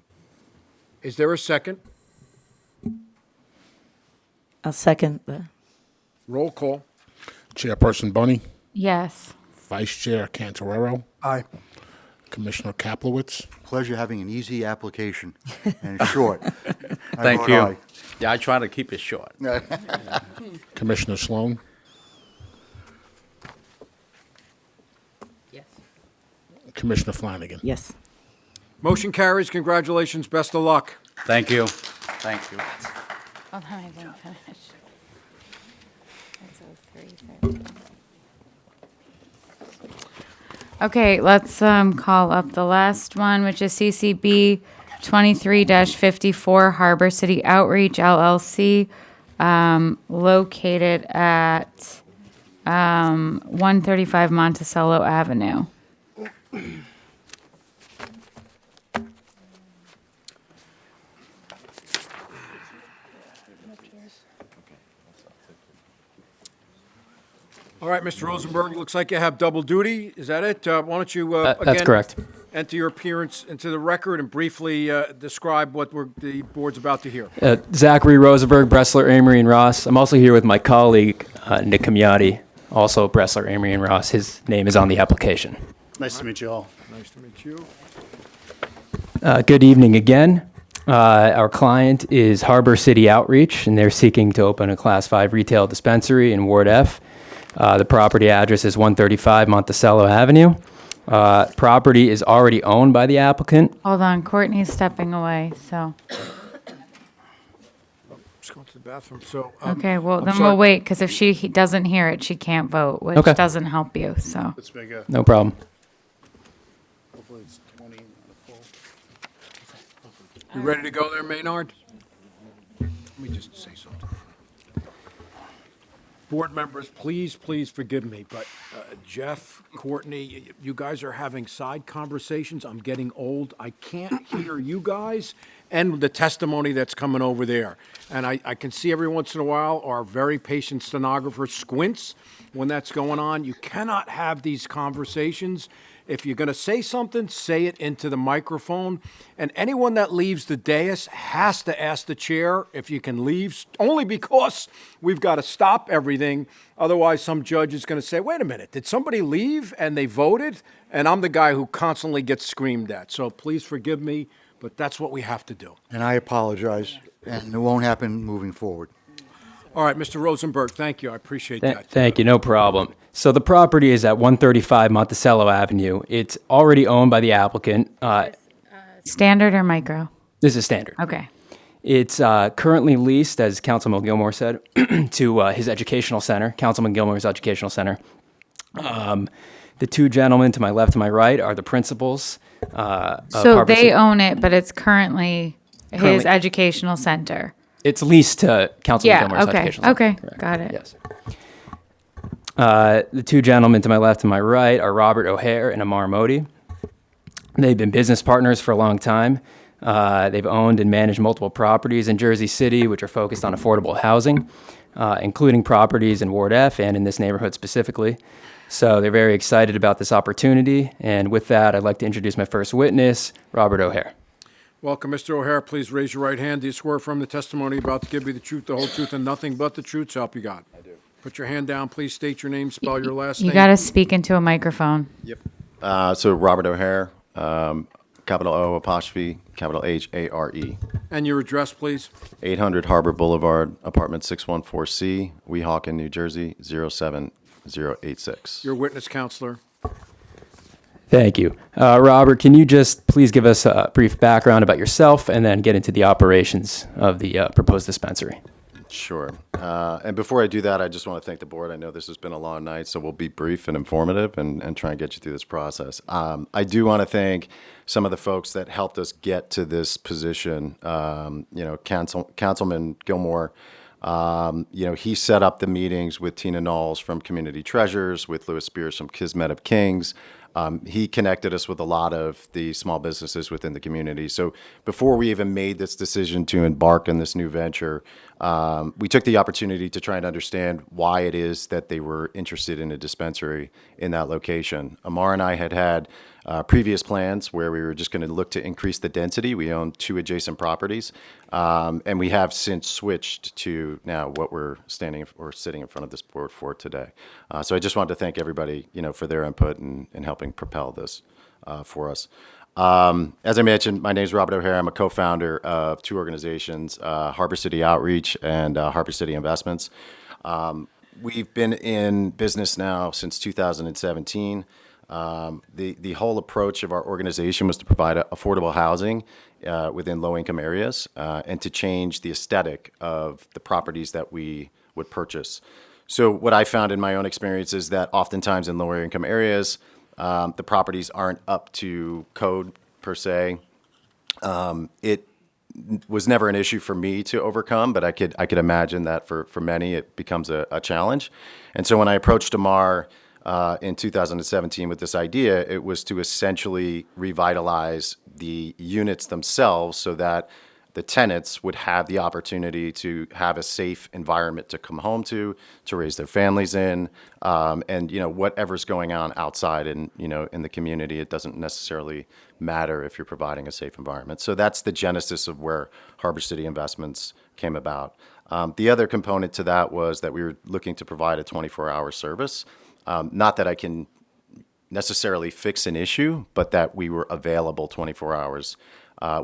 Is there a second? I'll second the. Roll call. Chairperson Bunny, Yes. Vice Chair Cantorero, Aye. Commissioner Kaplowitz, Pleasure having an easy application and short. I Thank vote you. aye. Yeah, I try to keep it short. Commissioner Sloan, Yes. Commissioner Flanagan. Yes. Motion carries. Congratulations. Best of luck. Thank you. Thank you. Hold on, I didn't finish. That's 03. Okay, let's call up the last one, which is CCB 23-54 Harbor City Outreach LLC, located at 135 Monticello Avenue. All right, Mr. Rosenberg, looks like you have double duty. Is that it? Why don't you, That's again, correct. enter your appearance into the record and briefly describe what the board's about to hear. Zachary Rosenberg, Bressler, Amory, and Ross. I'm also here with my colleague, Nick Camiotti, also Bressler, Amory, and Ross. His name is on the application. Nice to meet you all. Nice to meet you. Good evening again. Our client is Harbor City Outreach, and they're seeking to open a Class 5 retail dispensary in Ward F. The property address is 135 Monticello Avenue. Property is already owned by the applicant. Hold on, Courtney's stepping away, so. Just going to the bathroom. So, Okay, well, I'm then sorry. we'll wait, because if she doesn't hear it, she can't vote, which Okay. doesn't help you, so. Let's make a, No problem. hopefully it's 20 on the full. You ready to go there, Maynard? Let me just say something. Board members, please forgive me, but Jeff, Courtney, you guys are having side conversations. I'm getting old. I can't hear you guys and the testimony that's coming over there. And I can see every once in a while our very patient stenographer squints when that's going on. You cannot have these conversations. If you're going to say something, say it into the microphone. And anyone that leaves the dais has to ask the chair if you can leave, only because we've got to stop everything. Otherwise, some judge is going to say, wait a minute, did somebody leave and they voted? And I'm the guy who constantly gets screamed at. So please forgive me, but that's what we have to do. And I apologize, and it won't happen moving forward. All right, Mr. Rosenberg, thank you. I appreciate that. Thank you, no problem. So the property is at 135 Monticello Avenue. It's already owned by the applicant. Standard or micro? This is standard. Okay. It's currently leased, as Councilman Gilmore said, to his educational center, Councilman Gilmore's educational center. The two gentlemen to my left and my right are the principals. So they own it, but it's currently his Currently- educational center. It's leased to Councilman Yeah, Gilmore's okay, educational okay, center. Correct. got it. Yes. The two gentlemen to my left and my right are Robert O'Hare and Amar Modi. They've been business partners for a long time. They've owned and managed multiple properties in Jersey City, which are focused on affordable housing, including properties in Ward F and in this neighborhood specifically. So they're very excited about this opportunity. And with that, I'd like to introduce my first witness, Robert O'Hare. Welcome, Mr. O'Hare. Please raise your right hand. Do you swear from the testimony about to give you the truth, the whole truth, and nothing but the truth, so help you God? I do. Put your hand down. Please state your name, spell your last You name. got to speak into a microphone. So Robert O'Hare, capital O apostrophe, capital H-A-R-E. And your address, please. 800 Harbor Boulevard, apartment 614C, Weehawken, New Jersey, 07086. Your witness, counselor. Thank you. Robert, can you just please give us a brief background about yourself and then get into the operations of the proposed dispensary? Sure. And before I do that, I just want to thank the board. I know this has been a long night, so we'll be brief and informative and try and get you through this process. I do want to thank some of the folks that helped us get to this position. Councilman Gilmore, he set up the meetings with Tina Knowles from Community Treasures, with Louis Spears from Kismet of Kings. He connected us with a lot of the small businesses within the community. So before we even made this decision to embark on this new venture, we took the opportunity to try and understand why it is that they were interested in a dispensary in that location. Amar and I had previous plans where we were just going to look to increase the density. We own 2 adjacent properties, and we have since switched to now what we're sitting in front of this board for today. So I just wanted to thank everybody, for their input and helping propel this for us. As I mentioned, my name is Robert O'Hare. I'm a co-founder of 2 organizations, Harbor City Outreach and Harbor City Investments. We've been in business now since 2017. The whole approach of our organization was to provide affordable housing within low-income areas and to change the aesthetic of the properties that we would purchase. So what I found in my own experience is that oftentimes in lower-income areas, the properties aren't up to code per se. It was never an issue for me to overcome, but I could imagine that for many it becomes a challenge. And so when I approached Amar in 2017 with this idea, it was to essentially revitalize the units themselves so that the tenants would have the opportunity to have a safe environment to come home to raise their families in, and whatever's going on outside in the community, it doesn't necessarily matter if you're providing a safe environment. So that's the genesis of where Harbor City Investments came about. The other component to that was that we were looking to provide a 24-hour service. Not that I can necessarily fix an issue, but that we were available 24 hours.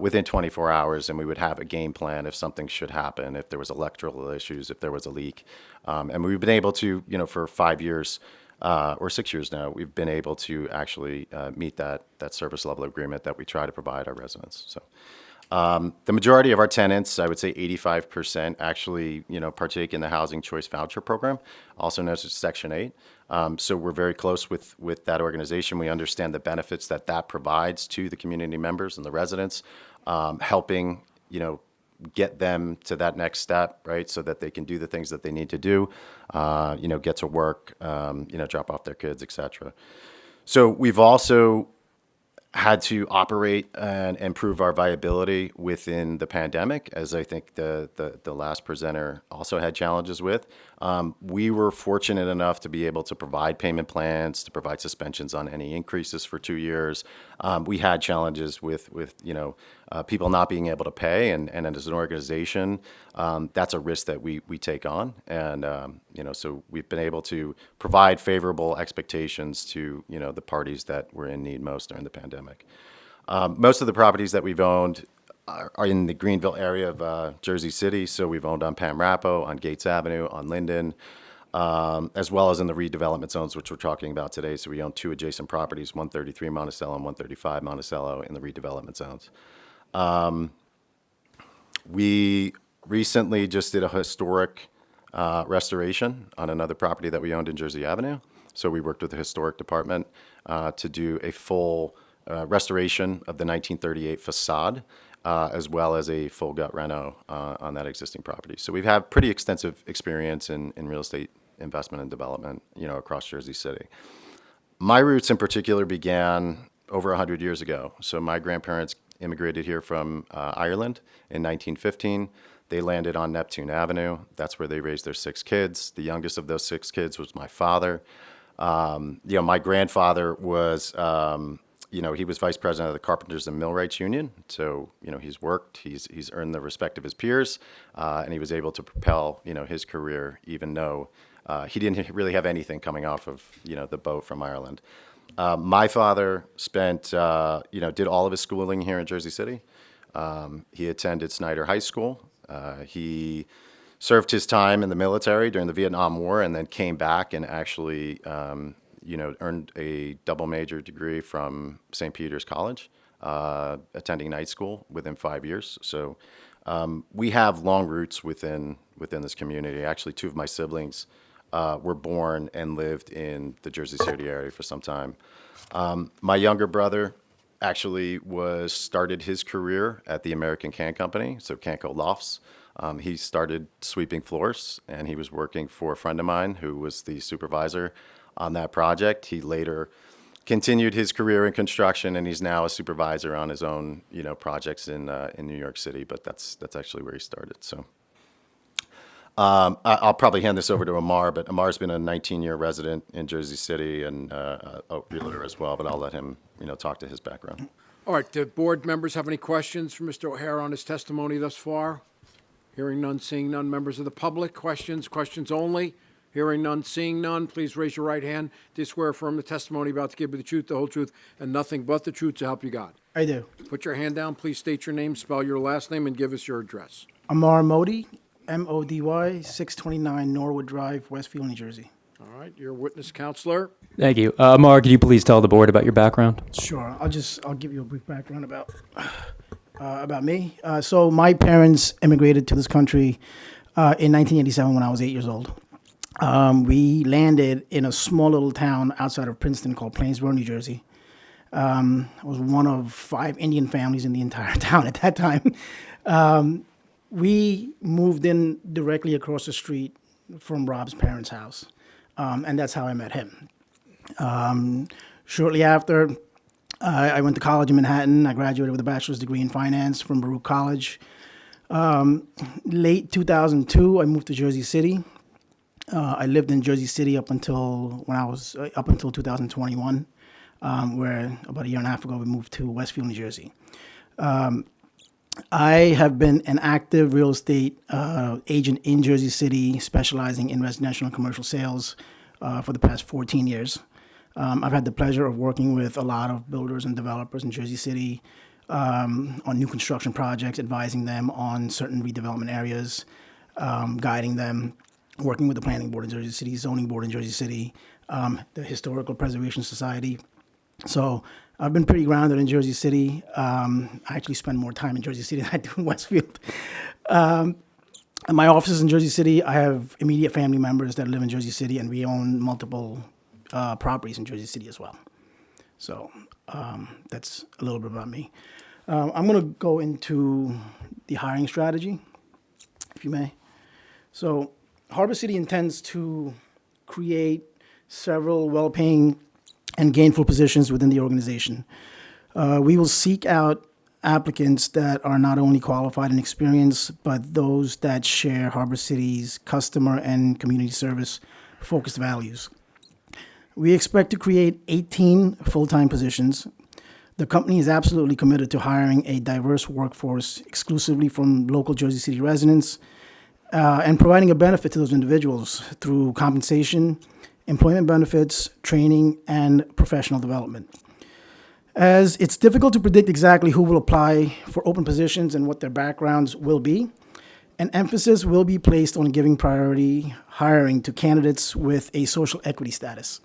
Within 24 hours, and we would have a game plan if something should happen, if there was electrical issues, if there was a leak. And we've been able to, for 5 years or 6 years now, we've been able to actually meet that service level agreement that we try to provide our residents. So the majority of our tenants, I would say 85%, actually, partake in the Housing Choice Voucher Program, also known as Section 8. So we're very close with that organization. We understand the benefits that provides to the community members and the residents, helping, get them to that next step, right, so that they can do the things that they need to do, get to work, drop off their kids, et cetera. So we've also had to operate and improve our viability within the pandemic, as I think the last presenter also had challenges with. We were fortunate enough to be able to provide payment plans, to provide suspensions on any increases for 2 years. We had challenges with people not being able to pay, and as an organization, that's a risk that we take on. And so we've been able to provide favorable expectations to the parties that were in need most during the pandemic. Most of the properties that we've owned are in the Greenville area of Jersey City. So we've owned on Pam Rapo, on Gates Avenue, on Linden, as well as in the redevelopment zones, which we're talking about today. So we own 2 adjacent properties, 133 Monticello and 135 Monticello in the redevelopment zones. We recently just did a historic restoration on another property that we owned in Jersey Avenue. So we worked with the historic department to do a full restoration of the 1938 facade. as well as a full gut reno on that existing property. So we've had pretty extensive experience in real estate investment and development, across Jersey City. My roots in particular began over 100 years ago. So my grandparents immigrated here from Ireland in 1915. They landed on Neptune Avenue. That's where they raised their 6 kids. The youngest of those 6 kids was my father. My grandfather was, he was vice president of the Carpenters and Millwrights Union. So, he's worked, he's earned the respect of his peers, and he was able to propel, his career, even though he didn't really have anything coming off of, the boat from Ireland. My father spent, did all of his schooling here in Jersey City. He attended Snyder High School. He served his time in the military during the Vietnam War and then came back and actually, earned a double major degree from St. Peter's College, attending night school within 5 years. So we have long roots within this community. Actually, 2 of my siblings were born and lived in the Jersey City area for some time. My younger brother actually started his career at the American Can Company, so Canco Lofts. He started sweeping floors, and he was working for a friend of mine who was the supervisor on that project. He later continued his career in construction, and he's now a supervisor on his own, projects in New York City. But that's actually where he started. So. I'll probably hand this over to Amar, but Amar's been a 19-year resident in Jersey City and a realtor as well, but I'll let him, talk to his background. All right, do board members have any questions for Mr. O'Hara on his testimony thus far? Hearing none, seeing none. Members of the public, questions only? Hearing none, seeing none, please raise your right hand. Do you swear affirm the testimony about to give you the truth, the whole truth, and nothing but the truth to help you God? I do. Put your hand down, please state your name, spell your last name, and give us your address. Amar Modi, M-O-D-Y, 629 Norwood Drive, Westfield, New Jersey. All right, your witness, counselor. Thank you. Mark, could you please tell the board about your background? Sure. I'll give you a brief background about me. So my parents immigrated to this country in 1987 when I was 8 years old. We landed in a small little town outside of Princeton called Plainsboro, New Jersey. I was one of 5 Indian families in the entire town at that time. We moved in directly across the street from Rob's parents' house, and that's how I met him. Shortly after, I went to college in Manhattan. I graduated with a bachelor's degree in finance from Baruch College. Late 2002, I moved to Jersey City. I lived in Jersey City up until 2021, where about a year and a half ago we moved to Westfield, New Jersey. I have been an active real estate agent in Jersey City, specializing in residential and commercial sales for the past 14 years. I've had the pleasure of working with a lot of builders and developers in Jersey City on new construction projects, advising them on certain redevelopment areas, guiding them, working with the Planning Board in Jersey City, Zoning Board in Jersey City, the Historical Preservation Society. So I've been pretty grounded in Jersey City. I actually spend more time in Jersey City than I do in Westfield. My office is in Jersey City. I have immediate family members that live in Jersey City, and we own multiple properties in Jersey City as well. So that's a little bit about me. I'm going to go into the hiring strategy, if you may. So Harbor City intends to create several well-paying and gainful positions within the organization. We will seek out applicants that are not only qualified and experienced, but those that share Harbor City's customer and community service focused values. We expect to create 18 full-time positions. The company is absolutely committed to hiring a diverse workforce exclusively from local Jersey City residents and providing a benefit to those individuals through compensation, employment benefits, training, and professional development. As it's difficult to predict exactly who will apply for open positions and what their backgrounds will be, an emphasis will be placed on giving priority hiring to candidates with a social equity status.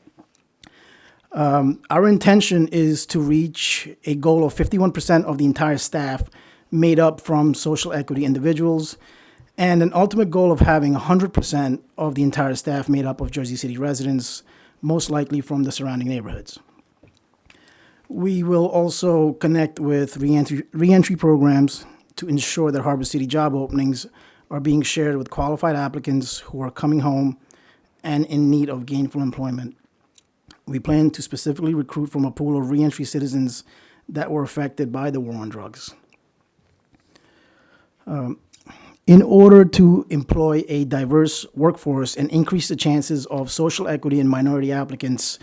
Our intention is to reach a goal of 51% of the entire staff made up from social equity individuals, and an ultimate goal of having 100% of the entire staff made up of Jersey City residents, most likely from the surrounding neighborhoods. We will also connect with reentry programs to ensure that Harbor City job openings are being shared with qualified applicants who are coming home and in need of gainful employment. We plan to specifically recruit from a pool of reentry citizens that were affected by the war on drugs. In order to employ a diverse workforce and increase the chances of social equity in minority applicants,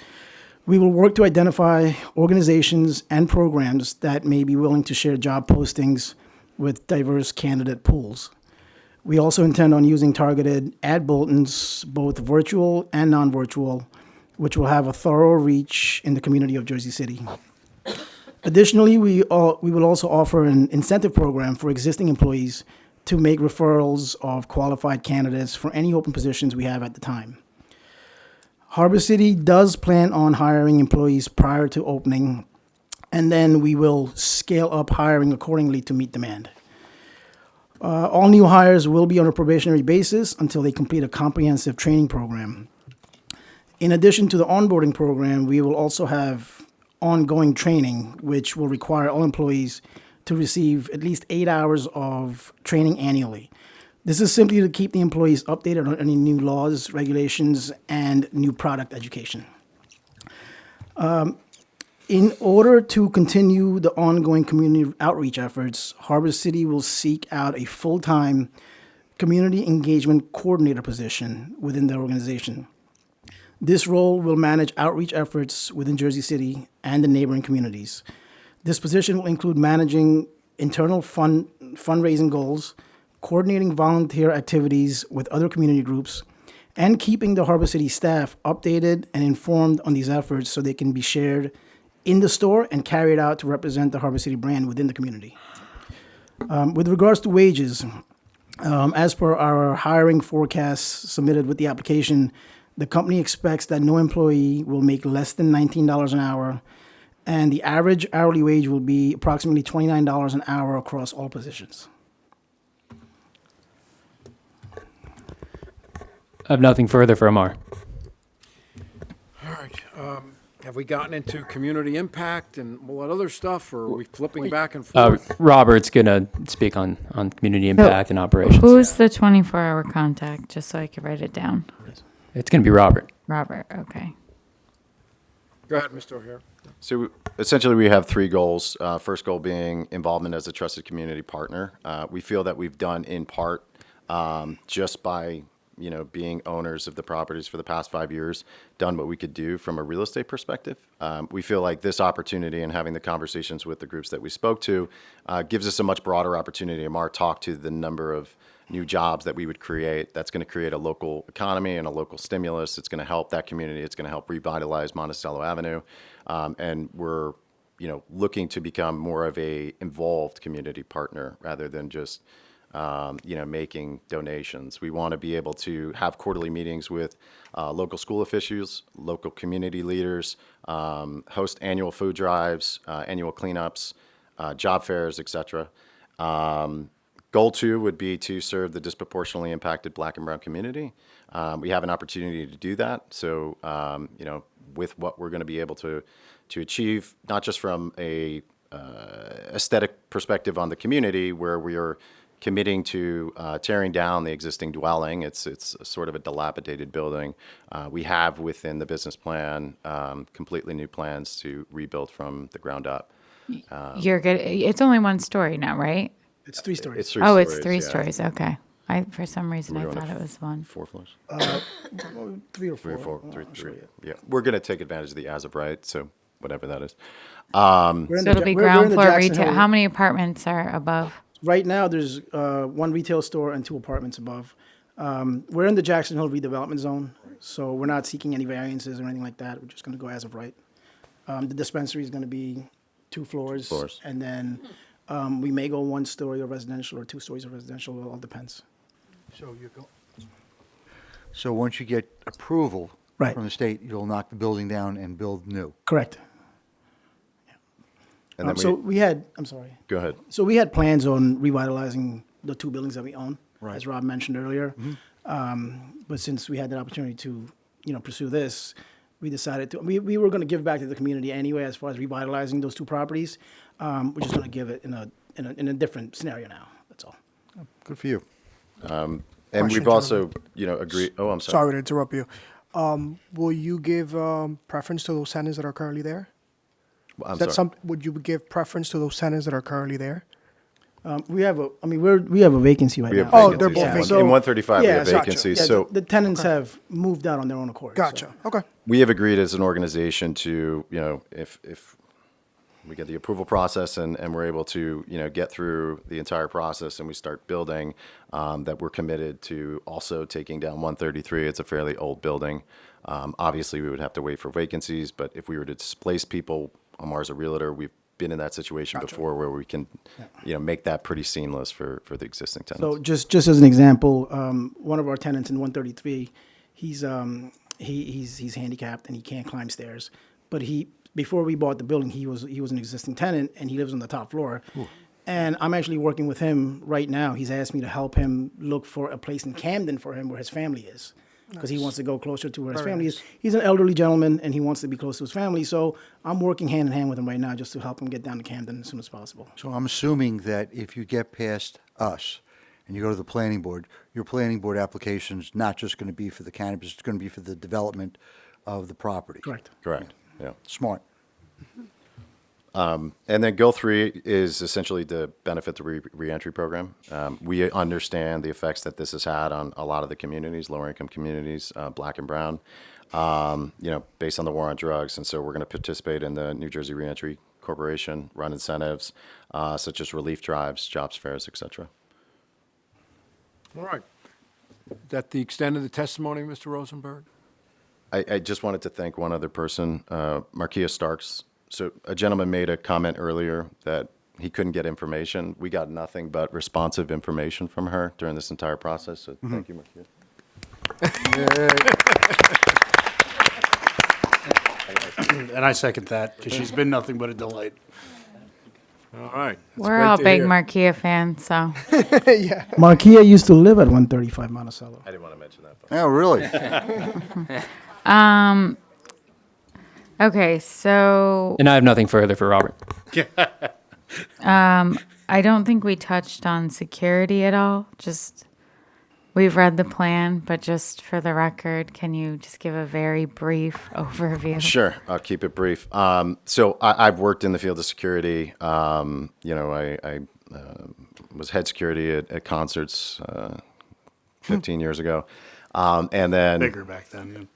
we will work to identify organizations and programs that may be willing to share job postings with diverse candidate pools. We also intend on using targeted ad bulletins, both virtual and non-virtual, which will have a thorough reach in the community of Jersey City. Additionally, we will also offer an incentive program for existing employees to make referrals of qualified candidates for any open positions we have at the time. Harbor City does plan on hiring employees prior to opening, and then we will scale up hiring accordingly to meet demand. All new hires will be on a probationary basis until they complete a comprehensive training program. In addition to the onboarding program, we will also have ongoing training, which will require all employees to receive at least 8 hours of training annually. This is simply to keep the employees updated on any new laws, regulations, and new product education. In order to continue the ongoing community outreach efforts, Harbor City will seek out a full-time community engagement coordinator position within the organization. This role will manage outreach efforts within Jersey City and the neighboring communities. This position will include managing internal fundraising goals, coordinating volunteer activities with other community groups, and keeping the Harbor City staff updated and informed on these efforts so they can be shared in the store and carried out to represent the Harbor City brand within the community. With regards to wages, as per our hiring forecast submitted with the application, the company expects that no employee will make less than $19 an hour, and the average hourly wage will be approximately $29 an hour across all positions. I have nothing further for Amar. All right. Have we gotten into community impact and all that other stuff, or are we flipping back and forth? Robert's going to speak on community impact and operations. Who's the 24-hour contact, just so I can write it down? It's going to be Robert. Robert, okay. Go ahead, Mr. O'Hare. So essentially, we have three goals. First goal being involvement as a trusted community partner. We feel that we've done in part just by being owners of the properties for the past 5 years, done what we could do from a real estate perspective. We feel like this opportunity and having the conversations with the groups that we spoke to gives us a much broader opportunity. Amar talked to the number of new jobs that we would create. That's going to create a local economy and a local stimulus. It's going to help that community. It's going to help revitalize Monticello Avenue. And we're looking to become more of a involved community partner rather than just making donations. We want to be able to have quarterly meetings with local school officials, local community leaders, host annual food drives, annual cleanups, job fairs, etc. Goal 2 would be to serve the disproportionately impacted Black and Brown community. We have an opportunity to do that. So, with what we're going to be able to achieve, not just from a aesthetic perspective on the community, where we are committing to tearing down the existing dwelling. It's sort of a dilapidated building. We have within the business plan completely new plans to rebuild from the ground up. You're good. It's only one story now, right? It's 3 stories. It's 3 Oh, stories, it's 3 yeah. stories. Okay. For some reason, I thought it was one. 4 floors? 3 or 4. 3 or 4. I'm Three, not sure yet. yeah. We're going to take advantage of the as of right, so whatever that is. So it'll be ground floor retail. How many apartments are above? Right now, there's 1 retail store and 2 apartments above. We're in the Jackson Hill redevelopment zone, so we're not seeking any variances or anything like that. We're just going to go as of right. The dispensary is going to be 2 floors. And then we may go 1 story of residential or 2 stories of residential. It all depends. So once you get approval Right. from the state, you'll knock the building down and build new. Correct. And then So we had, I'm sorry. Go ahead. So we had plans on revitalizing the 2 buildings that we own, Right. as Rob mentioned earlier. But since we had that opportunity to, pursue this, we decided to, we were going to give back to the community anyway as far as revitalizing those two properties. We're just going to give it in a different scenario now. That's all. Good for you. And Question, we've also, agreed. Oh, I'm sorry. Sorry to interrupt you. Will you give preference to those tenants that are currently there? I'm Is that sorry. would you give preference to those tenants that are currently there? We have a vacancy right We have now. Oh, they're vacancies. both vacant. In 135, we yeah, have gotcha. vacancies. Yeah, So the tenants have moved out on their own accord. Gotcha. Okay. we have agreed as an organization to, if we get the approval process and we're able to, get through the entire process and we start building, that we're committed to also taking down 133. It's a fairly old building. Obviously, we would have to wait for vacancies, but if we were to displace people, Amar's a realtor, we've been in that situation before where we can, make that pretty seamless for the existing tenants. So just as an example, one of our tenants in 133, he's handicapped and he can't climb stairs. But before we bought the building, he was an existing tenant and he lives on the top floor. And I'm actually working with him right now. He's asked me to help him look for a place in Camden for him where his family is, because he wants to go closer to where his family is. He's an elderly gentleman and he wants to be close to his family. So I'm working hand in hand with him right now just to help him get down to Camden as soon as possible. So I'm assuming that if you get past us and you go to the planning board, your planning board application's not just going to be for the cannabis, it's going to be for the development of the property. Correct. Correct, yeah. Smart. And then Goal 3 is essentially to benefit the reentry program. We understand the effects that this has had on a lot of the communities, lower income communities, black and brown, based on the war on drugs. And so we're going to participate in the New Jersey Reentry Corporation, run incentives, such as relief drives, jobs fairs, et cetera. All right. Is that the extent of the testimony, Mr. Rosenberg? I just wanted to thank one other person, Markia Starks. So a gentleman made a comment earlier that he couldn't get information. We got nothing but responsive information from her during this entire process. So thank you, Markia. And I second that, because she's been nothing but a delight. All right. That's We're great all to big hear. Marquia fans, so. Yeah. Marquia used to live at 135 Monticello. I didn't want to mention that. But. Oh, really? Okay, so And I have nothing further for Robert. I don't think we touched on security at all. Just, we've read the plan, but just for the record, can you just give a very brief overview? Sure, I'll keep it brief. So I've worked in the field of security. I was head security at concerts 15 years ago. And then Bigger back then.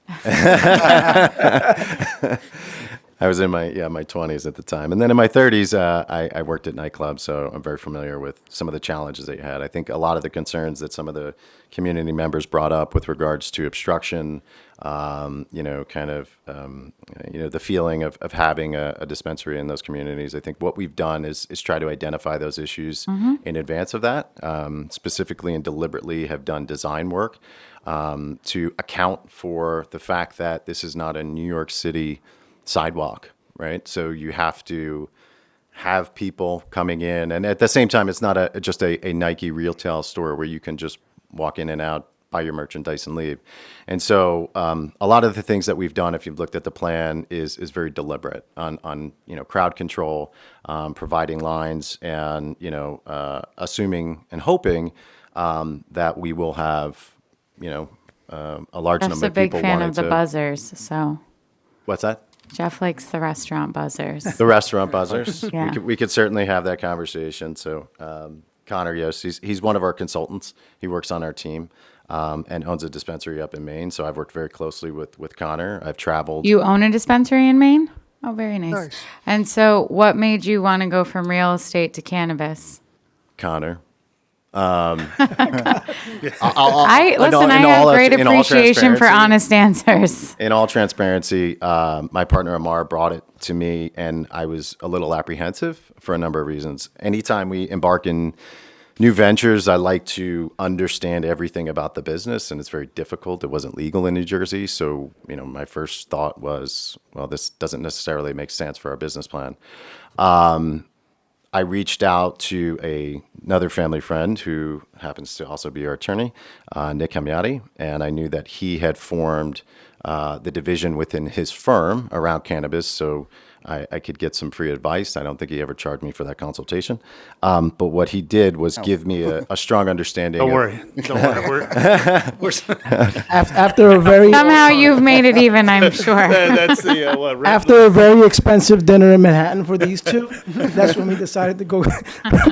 I was in my 20s at the time. And then in my 30s, I worked at nightclubs, so I'm very familiar with some of the challenges that you had. I think a lot of the concerns that some of the community members brought up with regards to obstruction, the feeling of having a dispensary in those communities. I think what we've done is try to identify those issues in advance of that, specifically and deliberately have done design work to account for the fact that this is not a New York City sidewalk, right? So you have to have people coming in, and at the same time, it's not just a Nike retail store where you can just walk in and out, buy your merchandise, and leave. And so a lot of the things that we've done, if you've looked at the plan, is very deliberate on crowd control, providing lines, and assuming and hoping that we will have a large Jeff's number a of big people fan wanting of the to. buzzers, so What's that? Jeff likes the restaurant buzzers. The restaurant buzzers. Yeah. We could certainly have that conversation. So Connor Yost, he's one of our consultants. He works on our team and owns a dispensary up in Maine. So I've worked very closely with Connor. I've traveled. You own a dispensary in Maine? Oh, very nice. Nice. And so what made you want to go from real estate to cannabis? Connor. I have great appreciation for honest answers. In all transparency, my partner Amar brought it to me, and I was a little apprehensive for a number of reasons. Anytime we embark in new ventures, I like to understand everything about the business, and it's very difficult. It wasn't legal in New Jersey, so my first thought was, well, this doesn't necessarily make sense for our business plan. I reached out to another family friend who happens to also be our attorney, Nick Hamiati, and I knew that he had formed the division within his firm around cannabis, so I could get some free advice. I don't think he ever charged me for that consultation. But what he did was give me a strong understanding. Don't of- worry. Don't worry. After a very Somehow you've made it even, I'm sure. That's the what? after a very expensive dinner in Manhattan for these two, that's when we decided to go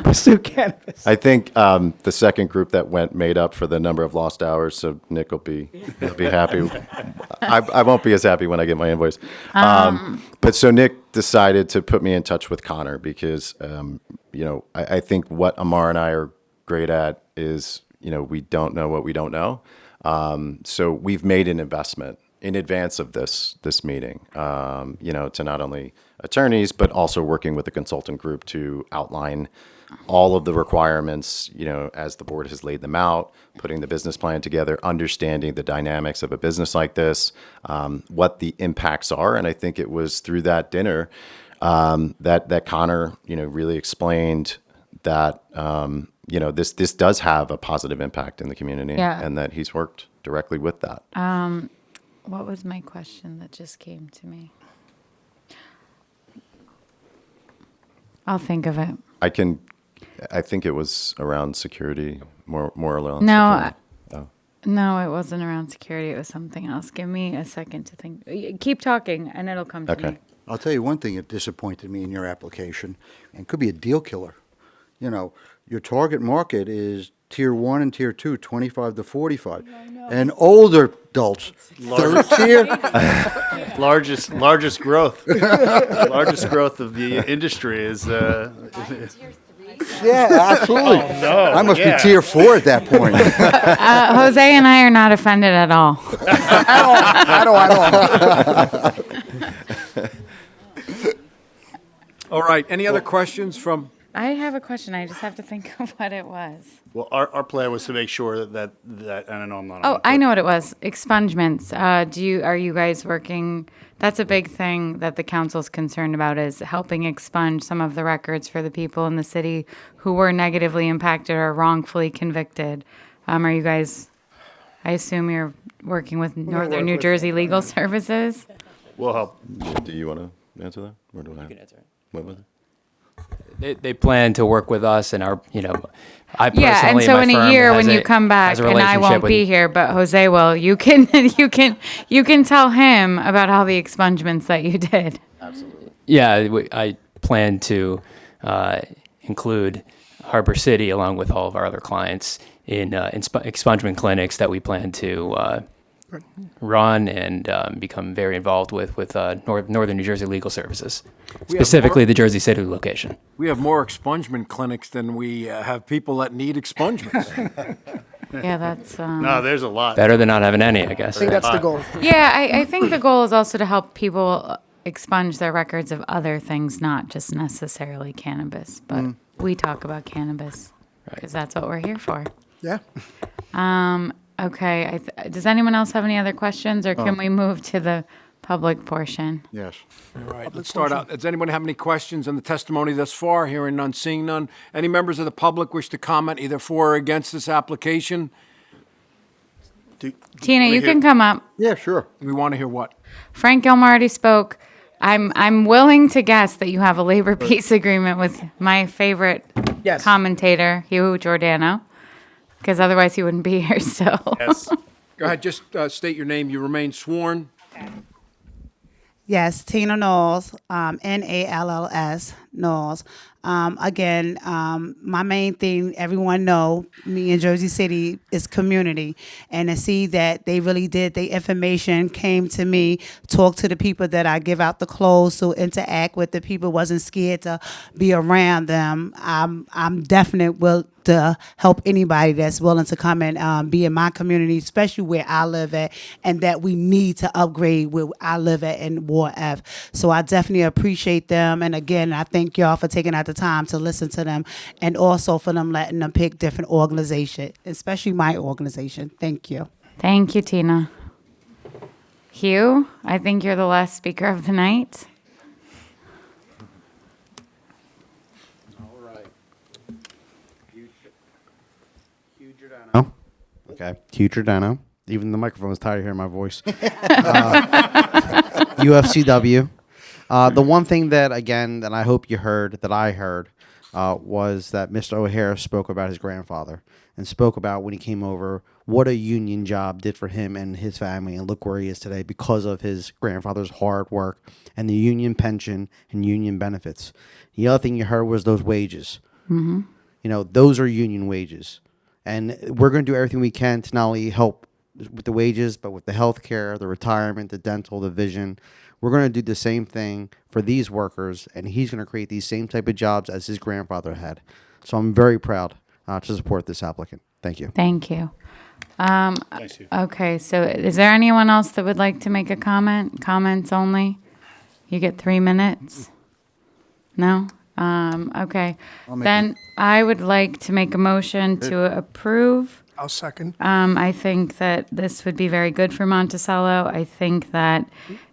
pursue cannabis. I think the second group that went made up for the number of lost hours, so Nick will be happy. I won't be as happy when I get my invoice. But so Nick decided to put me in touch with Connor because, I think what Amar and I are great at is, we don't know what we don't know. So we've made an investment in advance of this meeting, to not only attorneys, but also working with the consultant group to outline all of the requirements, as the board has laid them out, putting the business plan together, understanding the dynamics of a business like this, what the impacts are. And I think it was through that dinner that Connor, really explained that, this does have a positive impact in the community, Yeah. and that he's worked directly with that. What was my question that just came to me? I'll think of it. I think it was around security, more or less. No, Oh. No, it wasn't around security. It was something else. Give me a second to think. Keep talking, and it'll come to Okay. me. I'll tell you one thing that disappointed me in your application, and could be a deal killer. Your target market is tier 1 and tier 2, 25 to 45. And older adults, third tier. largest growth. Largest growth of the industry is. Yeah, absolutely. Oh, no, I must yeah. be tier 4 at that point. Jose and I are not offended at all. I don't. All right, any other questions from, I have a question. I just have to think of what it was. Well, our plan was to make sure that and I know I'm not. Oh, I know what it was. Expungements. Are you guys working? That's a big thing that the council's concerned about, is helping expunge some of the records for the people in the city who were negatively impacted or wrongfully convicted. Are you guys? I assume you're working with Northern New Jersey Legal Services. We'll help. Do you want to answer that, or do I? You can answer it. What was it? They plan to work with us, and I personally, Yeah, and so my in a firm year has when you come back, has a and I relationship won't with- be here, but Jose will, you can tell him about all the expungements that you did. Yeah, I plan to include Harbor City along with all of our other clients in expungement clinics that we plan to run and become very involved with Northern New Jersey Legal Services, specifically the Jersey City location. we have more expungement clinics than we have people that need expungements. Yeah, that's. No, there's a lot. Better than not having any, I guess. I think that's the goal. Yeah, I think the goal is also to help people expunge their records of other things, not just necessarily cannabis. But we talk about cannabis because that's what we're here for. Yeah. Okay. Does anyone else have any other questions, or can we move to the public portion? Yes. All right, let's start out. Does anyone have any questions on the testimony thus far? Hearing none, seeing none. Any members of the public wish to comment either for or against this application? Tina, you can come up. Yeah, sure. We want to hear what? Frank Gilmore already spoke. I'm willing to guess that you have a labor peace agreement with my favorite commentator, Hugh Giordano, because otherwise he wouldn't be here still. Yes. Go ahead, just state your name. You remain sworn. Yes, Tina Knowles, Nalls, Knowles. Again, my main thing, everyone know, me in Jersey City, is community. And to see that they really did, the information came to me, talk to the people that I give out the clothes to, interact with the people, wasn't scared to be around them. I'm definitely will to help anybody that's willing to come and be in my community, especially where I live at, and that we need to upgrade where I live at in Ward F. So I definitely appreciate them. And again, I thank y'all for taking out the time to listen to them, and also for them letting them pick different organizations, especially my organization. Thank you. Thank you, Tina. Hugh, I think you're the last speaker of the night. Oh, okay. Hugh Giordano, Even the microphone is tired of hearing my voice. UFCW. The one thing that, again, that I hope you heard, that I heard, was that Mr. O'Hara spoke about his grandfather and spoke about when he came over what a union job did for him and his family, and look where he is today because of his grandfather's hard work and the union pension and union benefits. The other thing you heard was those wages. Mm-hmm. You know, those are union wages. And we're going to do everything we can to not only help with the wages, but with the health care, the retirement, the dental, the vision. We're going to do the same thing for these workers, and he's going to create these same type of jobs as his grandfather had. So I'm very proud to support this applicant. Thank you. Thank you. Thank you. Okay, so is there anyone else that would like to make a comment? Comments only? You get 3 minutes? No? Okay. Then I would like to make a motion to approve. I'll second. I think that this would be very good for Monticello. I think that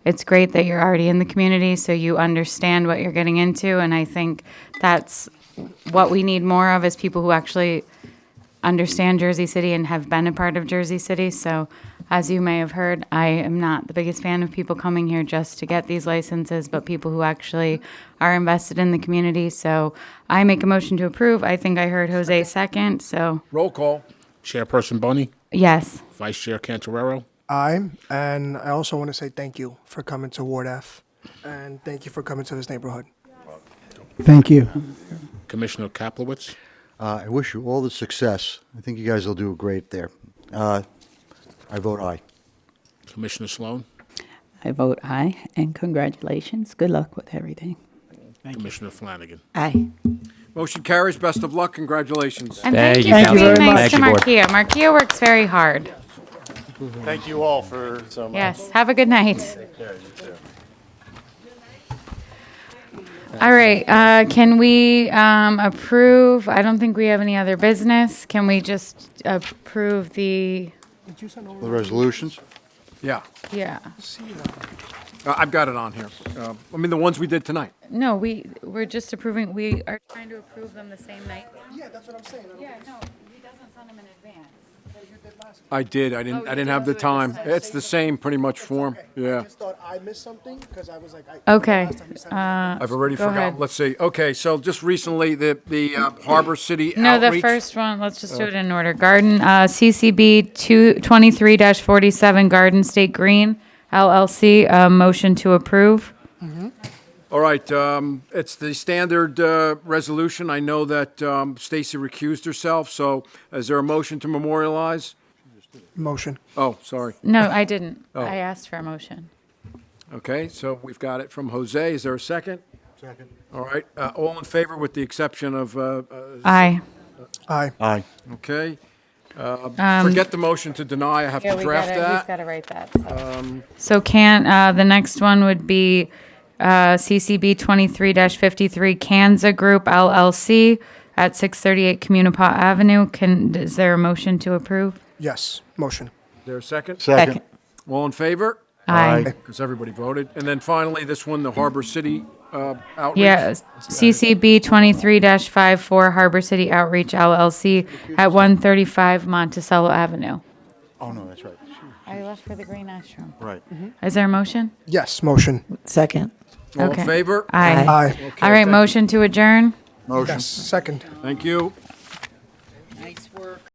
it's great that you're already in the community, so you understand what you're getting into, and I think that's what we need more of, is people who actually understand Jersey City and have been a part of Jersey City. So, as you may have heard, I am not the biggest fan of people coming here just to get these licenses, but people who actually are invested in the community. So I make a motion to approve. I think I heard Jose second, so Roll call. Chairperson Boney, yes. Vice Chair Cantorero, Aye. And I also want to say thank you for coming to Ward F. And thank you for coming to this neighborhood. Thank you. Commissioner Kaplowitz, I wish you all the success. I think you guys will do great there. I vote aye. Commissioner Sloan, I vote aye, and congratulations. Good luck with everything. Commissioner Flanagan. Aye. Motion carries. Best of luck. Congratulations. And Thank thank you, you for being Councilman. nice Thank to you, Board. Marquia. Marquia works very hard. Thank you all for so much. Yes, have a good night. All right, can we approve, I don't think we have any other business. Can we just approve the, The resolutions? Yeah. yeah. I've got it on here. I mean, the ones we did tonight. No, we're just approving, we are trying to approve them the same night. Yeah, that's what I'm saying. Yeah, no, he doesn't send them in advance. I did. I didn't have the time. It's the same pretty much form. Yeah. I just thought I missed something because I was like, Okay. I've already Go forgotten. ahead. Let's see. Okay, so just recently, the Harbor City No, the outreach. first one, let's just do it in order. Garden, CCB 23-47 Garden State Green LLC, motion to approve. All right, it's the standard resolution. I know that Stacy recused herself, so is there a motion to memorialize? motion. Oh, sorry. No, I didn't. Oh. I asked for a motion. Okay, so we've got it from Jose. Is there a second? Second. All right, all in favor with the exception of, Aye. Aye. Aye. okay. Forget the motion to deny. I have Yeah, to we draft gotta, he's that. gotta write that. So the next one would be, CCB 23-53 Kanza Group LLC at 638 Communipaw Avenue. Is there a motion to approve? Yes, motion. Is there a second? Second. All in favor? Aye. Because everybody voted. And then finally, this one, the Harbor City outreach. Yeah, CCB 23-54 Harbor City Outreach LLC at 135 Monticello Avenue. Oh, no, that's right. I left for the green ashram. Right. Is there a motion? Yes, motion. Second. All Okay. in favor? Aye. Aye. Okay, All right, thank- motion to adjourn? Motion. Yes, second. Thank you.